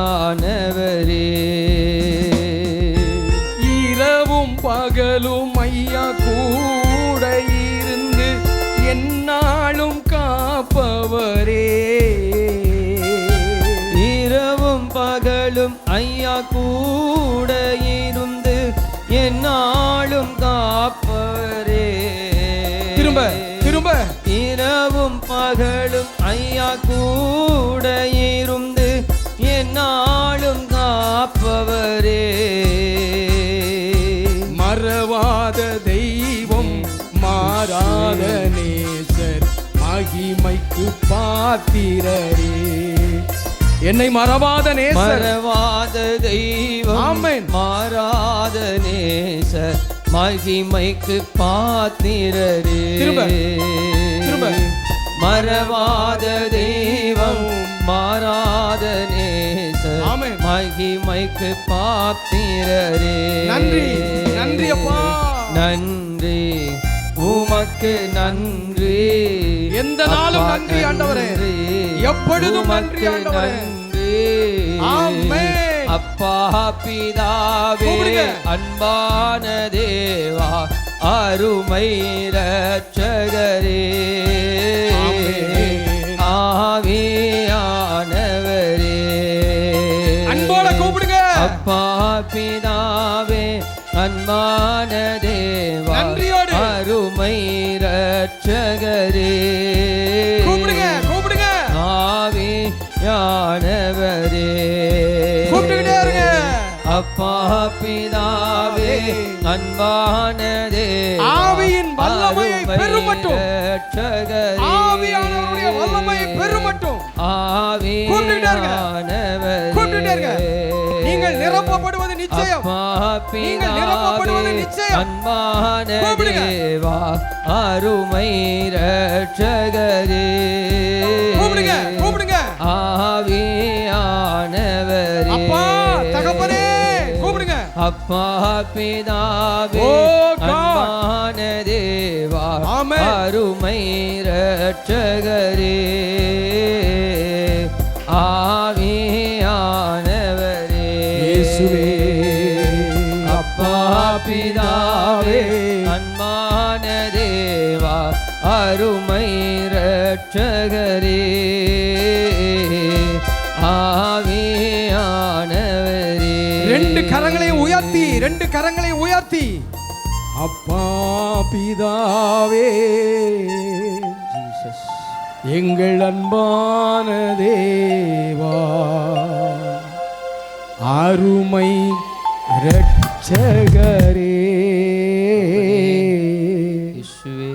இரவும் பகலும் ஐயா கூட இருந்து என்னாலும் காப்பவரே. இரவும் பகலும் ஐயா கூட இருந்து என்னாலும் காப்பவரே. திரும்ப திரும்ப இரவும் பகலும் ஐயா கூட இருந்து என்னாலும் காப்பவரே. மறவாத தெய்வம் மாறாத நேசர் மகிமைக்கு பாத்திரரே. என்னை மறவாத நேசர், மறவாத தெய்வம் ஆமென். மாறாத நேசர் மகிமைக்கு பாத்திரரே. திரும்ப, திரும்ப. மறவாத தெய்வம் மாறாத நேசர் ஆமென். மகிமைக்கு பாத்திரரே. நன்றி, நன்றி அப்பா. நன்றி உமக்கு நன்றி. எந்த நாளும் அப்பா, நன்றி ஆண்டவரே. நன்றி. எப்பொழுதும் நன்றி உமக்கு ஆண்டவரே. நன்றி. ஆமென். அப்பா பிதாவே கூப்பிடுங்க. அன்பான தேவா அருமை இரட்சகரே ஆமென். ஆவியானவரே. அன்போட கூப்பிடுங்க. அப்பா பிதாவே அன்பான தேவா நன்றியோடு. அருமை இரட்சகரே கூப்பிடுங்க, கூப்பிடுங்க. ஆவியானவரே. கூப்பிட்டுக்கிட்டே இருங்க. அப்பா பிதாவே அன்பான தேவா ஆவியின் வல்லமையை அருமை பெருமட்டும். இரட்சகரே. ஆவியானவருடைய வல்லமையை பெருமட்டும். கூப்பிட்டுக்கிட்டே இருங்க. கூப்பிட்டுக்கிட்டே இருங்க. நீங்கள் நிரப்பப்படுவது நிச்சயம். நீங்கள் நிரப்பப்படுவது நிச்சயம். அன்பான கூப்பிடுங்க. தேவா அருமை இரட்சகரே கூப்பிடுங்க, கூப்பிடுங்க. ஆவியானவரே. அப்பா தகப்பனே கூப்பிடுங்க. அப்பா பிதாவே ஓ God. அன்பான தேவா ஆமென். அருமை இரட்சகரே ஆவியானவரே. இயேசுவே. அப்பா பிதாவே அன்பான தேவா அருமை இரட்சகரே ஆவியானவரே. ரெண்டு கரங்களையும் உயர்த்தி, ரெண்டு கரங்களையும் உயர்த்தி. அப்பா பிதாவே ஜீசஸ். எங்கள் அன்பான தேவா அருமை இரட்சகரே. இயேசுவே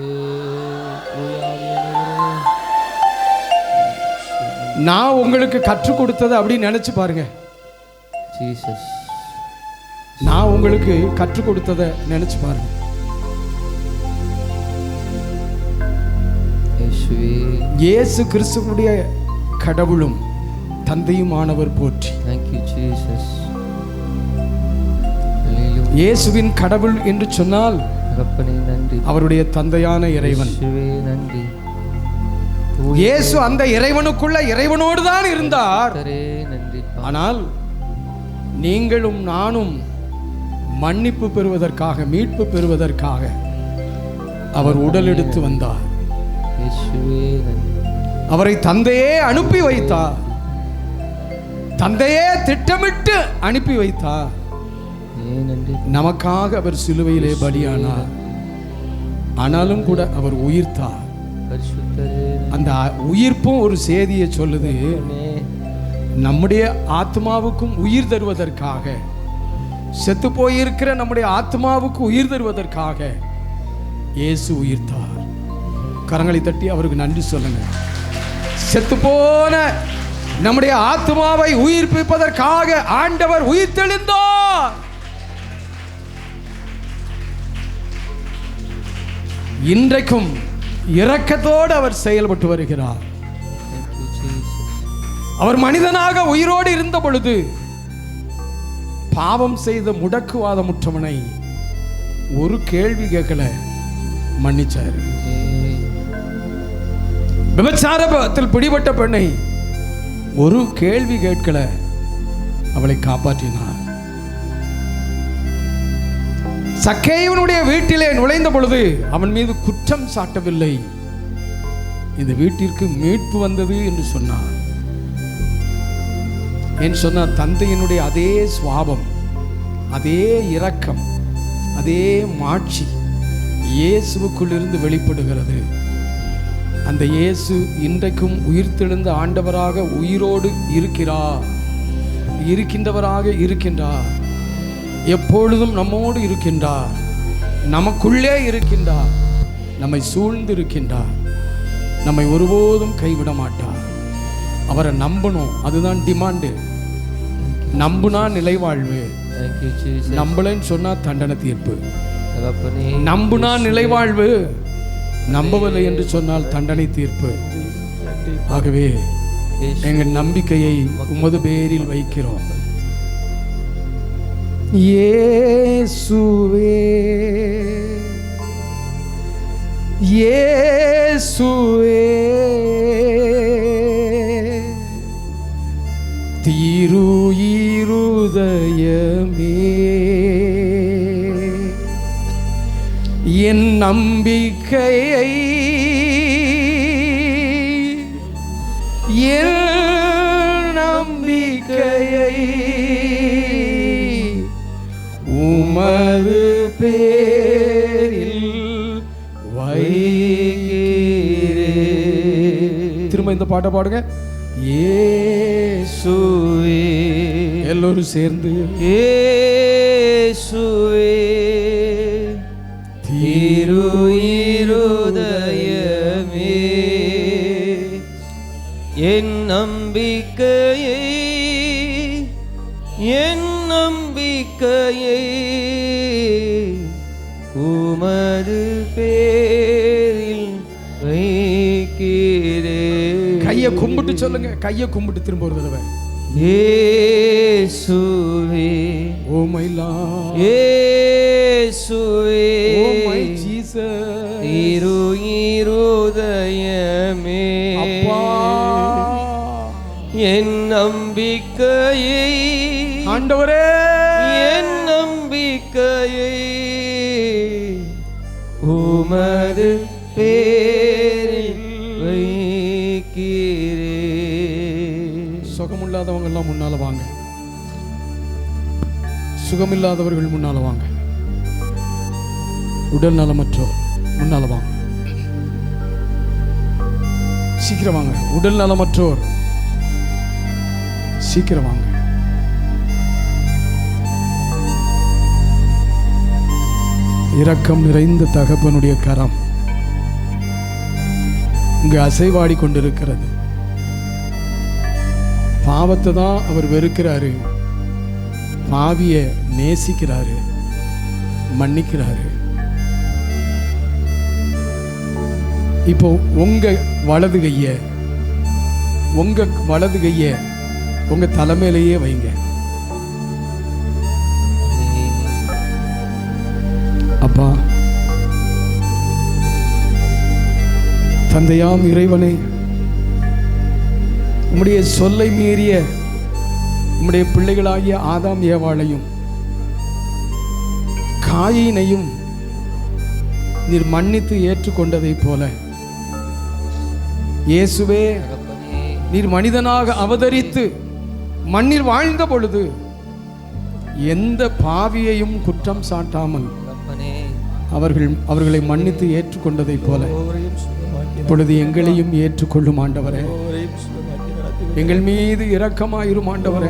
ஆவியானவரே. நான் உங்களுக்கு கற்றுக் கொடுத்தது அப்படின்னு நினைச்சு பாருங்க. ஜீசஸ். நான் உங்களுக்கு கற்றுக் கொடுத்ததை நினைச்சு பாருங்க. இயேசுவே. இயேசு கிறிஸ்துவுடைய கடவுளும் தந்தையுமானவர் போற்றி. Thank you Jesus. Hallelujah. இயேசுவின் கடவுள் என்று சொன்னால் தகப்பனே நன்றி. அவருடைய தந்தையான இறைவன். இயேசுவே நன்றி. இயேசு அந்த இறைவனுக்குள்ள இறைவனோடு தான் இருந்தார். கர்த்தரே நன்றி. ஆனால் நீங்களும் நானும் மன்னிப்பு பெறுவதற்காக, மீட்பு பெறுவதற்காக அவர் உடல் எடுத்து வந்தார். இயேசுவே நன்றி. அவரை தந்தையே அனுப்பி வைத்தார். தந்தையே திட்டமிட்டு அனுப்பி வைத்தார். நன்றி. நமக்காக அவர் சிலுவையிலே பலியானார். ஆனாலும் கூட அவர் உயிர்த்தார். பரிசுத்தரே அந்த உயிர்ப்பும் ஒரு செய்தியை சொல்லுது. நம்முடைய ஆத்மாவுக்கும் உயிர் தருவதற்காக, செத்து போயிருக்கிற நம்முடைய ஆத்மாவுக்கு உயிர் தருவதற்காக இயேசு உயிர்த்தார். கரங்களை தட்டி அவருக்கு நன்றி சொல்லுங்க. செத்து போன நம்முடைய ஆத்மாவை உயிர்ப்பிப்பதற்காக ஆண்டவர் உயிர்த்தெழுந்தார். இன்றைக்கும் இரக்கத்தோடு அவர் செயல்பட்டு வருகிறார். அவர் மனிதனாக உயிரோடு இருந்த பொழுது பாவம் செய்த முடக்குவாதமுற்றவனை ஒரு கேள்வி கேட்கல, மன்னிச்சாரு. விபச்சாரத்தில் பிடிபட்ட பெண்ணை ஒரு கேள்வி கேட்கல, அவளை காப்பாற்றினார். சக்கேயுவனுடைய வீட்டிலே நுழைந்த பொழுது அவன் மீது குற்றம் சாட்டவில்லை, இந்த வீட்டிற்கு மீட்பு வந்தது என்று சொன்னார். என்று சொன்னார், தந்தையினுடைய அதே சுவாபம், அதே இரக்கம், அதே மாட்சி இயேசுவுக்குள் இருந்து வெளிப்படுகிறது. அந்த இயேசு இன்றைக்கும் உயிர்த்தெழுந்த ஆண்டவராக உயிரோடு இருக்கின்றவராக இருக்கின்றார். எப்பொழுதும் நம்மோடு இருக்கின்றார், நமக்குள்ளே இருக்கின்றார், நம்மை சூழ்ந்து இருக்கின்றார், நம்மை ஒருபோதும் கைவிட மாட்டார். அவரை நம்பணும், அதுதான் டிமாண்டு. நம்புனா நிலைவாழ்வு, நம்பலன்னு சொன்னா தண்டனை தீர்ப்பு. நம்புனா நிலைவாழ்வு, நம்பவில்லை என்று சொன்னால் தண்டனை தீர்ப்பு. ஆகவே எங்கள் நம்பிக்கையை உமது பேரில் வைக்கிறோம். இயேசுவே இயேசுவே திருயிருதயமே என் நம்பிக்கையை உமது பேரில் வைக்கிறேன். திரும்ப இந்த பாட்டை பாடுங்க. இயேசுவே, எல்லோரும் சேர்ந்து இயேசுவே திருயிருதயமே என் நம்பிக்கையை உமது பேரில் வைக்கிறேன். கையை கும்பிட்டு சொல்லுங்க, கையை கும்பிட்டு திரும்ப ஒரு தடவை. இயேசுவே, ஓ மை லார்ட், இயேசுவே, ஓ மை ஜீசஸ், திருயிருதயமே அப்பா என் நம்பிக்கையை ஆண்டவரே, என் நம்பிக்கையை உமது பேரில் வைக்கிறேன். சுகமில்லாதவங்க எல்லாம் முன்னால வாங்க, சுகமில்லாதவர்கள் முன்னால வாங்க, உடல் நலமற்றோர் முன்னால வாங்க, சீக்கிரம் வாங்க. உடல் நலமற்றோர் சீக்கிரம் வாங்க. இரக்கம் நிறைந்த தகப்பனுடைய கரம் இங்கு அசைவாடி கொண்டிருக்கிறது. பாவத்தை தான் அவர் வெறுக்கிறாரு, பாவிய நேசிக்கிறாரு, மன்னிக்கிறாரு. இப்போ உங்க வலது கைய உங்க தலைமையிலேயே வைங்க. அப்பா, தந்தையாம் இறைவனே, உம்முடைய சொல்லை மீறிய உம்முடைய பிள்ளைகளாகிய ஆதாம் ஏவாளையும் காயினையும் நீர் மன்னித்து ஏற்றுக்கொண்டதை போல இயேசுவே, நீர் மனிதனாக அவதரித்து மண்ணில் வாழ்ந்த பொழுது எந்த பாவியையும் குற்றம் சாட்டாமல் அவர்களை மன்னித்து ஏற்றுக்கொண்டதை போல இப்பொழுது எங்களையும் ஏற்றுக்கொள்ளும் ஆண்டவரே. எங்கள் மீது இரக்கமாயிரும் ஆண்டவரே.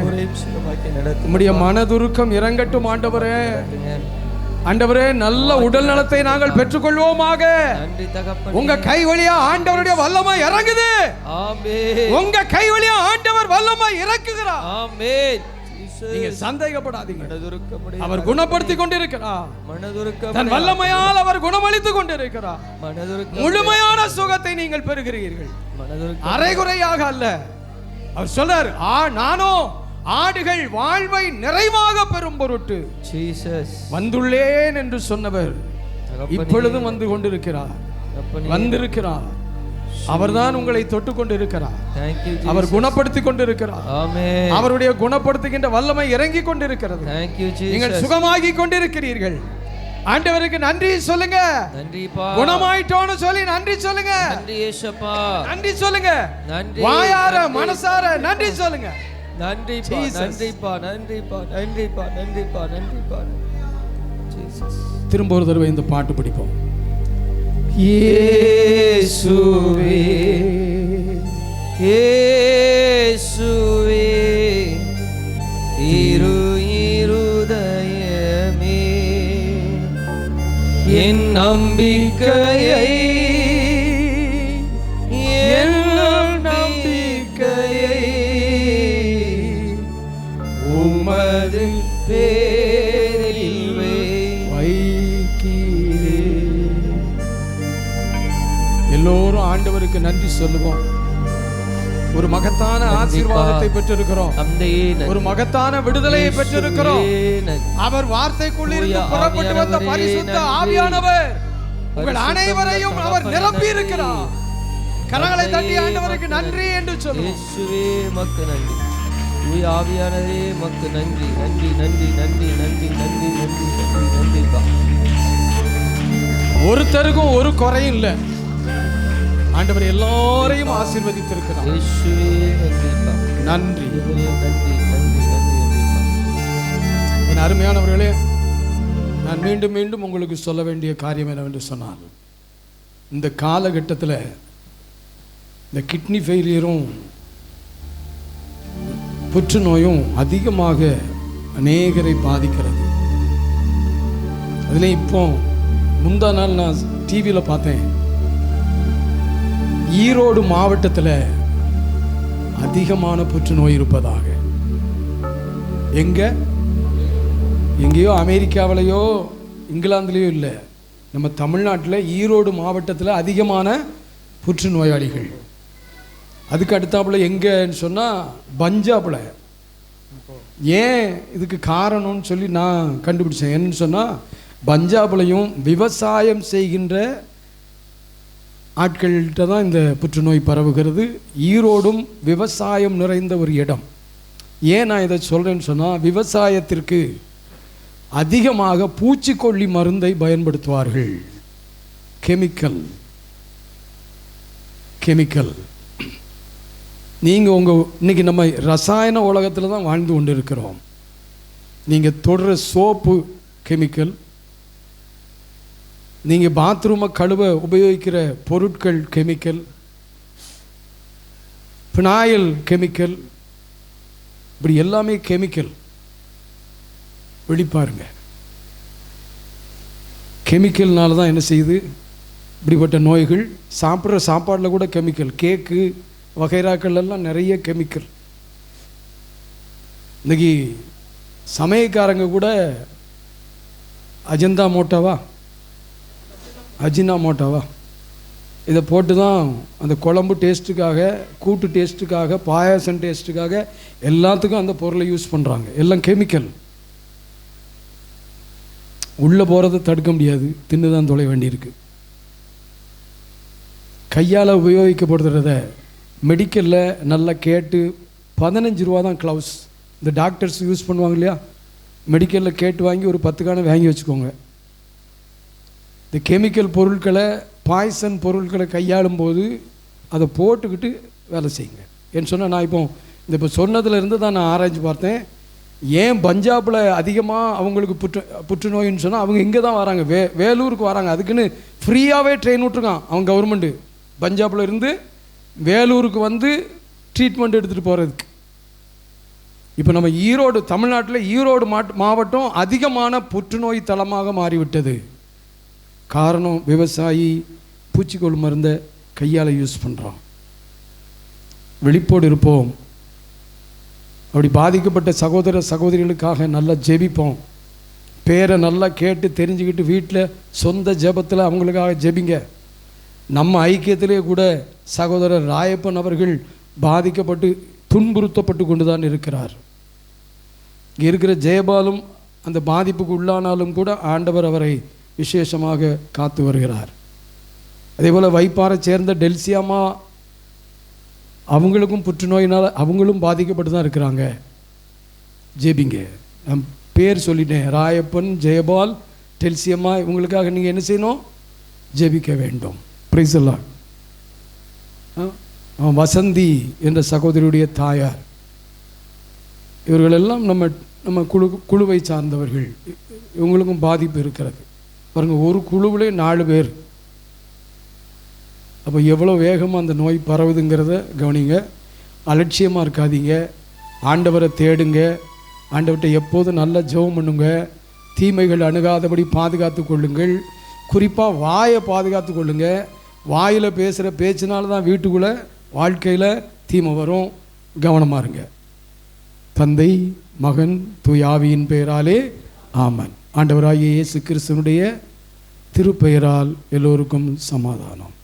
உம்முடைய மனதுருக்கம் இறங்கட்டும் ஆண்டவரே. ஆண்டவரே, நல்ல உடல் நலத்தை நாங்கள் பெற்றுக்கொள்வோமாக. உங்க கை வழியா ஆண்டவருடைய வல்லமை இறங்குது. உங்க கை வழியா ஆண்டவர் வல்லமை இறக்குகிறார். நீங்க சந்தேகப்படாதீங்க. அவர் குணப்படுத்தி கொண்டிருக்கிறார். தன் வல்லமையால் அவர் குணமளித்துக் கொண்டிருக்கிறார். முழுமையான சுகத்தை நீங்கள் பெறுகிறீர்கள். அரைகுறையாக அல்ல, அவர் சொல்றாரு, நானும் ஆடுகள் வாழ்வை நிறைவாக பெறும் பொருட்டு வந்துள்ளேன் என்று சொன்னவர் இப்பொழுதும் வந்து கொண்டிருக்கிறார், வந்திருக்கிறார். அவர்தான் உங்களை தொட்டு கொண்டிருக்கிறார். அவர் குணப்படுத்தி கொண்டிருக்கிறார். அவருடைய குணப்படுத்துகின்ற வல்லமை இறங்கி கொண்டிருக்கிறது. நீங்கள் சுகமாகி கொண்டிருக்கிறீர்கள். ஆண்டவருக்கு நன்றி சொல்லுங்க. குணமாயிட்டோன்னு சொல்லி நன்றி சொல்லுங்க. நன்றி சொல்லுங்க. வாயார மனசார நன்றி சொல்லுங்க. நன்றிப்பா, நன்றிப்பா, நன்றிப்பா, நன்றிப்பா, நன்றிப்பா, நன்றிப்பா. திரும்ப ஒரு தடவை இந்த பாட்டு படிப்போம். இயேசுவே, இயேசுவே, இருதயமே என் நம்பிக்கையை, என் நம்பிக்கையை உமது பேரில் வைக்கிறேன். எல்லோரும் ஆண்டவருக்கு நன்றி சொல்லுவோம். ஒரு மகத்தான ஆசீர்வாதத்தை பெற்றிருக்கிறோம். ஒரு மகத்தான விடுதலையை பெற்றிருக்கிறோம். அவர் வார்த்தைக்குள்ளிருந்து புறப்பட்டு வந்த பரிசுத்த ஆவியானவர் உங்கள் அனைவரையும் அவர் நிரப்பி இருக்கிறார். கரங்களை தட்டி ஆண்டவருக்கு நன்றி என்று சொல்லுவோம். ஆவியானவரே மக்கு நன்றி, நன்றி, நன்றி, நன்றி, நன்றி, நன்றி, நன்றி, நன்றி, நன்றிப்பா. ஒருத்தருக்கும் ஒரு குறையும் இல்லை. ஆண்டவர் எல்லாரையும் ஆசீர்வதித்திருக்கிறார். நன்றி, என் அருமையானவர்களே, நான் மீண்டும் மீண்டும் உங்களுக்கு சொல்ல வேண்டிய காரியம் என்னவென்று சொன்னால், இந்த காலகட்டத்தில் இந்த கிட்னி ஃபெயிலியரும் புற்றுநோயும் அதிகமாக அநேகரை பாதிக்கிறது. அதில் இப்போ முந்தா நாள் நான் டிவியில் பார்த்தேன், ஈரோடு மாவட்டத்தில் அதிகமான புற்றுநோய் இருப்பதாக. எங்கேயோ அமெரிக்காவிலையோ இங்கிலாந்துலேயோ இல்லை, நம்ம தமிழ்நாட்டில் ஈரோடு மாவட்டத்தில் அதிகமான புற்றுநோயாளிகள். அதுக்கு அடுத்தாப்புல எங்கன்னு சொன்னால் பஞ்சாபில். ஏன் இதுக்கு காரணம்னு சொல்லி நான் கண்டுபிடிச்சேன். என்னன்னு சொன்னால், பஞ்சாப்லையும் விவசாயம் செய்கின்ற ஆட்கள்கிட்ட தான் இந்த புற்றுநோய் பரவுகிறது. ஈரோடும் விவசாயம் நிறைந்த ஒரு இடம். ஏன் நான் இதை சொல்கிறேன்னு சொன்னால், விவசாயத்திற்கு அதிகமாக பூச்சிக்கொல்லி மருந்தை பயன்படுத்துவார்கள். கெமிக்கல். நீங்கள் இன்னைக்கு நம்ம ரசாயன உலகத்தில் தான் வாழ்ந்து கொண்டு இருக்கிறோம். நீங்கள் தொடுற சோப்பு கெமிக்கல், நீங்கள் பாத்ரூமை கழுவ உபயோகிக்கிற பொருட்கள் கெமிக்கல், பினாயில் கெமிக்கல், இப்படி எல்லாமே கெமிக்கல். வெளிப்பாருங்க, கெமிக்கல்னால தான் என்ன செய்யுது இப்படிப்பட்ட நோய்கள். சாப்பிட்ற சாப்பாடில் கூட கெமிக்கல், கேக்கு வகைராக்கள் எல்லாம் நிறைய கெமிக்கல். இன்னைக்கு சமயக்காரங்க கூட அஜினாமோட்டோவா இதை போட்டு தான் அந்த குழம்பு டேஸ்ட்டுக்காக, கூட்டு டேஸ்ட்டுக்காக, பாயாசம் டேஸ்ட்டுக்காக எல்லாத்துக்கும் அந்த பொருளை யூஸ் பண்ணுறாங்க. எல்லாம் கெமிக்கல். உள்ளே போகிறத தடுக்க முடியாது, தின்னு தான் தொலை வேண்டியிருக்கு. கையால் உபயோகிக்கப்படுறத மெடிக்கலில் நல்லா கேட்டு 15 ரூபா தான் க்ளவுஸ். இந்த டாக்டர்ஸ் யூஸ் பண்ணுவாங்க இல்லையா, மெடிக்கலில் கேட்டு வாங்கி ஒரு 10 காணை வாங்கி வச்சுக்கோங்க. இந்த கெமிக்கல் பொருட்களை, பாய்சன் பொருட்களை கையாளும் போது அதை போட்டுக்கிட்டு வேலை செய்யுங்க. ஏன்னு சொன்னால், நான் இப்போ சொன்னதுலேருந்து தான் நான் ஆராய்ச்சி பார்த்தேன். ஏன் பஞ்சாபில் அதிகமாக அவங்களுக்கு புற்றுநோயின்னு சொன்னால், அவங்க இங்கே தான் வராங்க, வேலூருக்கு வராங்க. அதுக்குன்னு ஃப்ரீயாகவே ட்ரெயின் விட்ருக்கான் அவங்க கவர்மெண்ட்டு. பஞ்சாபில் இருந்து வேலூருக்கு வந்து ட்ரீட்மெண்ட் எடுத்துகிட்டு போகிறதுக்கு. இப்போ நம்ம ஈரோடு, தமிழ்நாட்டில் ஈரோடு மாவட்டம் அதிகமான புற்றுநோய் தளமாக மாறிவிட்டது. காரணம், விவசாயி பூச்சிக்கொல்லி மருந்தை கையால் யூஸ் பண்ணுறோம். விழிப்போடு இருப்போம். அப்படி பாதிக்கப்பட்ட சகோதர சகோதரிகளுக்காக நல்லா ஜெபிப்போம். பேரை நல்லா கேட்டு தெரிஞ்சுக்கிட்டு வீட்டில் சொந்த ஜெபத்தில் அவங்களுக்காக ஜெபிங்க. நம்ம ஐக்கியத்திலே கூட சகோதரர் ராயப்பன் அவர்கள் பாதிக்கப்பட்டு துன்புறுத்தப்பட்டு கொண்டு தான் இருக்கிறார். இங்கே இருக்கிற ஜெயபாலும் அந்த பாதிப்புக்கு உள்ளானாலும் கூட ஆண்டவர் அவரை விசேஷமாக காத்து வருகிறார். அதே போல் வைப்பாரை சேர்ந்த டெல்சியாமா, அவங்களுக்கும் புற்றுநோயினால் அவங்களும் பாதிக்கப்பட்டு தான் இருக்கிறாங்க. ஜெபிங்க. நான் பேர் சொல்லிட்டேன், ராயப்பன், ஜெயபால், டெல்சியம்மா, இவங்களுக்காக நீங்கள் என்ன செய்யணும்? ஜெபிக்க வேண்டும். பிரைஸ் எல்லாம். வசந்தி என்ற சகோதரியுடைய தாயார், இவர்களெல்லாம் நம்ம குழுவை சார்ந்தவர்கள். இவங்களுக்கும் பாதிப்பு இருக்கிறது. பாருங்கள், ஒரு குழுவிலே 4 பேர். அப்போ எவ்வளோ வேகமாக அந்த நோய் பரவுதுங்கிறத கவனிங்க. அலட்சியமாக இருக்காதீங்க. ஆண்டவரை தேடுங்க. ஆண்டவர்கிட்ட எப்போதும் நல்லா ஜெபம் பண்ணுங்க. தீமைகள் அணுகாதபடி பாதுகாத்து கொள்ளுங்கள். குறிப்பாக வாயை பாதுகாத்து கொள்ளுங்க. வாயில் பேசுகிற பேச்சினால தான் வீட்டுக்குள்ளே வாழ்க்கையில் தீமை வரும். கவனமாக இருங்க. தந்தை, மகன், தூய ஆவியின் பெயராலே ஆமன். ஆண்டவராகிய இயேசு கிறிஸ்துவனுடைய திருப்பெயரால் எல்லோருக்கும் சமாதானம்.